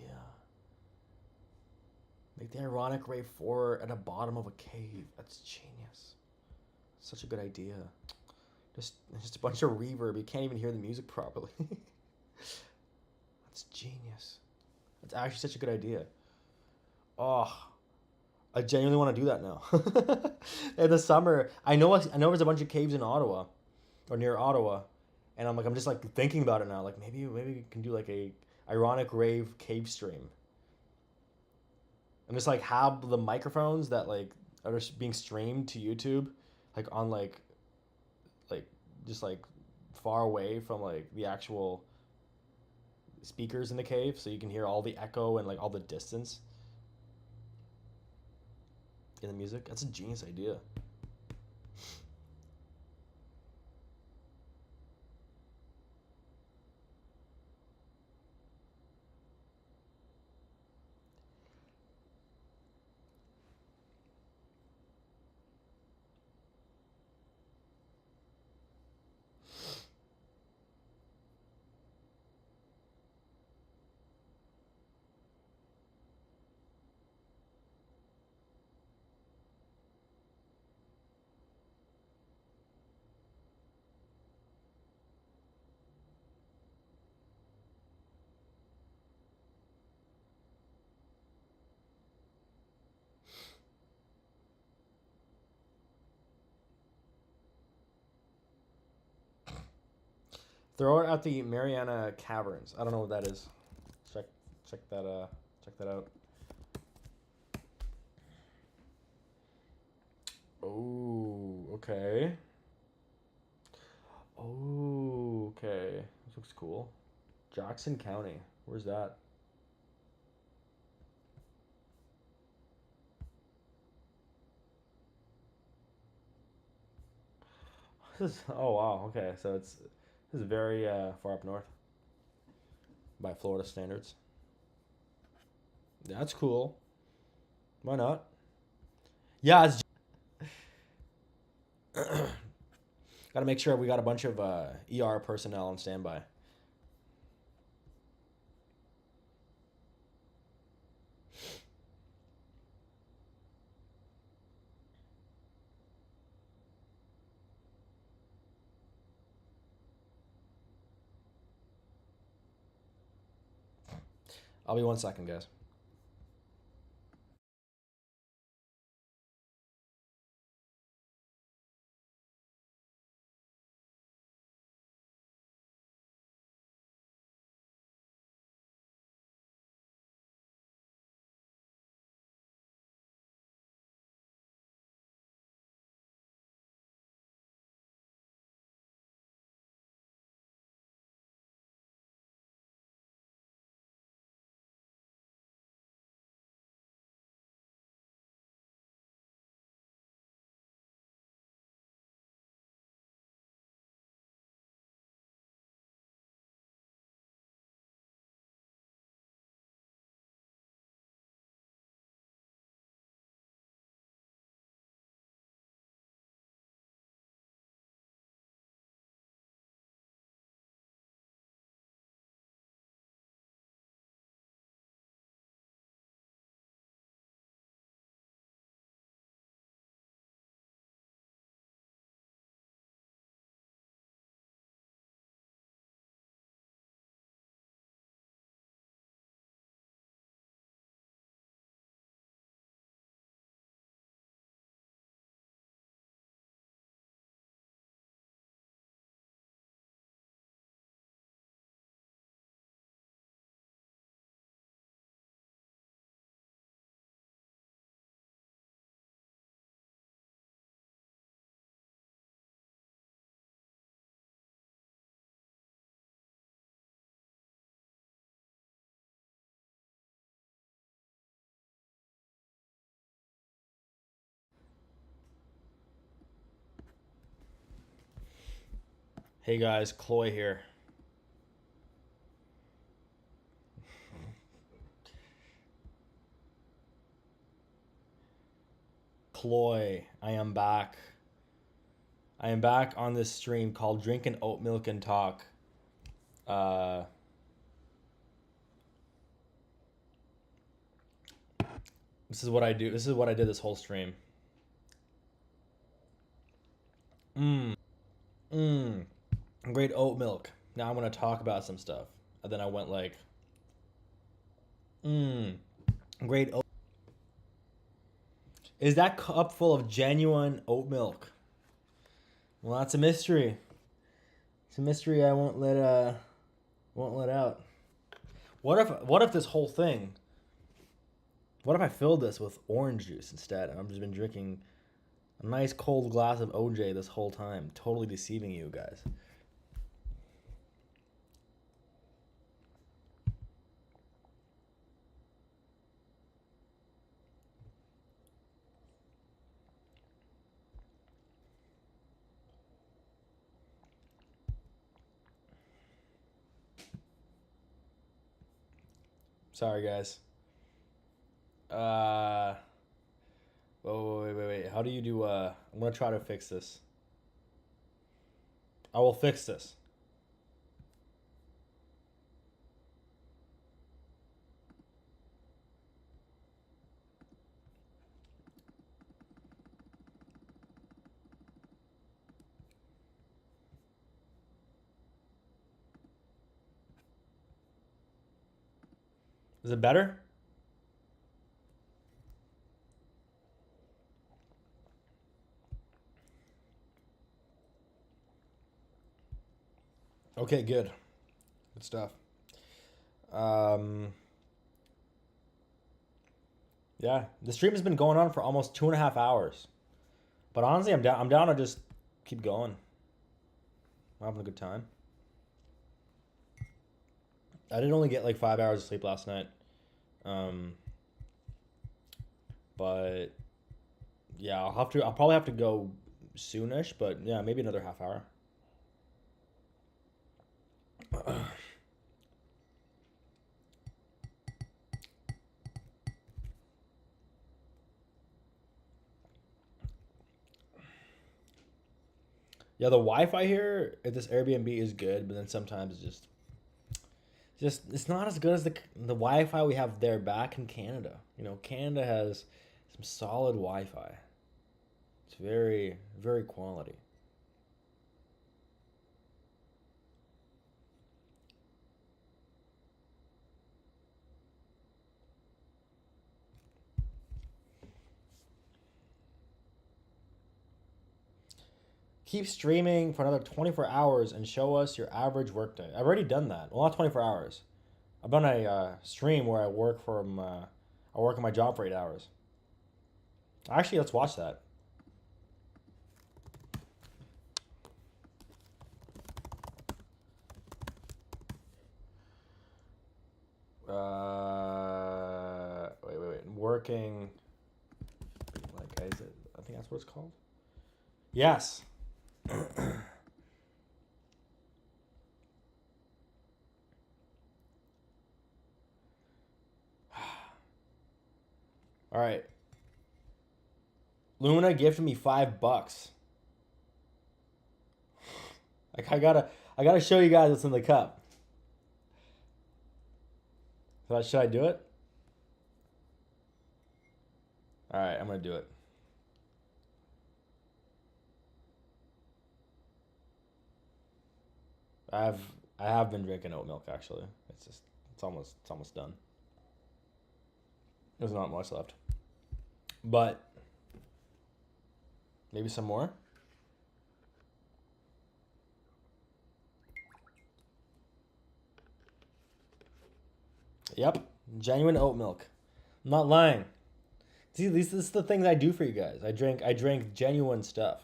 Make the ironic Ray 4 at the bottom of a cave. That's genius. Such a good idea. Just a bunch of reverb. You can't even hear the music properly. That's genius. That's actually such a good idea. Oh, I genuinely want to do that now. In the summer, I know there's a bunch of caves in Ottawa, or near Ottawa, and I'm just like thinking about it now. Like maybe we can do like a ironic rave cave stream, and just like have the microphones that like are just being streamed to YouTube, like on like just like far away from like the actual speakers in the cave, so you can hear all the echo and like all the distance in the music. That's a genius idea. Throw it at the Mariana Caverns. I don't know what that is. Check check that check that out. Oh, okay. Oh, okay. This looks cool. Jackson County. Where's that? Oh wow. Okay, so this is very far up north by Florida standards. That's cool. Why not? Yeah, it's got to make sure we got a bunch of ER personnel on standby. I'll be 1 second, guys. Hey guys, Chloe here. Chloe, I am back. I am back on this stream called Drinking Oat Milk and Talk. Uh, this is what I do. This is what I did this whole stream. Mmm. Great oat milk. Now I'm gonna talk about some stuff. And then I went like, mmm. Great oat. Is that cup full of genuine oat milk? Well, that's a mystery. It's a mystery I won't let out. What if this whole thing? What if I filled this with orange juice instead, and I've just been drinking a nice cold glass of OJ this whole time, totally deceiving you guys. Sorry, guys. Uh, wait. How do you do? I'm gonna try to fix this. I will fix this. Is it better? Okay, good. Good stuff. Um, yeah, the stream has been going on for almost 2.5 hours. But honestly, I'm down. I'm down to just keep going. I'm having a good time. I did only get like 5 hours of sleep last night. Um, but yeah, I'll probably have to go soonish, but yeah, maybe another half hour. Yeah, the Wi-Fi here at this Airbnb is good, but then sometimes it's just it's not as good as the Wi-Fi we have there back in Canada. You know, Canada has some solid Wi-Fi. It's very very quality. Keep streaming for another 24 hours and show us your average workday. I've already done that. Well, not 24 hours. I've done a stream where I work in my job for 8 hours. Actually, let's watch that. Wait. Working, like, is it? I think that's what it's called. Yes. All right. Luna gifted me $5. Like I gotta show you guys what's in the cup. So should I do it? All right, I'm gonna do it. I've I have been drinking oat milk actually. It's almost done. There's not much left, but maybe some more. Yep, genuine oat milk. I'm not lying. See, this is the things I do for you guys. I drink genuine stuff.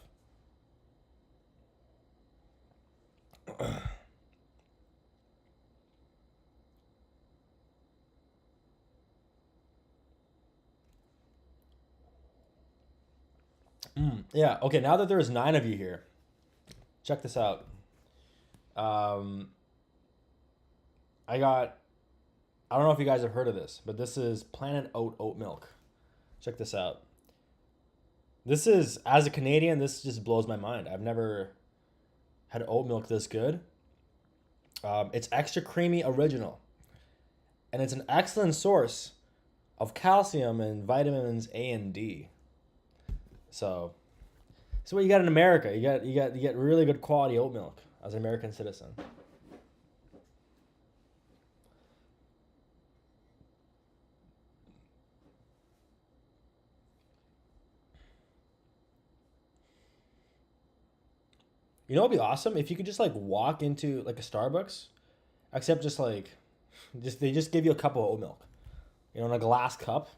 Yeah. Okay. Now that there's 9 of you here, check this out. Um, I got. I don't know if you guys have heard of this, but this is Planet oat milk. Check this out. This is, as a Canadian, this just blows my mind. I've never had oat milk this good. It's extra creamy original, and it's an excellent source of calcium and vitamins A and D. So, so what you got in America? You get really good quality oat milk as an American citizen. You know, what'd be awesome if you could just like walk into like a Starbucks, except just like, just they just give you a cup of oat milk, you know, in a glass cup,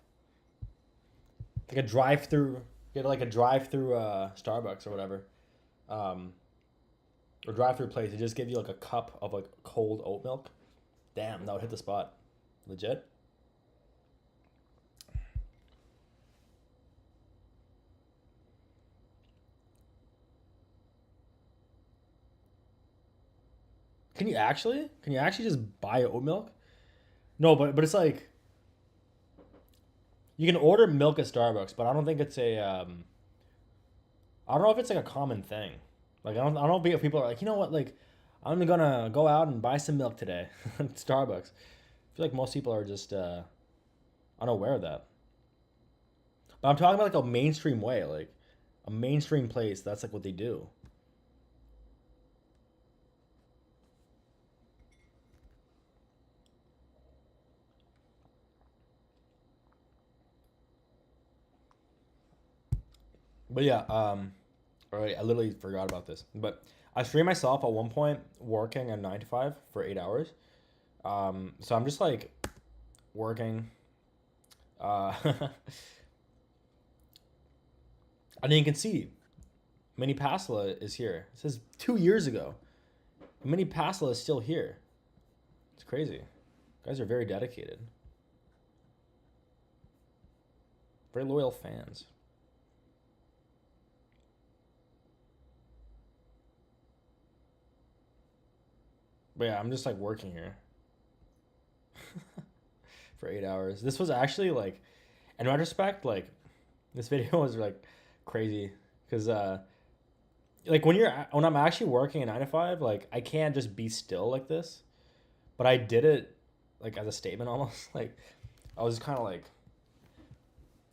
like a drive-through. Get like a drive-through Starbucks or whatever, um, or drive-through place. They just give you like a cup of like cold oat milk. Damn, that would hit the spot. Legit. Can you actually? Can you actually just buy oat milk? No, but it's like you can order milk at Starbucks, but I don't think it's a I don't know if it's like a common thing. Like I don't know if people are like, you know what, like I'm gonna go out and buy some milk today at Starbucks. I feel like most people are just unaware of that. But I'm talking about like a mainstream way, like a mainstream place. That's like what they do. But yeah, all right, I literally forgot about this. But I streamed myself at one point working a 9 to 5 for 8 hours. So I'm just like working. And then you can see Mini Pasla is here. It says 2 years ago. Mini Pasla is still here. It's crazy. You guys are very dedicated. Very loyal fans. But yeah, I'm just like working here for 8 hours. This was actually like, in retrospect, like this video was like crazy because like when I'm actually working a 9 to 5, like I can't just be still like this. But I did it like as a statement almost. Like I was kind of like,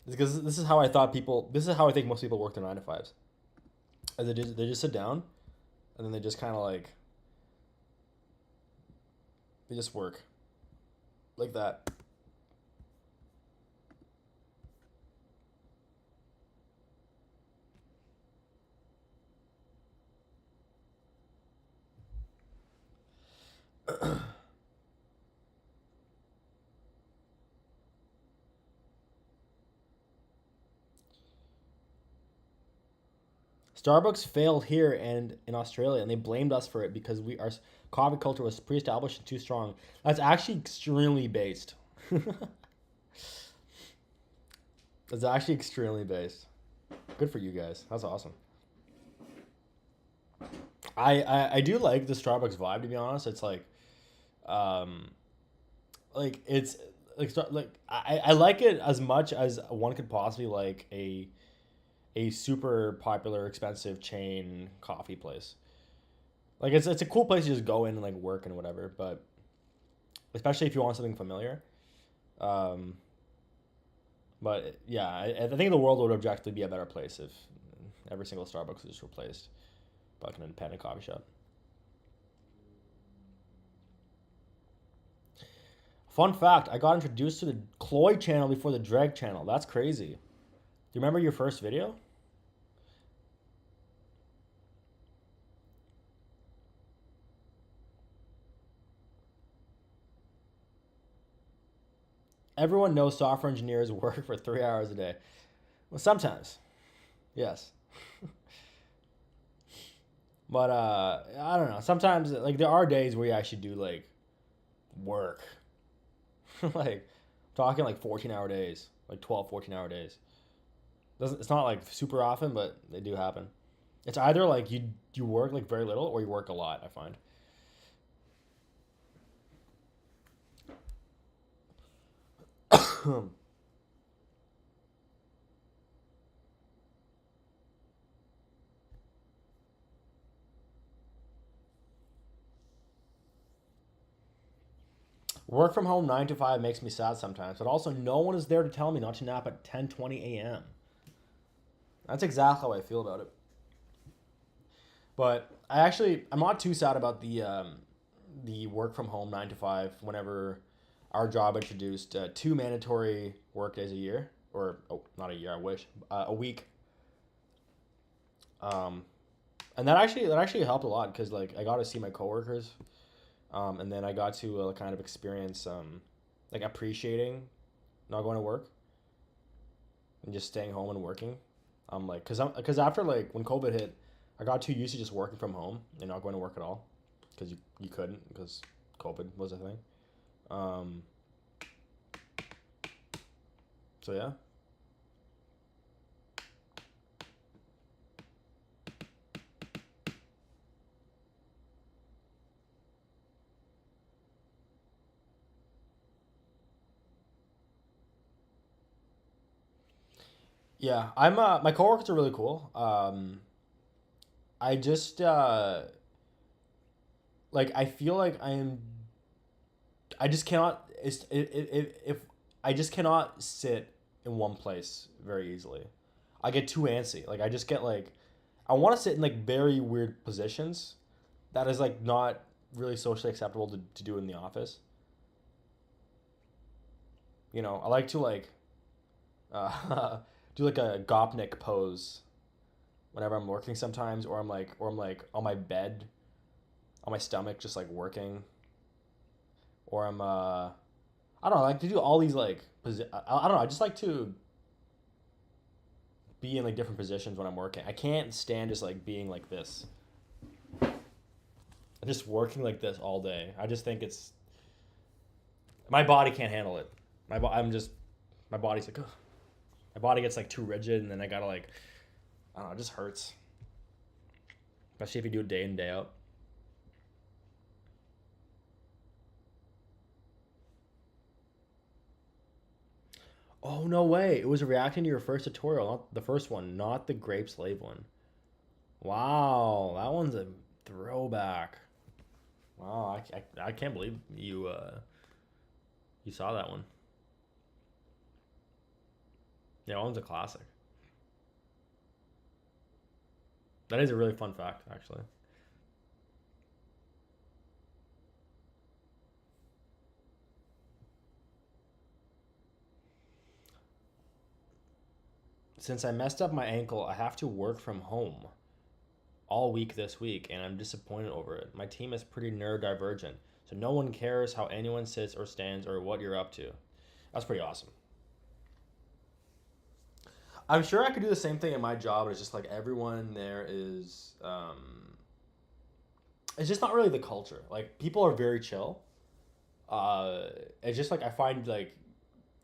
because this is how I thought people. This is how I think most people work their 9 to 5s. As they just sit down, and then they just kind of like they just work like that. Starbucks failed here and in Australia, and they blamed us for it because our coffee culture was pre-established and too strong. That's actually extremely based. That's actually extremely based. Good for you guys. That's awesome. I do like the Starbucks vibe, to be honest. It's um it's like I like it as much as one could possibly like a super popular expensive chain coffee place. Like it's a cool place to just go in and like work and whatever, but especially if you want something familiar. Um, but yeah, I think the world would objectively be a better place if every single Starbucks was just replaced by like an independent coffee shop. Fun fact: I got introduced to the Chloe channel before the Dreg channel. That's crazy. Do you remember your first video? Everyone knows software engineers work for 3 hours a day. Well, sometimes, yes. But I don't know. Sometimes like there are days where you actually do like work. Like talking like 14-hour days, like 12, 14-hour days. Doesn't It's not like super often, but they do happen. It's either like you work like very little or you work a lot, I find. Work from home 9 to 5 makes me sad sometimes, but also no one is there to tell me not to nap at 10:20 a.m. That's exactly how I feel about it. But I'm not too sad about the work from home 9 to 5 whenever our job introduced 2 mandatory work days a year, or oh, not a year, I wish, a week. Um, and that actually helped a lot because like I got to see my coworkers, and then I got to kind of experience like appreciating not going to work and just staying home and working. Like, cause after like when COVID hit, I got too used to just working from home and not going to work at all, cause you couldn't because COVID was a thing. Um, so yeah, yeah. My coworkers are really cool. I just like I feel like I just cannot if I just cannot sit in one place very easily. I get too antsy. Like I just get like I want to sit in like very weird positions that is like not really socially acceptable to do in the office. I like to like do like a gopnik pose whenever I'm working sometimes, or I'm like on my bed on my stomach just like working, or I don't know, I like to do all these like I don't know, I just like to be in like different positions when I'm working. I can't stand just like being like this. Just working like this all day. I just think it's My body can't handle it. I'm just my body's like, ugh. My body gets like too rigid, and then I gotta like, I don't know, it just hurts. Especially if you do it day in day out. Oh no way! It was reacting to your first tutorial, not the first one, not the grape slave one. Wow, that one's a throwback. Wow, I can't believe you saw that one. Yeah, that one's a classic. That is a really fun fact, actually. Since I messed up my ankle, I have to work from home all week this week, and I'm disappointed over it. My team is pretty neurodivergent, so no one cares how anyone sits or stands or what you're up to. That's pretty awesome. I'm sure I could do the same thing in my job. It's just like everyone there is. It's just not really the culture. Like people are very chill. It's just like I find like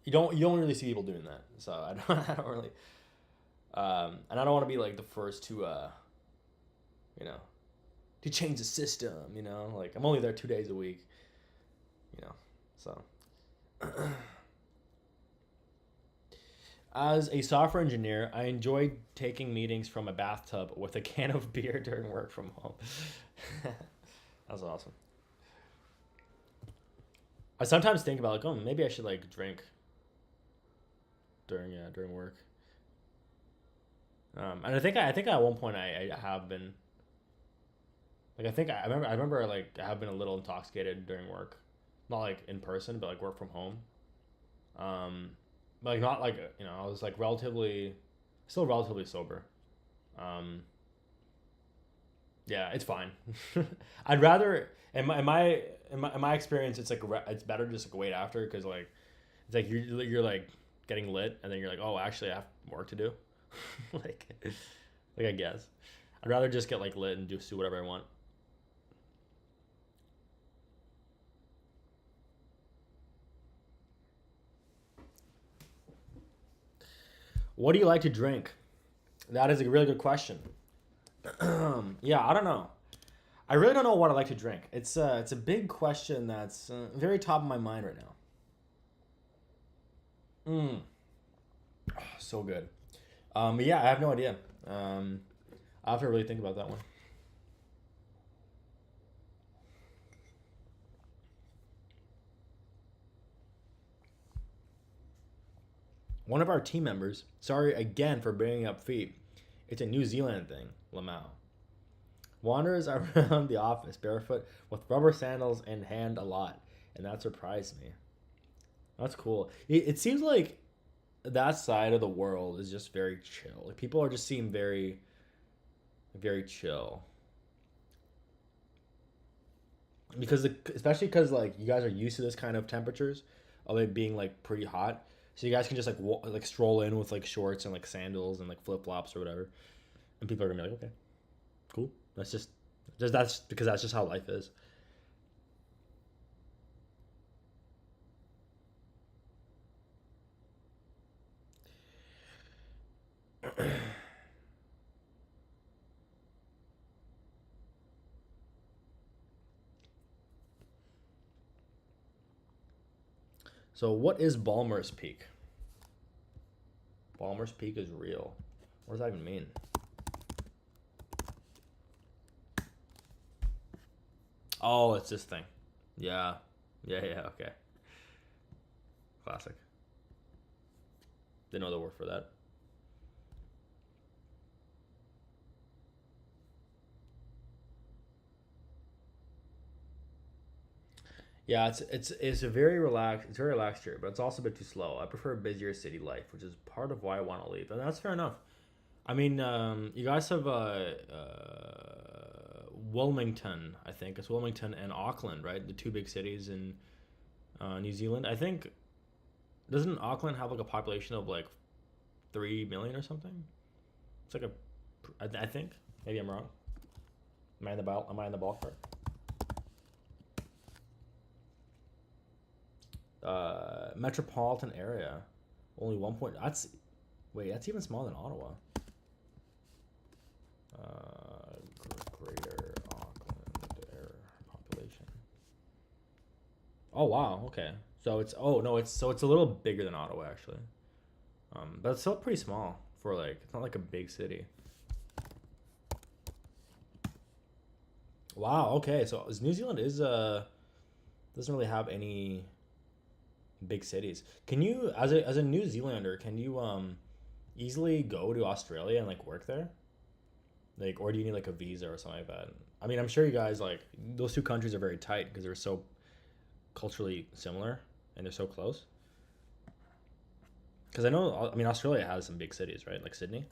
you don't really see people doing that. So I don't I don't really. And I don't want to be like the first to you know to change the system. Like I'm only there 2 days a week. So. As a software engineer, I enjoy taking meetings from a bathtub with a can of beer during work from home. That's awesome. I sometimes think about like, oh, maybe I should like drink during work. And I think at one point I have been like I remember like I have been a little intoxicated during work, not like in person, but like work from home. Um, like not like I was like still relatively sober. Um, yeah, it's fine. I'd rather in my experience, it's like it's better to just like wait after because like it's like you're like getting lit and then you're like, oh, actually I have work to do. like like I guess I'd rather just get like lit and just do whatever I want. What do you like to drink? That is a really good question. Yeah, I don't know. I really don't know what I like to drink. It's a big question that's very top of my mind right now. Mm, so good. But yeah, I have no idea. I have to really think about that one. One of our team members, sorry again for bringing up feet. It's a New Zealand thing, Lamau. Wanders around the office barefoot with rubber sandals in hand a lot, and that surprised me. That's cool. It seems like that side of the world is just very chill. Like people are just seem very, very chill because especially because like you guys are used to this kind of temperatures of it being like pretty hot, so you guys can just like like stroll in with like shorts and like sandals and like flip flops or whatever, and people are gonna be like, okay, cool. That's just that's because that's just how life is. So what is Balmer's Peak? Balmer's Peak is real. What does that even mean? Oh, it's this thing. Yeah. Yeah, okay. Classic. Didn't know the word for that. Yeah, it's a very relaxed. It's very relaxed here, but it's also a bit too slow. I prefer a busier city life, which is part of why I want to leave, and that's fair enough. I mean, you guys have Wilmington, I think it's Wilmington and Auckland, right? The two big cities in New Zealand. I think doesn't Auckland have like a population of like 3 million or something? It's like I think maybe I'm wrong. Am I in the ballpark? Metropolitan area, only 1 point. That's wait, that's even smaller than Ottawa. Greater Auckland area population. Oh wow, okay. So it's oh no, it's a little bigger than Ottawa actually. But it's still pretty small for like it's not like a big city. Wow, okay. So New Zealand is doesn't really have any big cities. Can you as a New Zealander, can you easily go to Australia and like work there? Like or do you need like a visa or something like that? I mean, I'm sure you guys like those two countries are very tight because they're so culturally similar and they're so close. Because I know, I mean, Australia has some big cities, right? Like Sydney.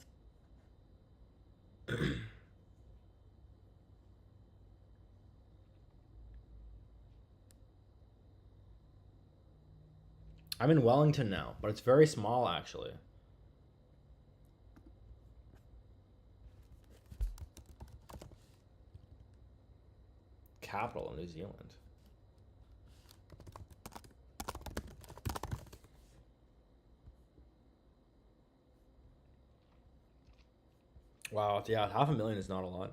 I'm in Wellington now, but it's very small actually. Capital of New Zealand. Wow, yeah, 500,000 is not a lot.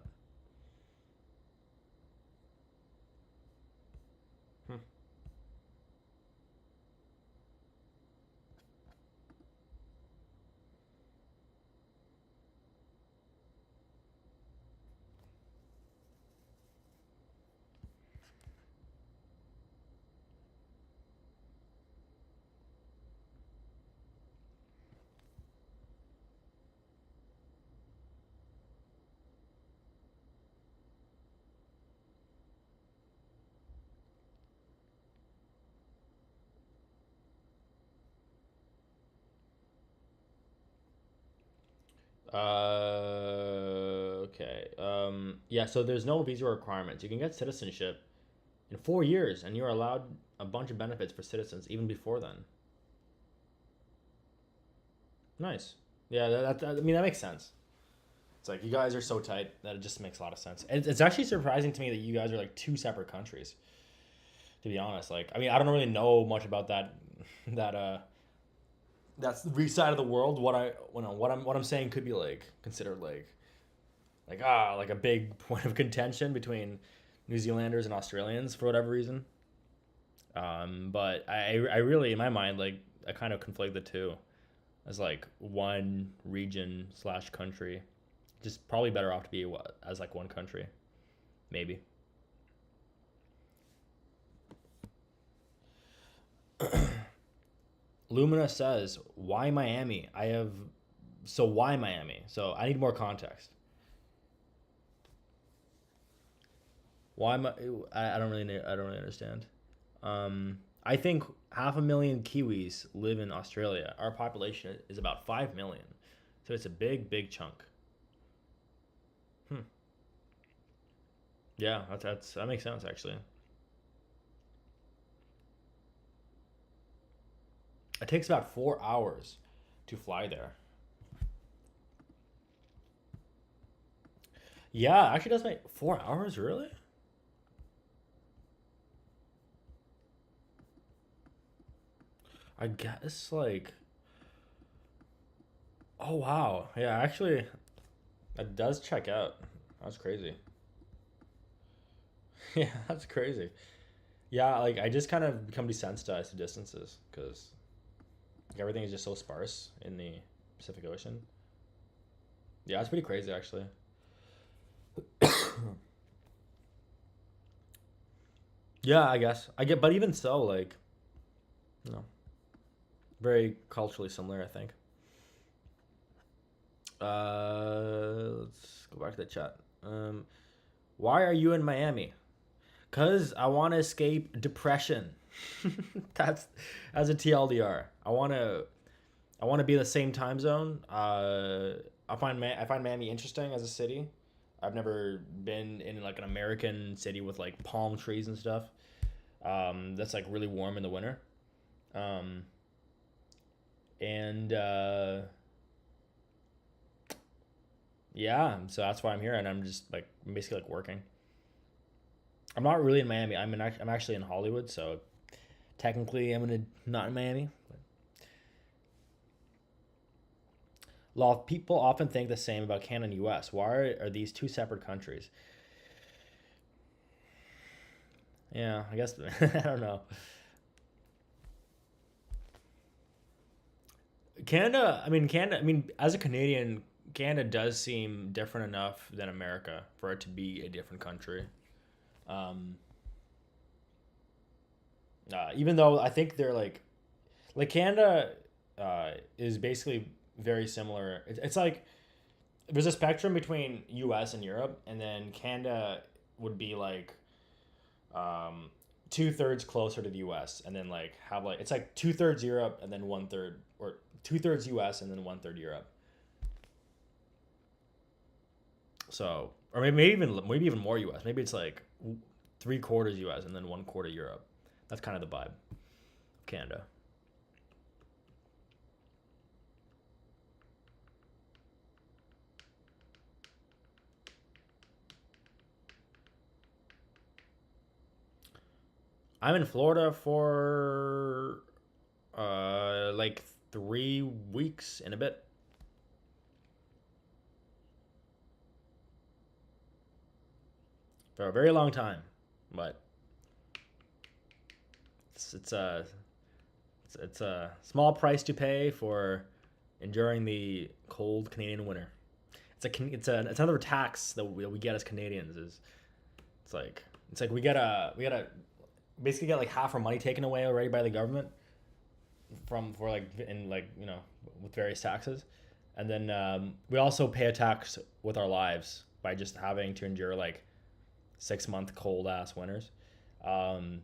Hmm. Okay. Yeah, so there's no visa requirements. You can get citizenship in 4 years, and you're allowed a bunch of benefits for citizens even before then. Nice. Yeah, I mean, that makes sense. It's like you guys are so tight that it just makes a lot of sense. And it's actually surprising to me that you guys are like two separate countries. To be honest, like I mean, I don't really know much about that that's the side of the world. What I'm saying could be like considered like a big point of contention between New Zealanders and Australians for whatever reason. But I really in my mind like I kind of conflate the two as like one region slash country. Just probably better off to be as like one country, maybe. Lumina says, "Why Miami? I have so why Miami? So I need more context. Why am I don't really I don't really understand. I think 500,000 Kiwis live in Australia. Our population is about 5 million, so it's a big chunk. Hmm. Yeah, that makes sense actually. It takes about 4 hours to fly there. Yeah, actually does make 4 hours really. I guess like oh wow yeah actually that does check out. That's crazy. Yeah, that's crazy. Yeah, like I just kind of become desensitized to distances because everything is just so sparse in the Pacific Ocean. Yeah, it's pretty crazy actually. Yeah, I guess I get, but even so, like you know, very culturally similar. I think. Let's go back to the chat. Why are you in Miami? Cause I want to escape depression. that's as a TLDR. I want to be in the same time zone. I find Miami interesting as a city. I've never been in like an American city with like palm trees and stuff. That's like really warm in the winter. Um, and yeah, so that's why I'm here, and I'm just like basically like working. I'm not really in Miami. I'm actually in Hollywood, so Technically, I'm not in Miami. A lot of people often think the same about Canada and U.S. Why are these two separate countries? Yeah, I guess I don't know. Canada. I mean, as a Canadian, Canada does seem different enough than America for it to be a different country. Um, Even though I think they're like Canada is basically very similar. It's like there's a spectrum between U.S. and Europe, and then Canada would be like um, 2/3 closer to the U.S. and then like have like it's like 2/3 Europe and then 1/3, or 2/3 U.S. and then 1/3 Europe. So, or maybe even more U.S. Maybe it's like 3/4 U.S. and then 1/4 Europe. That's kind of the vibe of Canada. I'm in Florida for like 3 weeks and a bit. For a very long time, but it's a it's a small price to pay for enduring the cold Canadian winter. It's another tax that we get as Canadians. Is it's like we gotta basically get like half our money taken away already by the government from for like in like with various taxes, and then we also pay a tax with our lives by just having to endure like 6 month cold ass winters. Um,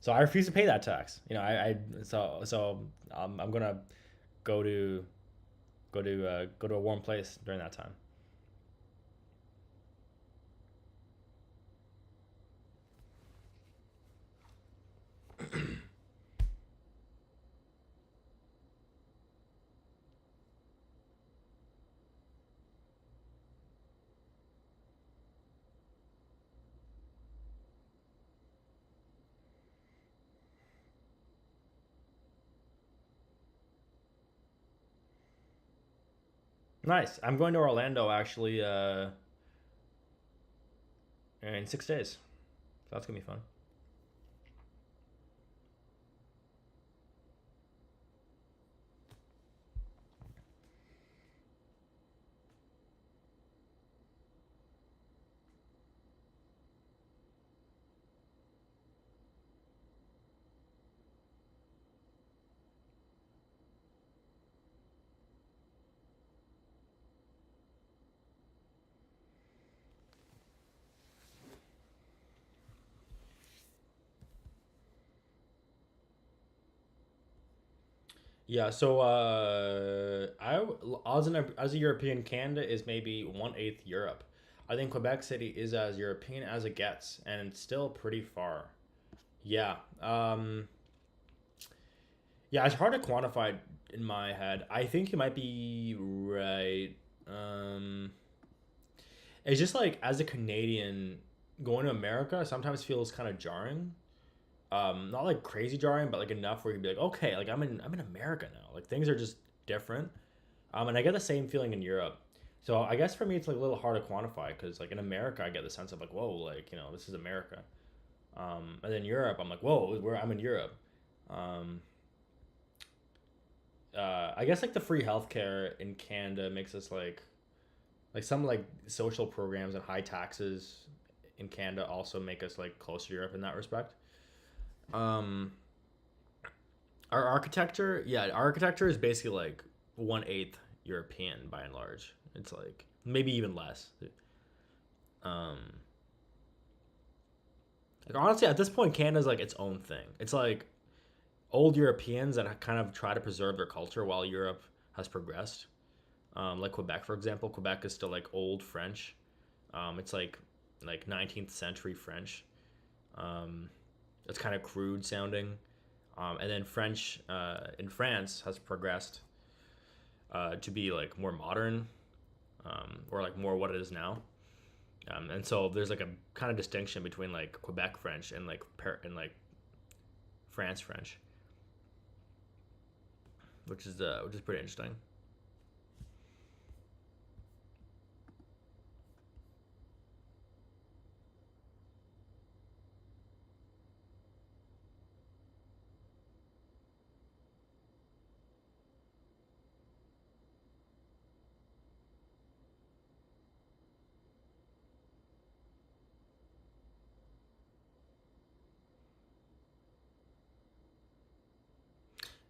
so I refuse to pay that tax. I'm gonna go to go to a warm place during that time. Nice. I'm going to Orlando actually in 6 days. So that's gonna be fun. Yeah. So as a European, Canada is maybe 1/8 Europe. I think Quebec City is as European as it gets, and it's still pretty far. Yeah. Yeah, it's hard to quantify in my head. I think you might be right. It's just like as a Canadian, going to America sometimes feels kind of jarring. Not like crazy jarring, but like enough where you'd be like, okay, like I'm in America now. Like things are just different. And I get the same feeling in Europe. So I guess for me it's like a little hard to quantify because like in America I get the sense of like, whoa, like this is America. And then Europe I'm like, whoa, where I'm in Europe. Um, I guess like the free healthcare in Canada makes us like some like social programs and high taxes in Canada also make us like closer to Europe in that respect. Um, our architecture, yeah, architecture is basically like 1/8 European by and large. It's like maybe even less. Um, like honestly, at this point, Canada's like its own thing. It's like old Europeans that kind of try to preserve their culture while Europe has progressed. Like Quebec, for example, Quebec is still like old French. It's like 19th century French. Um, it's kind of crude sounding. And then French in France has progressed to be like more modern, or like more what it is now. And so there's like a kind of distinction between like Quebec French and like France French, which is pretty interesting.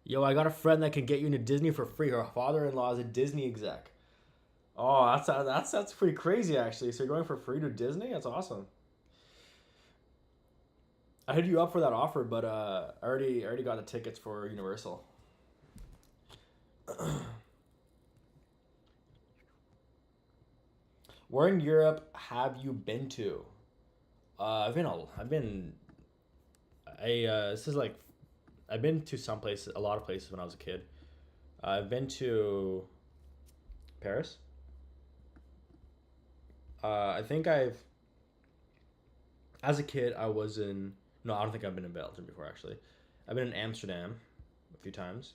Yo, I got a friend that can get you into Disney for free. Her father-in-law is a Disney exec. Oh, that's pretty crazy actually. So you're going for free to Disney? That's awesome. I hit you up for that offer, but I already got the tickets for Universal. Where in Europe have you been to? I've been this is like I've been to some places, a lot of places when I was a kid. I've been to Paris. I think as a kid, I was in. No, I don't think I've been in Belgium before. Actually, I've been in Amsterdam a few times.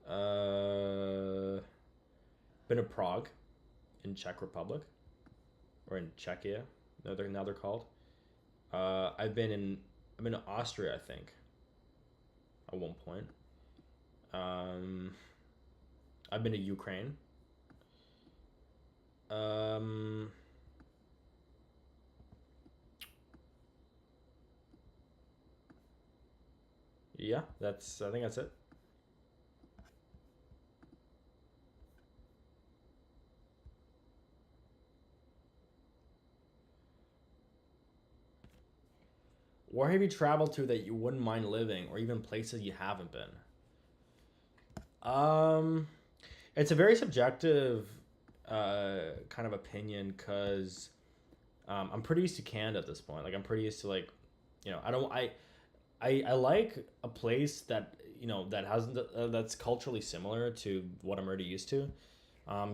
Been to Prague, in Czech Republic, or in Czechia. No, they're called. I've been to Austria, I think, at one point. Um, I've been to Ukraine. Um, yeah, that's. I think that's it. Where have you traveled to that you wouldn't mind living, or even places you haven't been? Um, it's a very subjective kind of opinion because I'm pretty used to Canada at this point. Like I'm pretty used to like, I don't I like a place that that hasn't that's culturally similar to what I'm already used to.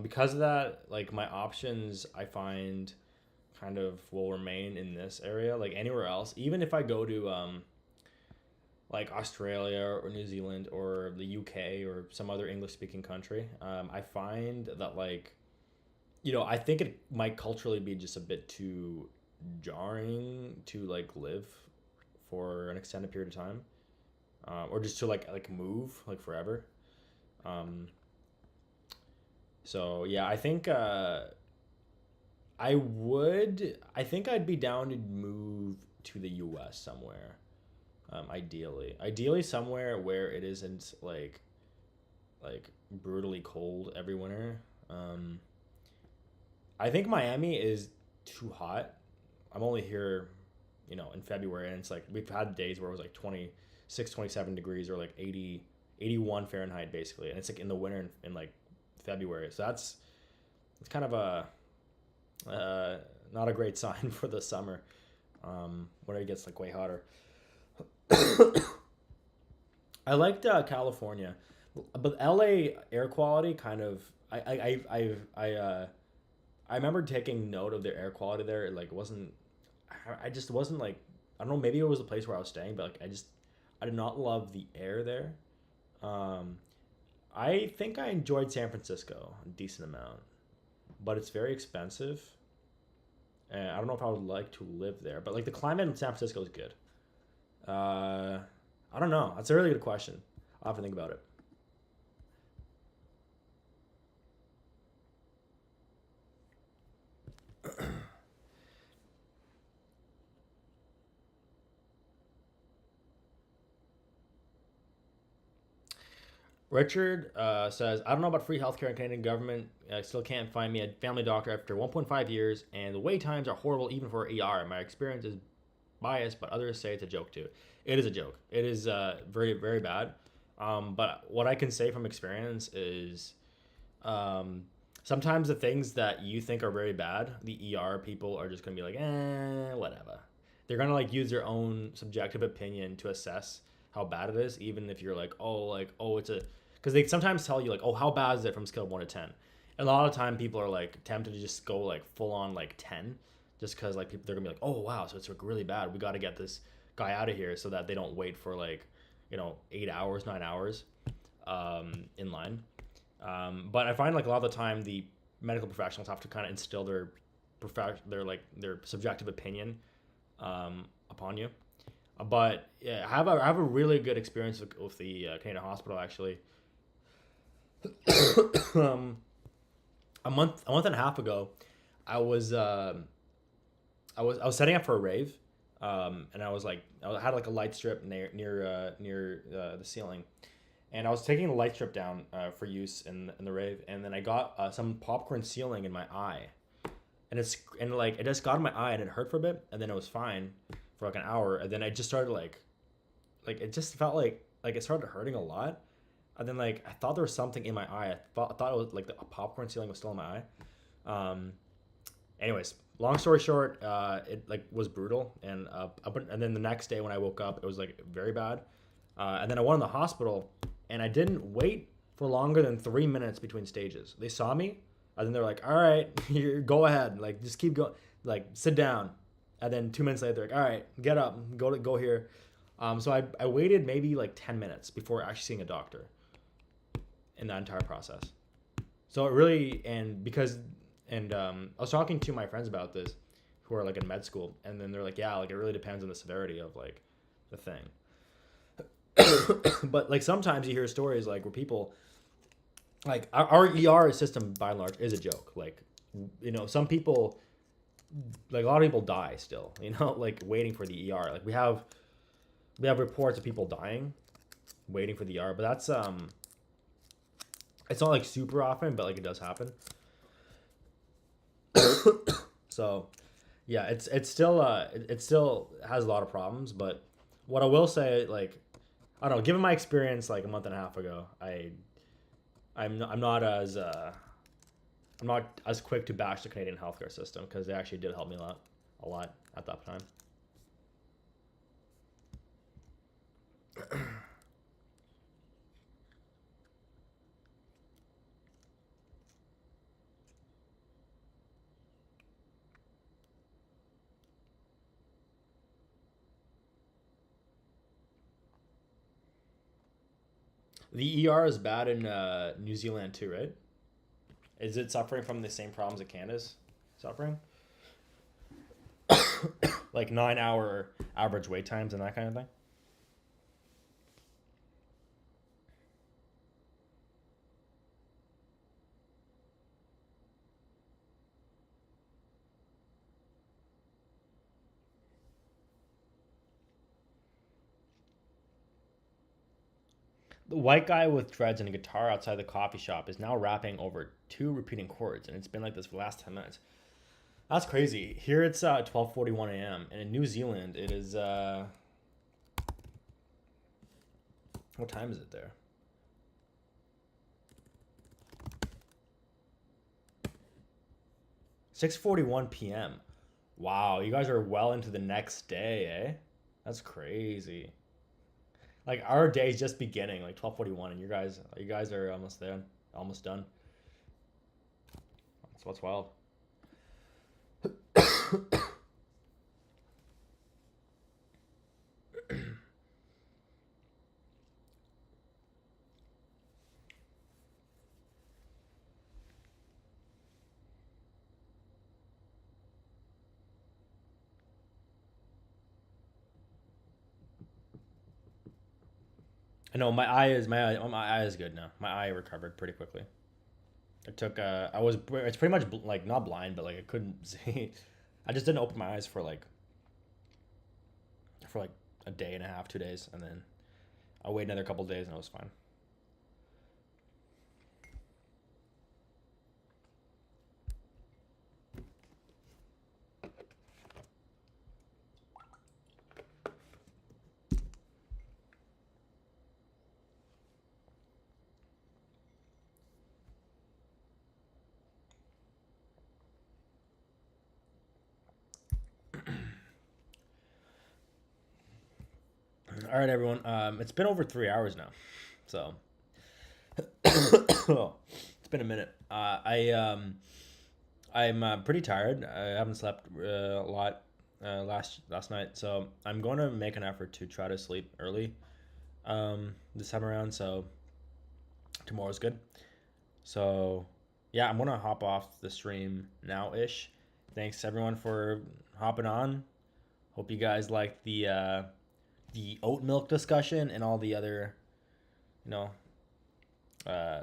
Because of that, like my options, I find kind of will remain in this area. Like anywhere else, even if I go to like Australia or New Zealand or the UK or some other English speaking country, I find that like I think it might culturally be just a bit too jarring to like live for an extended period of time, or just to like move like forever. Um, so yeah, I think I think I'd be down to move to the U.S. somewhere. Ideally somewhere where it isn't like brutally cold every winter. Um, I think Miami is too hot. I'm only here, in February, and it's like we've had days where it was like 26, 27 degrees or like 80, 81 Fahrenheit basically, and it's like in the winter in like February. So it's kind of a not a great sign for the summer when it gets like way hotter. I liked California, but LA air quality kind of I remember taking note of their air quality there. Like it wasn't I just wasn't like I don't know, maybe it was the place where I was staying, but like I did not love the air there. Um, I think I enjoyed San Francisco a decent amount, but it's very expensive. And I don't know if I would like to live there, but like the climate in San Francisco is good. Uh, I don't know. That's a really good question. I'll have to think about it. Richard says, I don't know about free healthcare in Canadian government. I still can't find me a family doctor after 1.5 years, and the wait times are horrible even for ER. My experience is biased, but others say it's a joke too. It is a joke. It is very, very bad. But what I can say from experience is sometimes the things that you think are very bad, the ER people are just going to be like, whatever. They're going to like use their own subjective opinion to assess how bad it is, even if you're like, it's a, because they sometimes tell you like, oh, how bad is it from scale of 1 to 10? And a lot of time people are like tempted to just go like full on like 10, just because like people they're gonna be like, oh wow, so it's like really bad. We got to get this guy out of here so that they don't wait for like 8 hours, 9 hours in line. But I find like a lot of the time the medical professionals have to kind of instill their subjective opinion upon you. But yeah, I have a really good experience with the Canadian hospital actually. um, a month and a half ago, I was I was setting up for a rave, and I had like a light strip near the ceiling, and I was taking the light strip down for use in the rave, and then I got some popcorn ceiling in my eye, and like it just got in my eye and it hurt for a bit, and then it was fine for like an hour, and then I just started like it just felt like it started hurting a lot, and then like I thought there was something in my eye. I thought it was like the popcorn ceiling was still in my eye. Um, Anyways, long story short, it like was brutal, and then the next day when I woke up, it was like very bad, and then I went in the hospital, and I didn't wait for longer than 3 minutes between stages. They saw me, and then they're like, "All right, here, go ahead, like just keep going, like sit down," and then 2 minutes later, they're like, "All right, get up, go here." So I waited maybe like 10 minutes before actually seeing a doctor in that entire process. So it really I was talking to my friends about this, who are like in med school, and then they're like, yeah, like it really depends on the severity of like the thing. But like sometimes you hear stories like where people like our ER system by and large is a joke. Like some people, like a lot of people die still. Like waiting for the ER. Like we have reports of people dying waiting for the ER, but that's it's not like super often, but like it does happen. So yeah, it still has a lot of problems, but what I will say, like, I don't know, given my experience like a month and a half ago, I'm not as quick to bash the Canadian healthcare system, because they actually did help me a lot at that time. The ER is bad in New Zealand too, right? Is it suffering from the same problems that Canada's suffering? Like 9 hour average wait times and that kind of thing? The white guy with dreads and a guitar outside the coffee shop is now rapping over two repeating chords, and it's been like this for the last 10 minutes. That's crazy. Here it's 12:41 a.m. and in New Zealand it is what time is it there? 6:41 p.m. Wow, you guys are well into the next day, eh? That's crazy. Like our day's just beginning, like 12:41, and you guys are almost there, almost done. That's what's wild. I know my eye is good now. My eye recovered pretty quickly. It took it's pretty much like not blind, but like I couldn't see. I just didn't open my eyes for like a day and a half, 2 days, and then I waited another couple days and it was fine. All right, everyone. It's been over 3 hours now, so it's been a minute. I'm pretty tired. I haven't slept a lot last night, so I'm going to make an effort to try to sleep early. this time around, so tomorrow's good. So yeah, I'm gonna hop off the stream now ish. Thanks everyone for hopping on. Hope you guys liked the oat milk discussion and all the other, you know,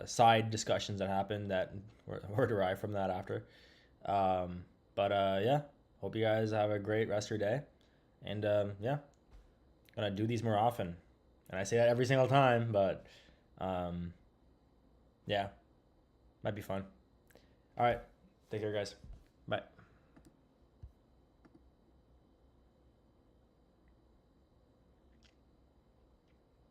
side discussions that happened that were derived from that after. Yeah, hope you guys have a great rest of your day. And yeah, gonna do these more often. And I say that every single time, but um, yeah, might be fun. All right, take care, guys. Bye.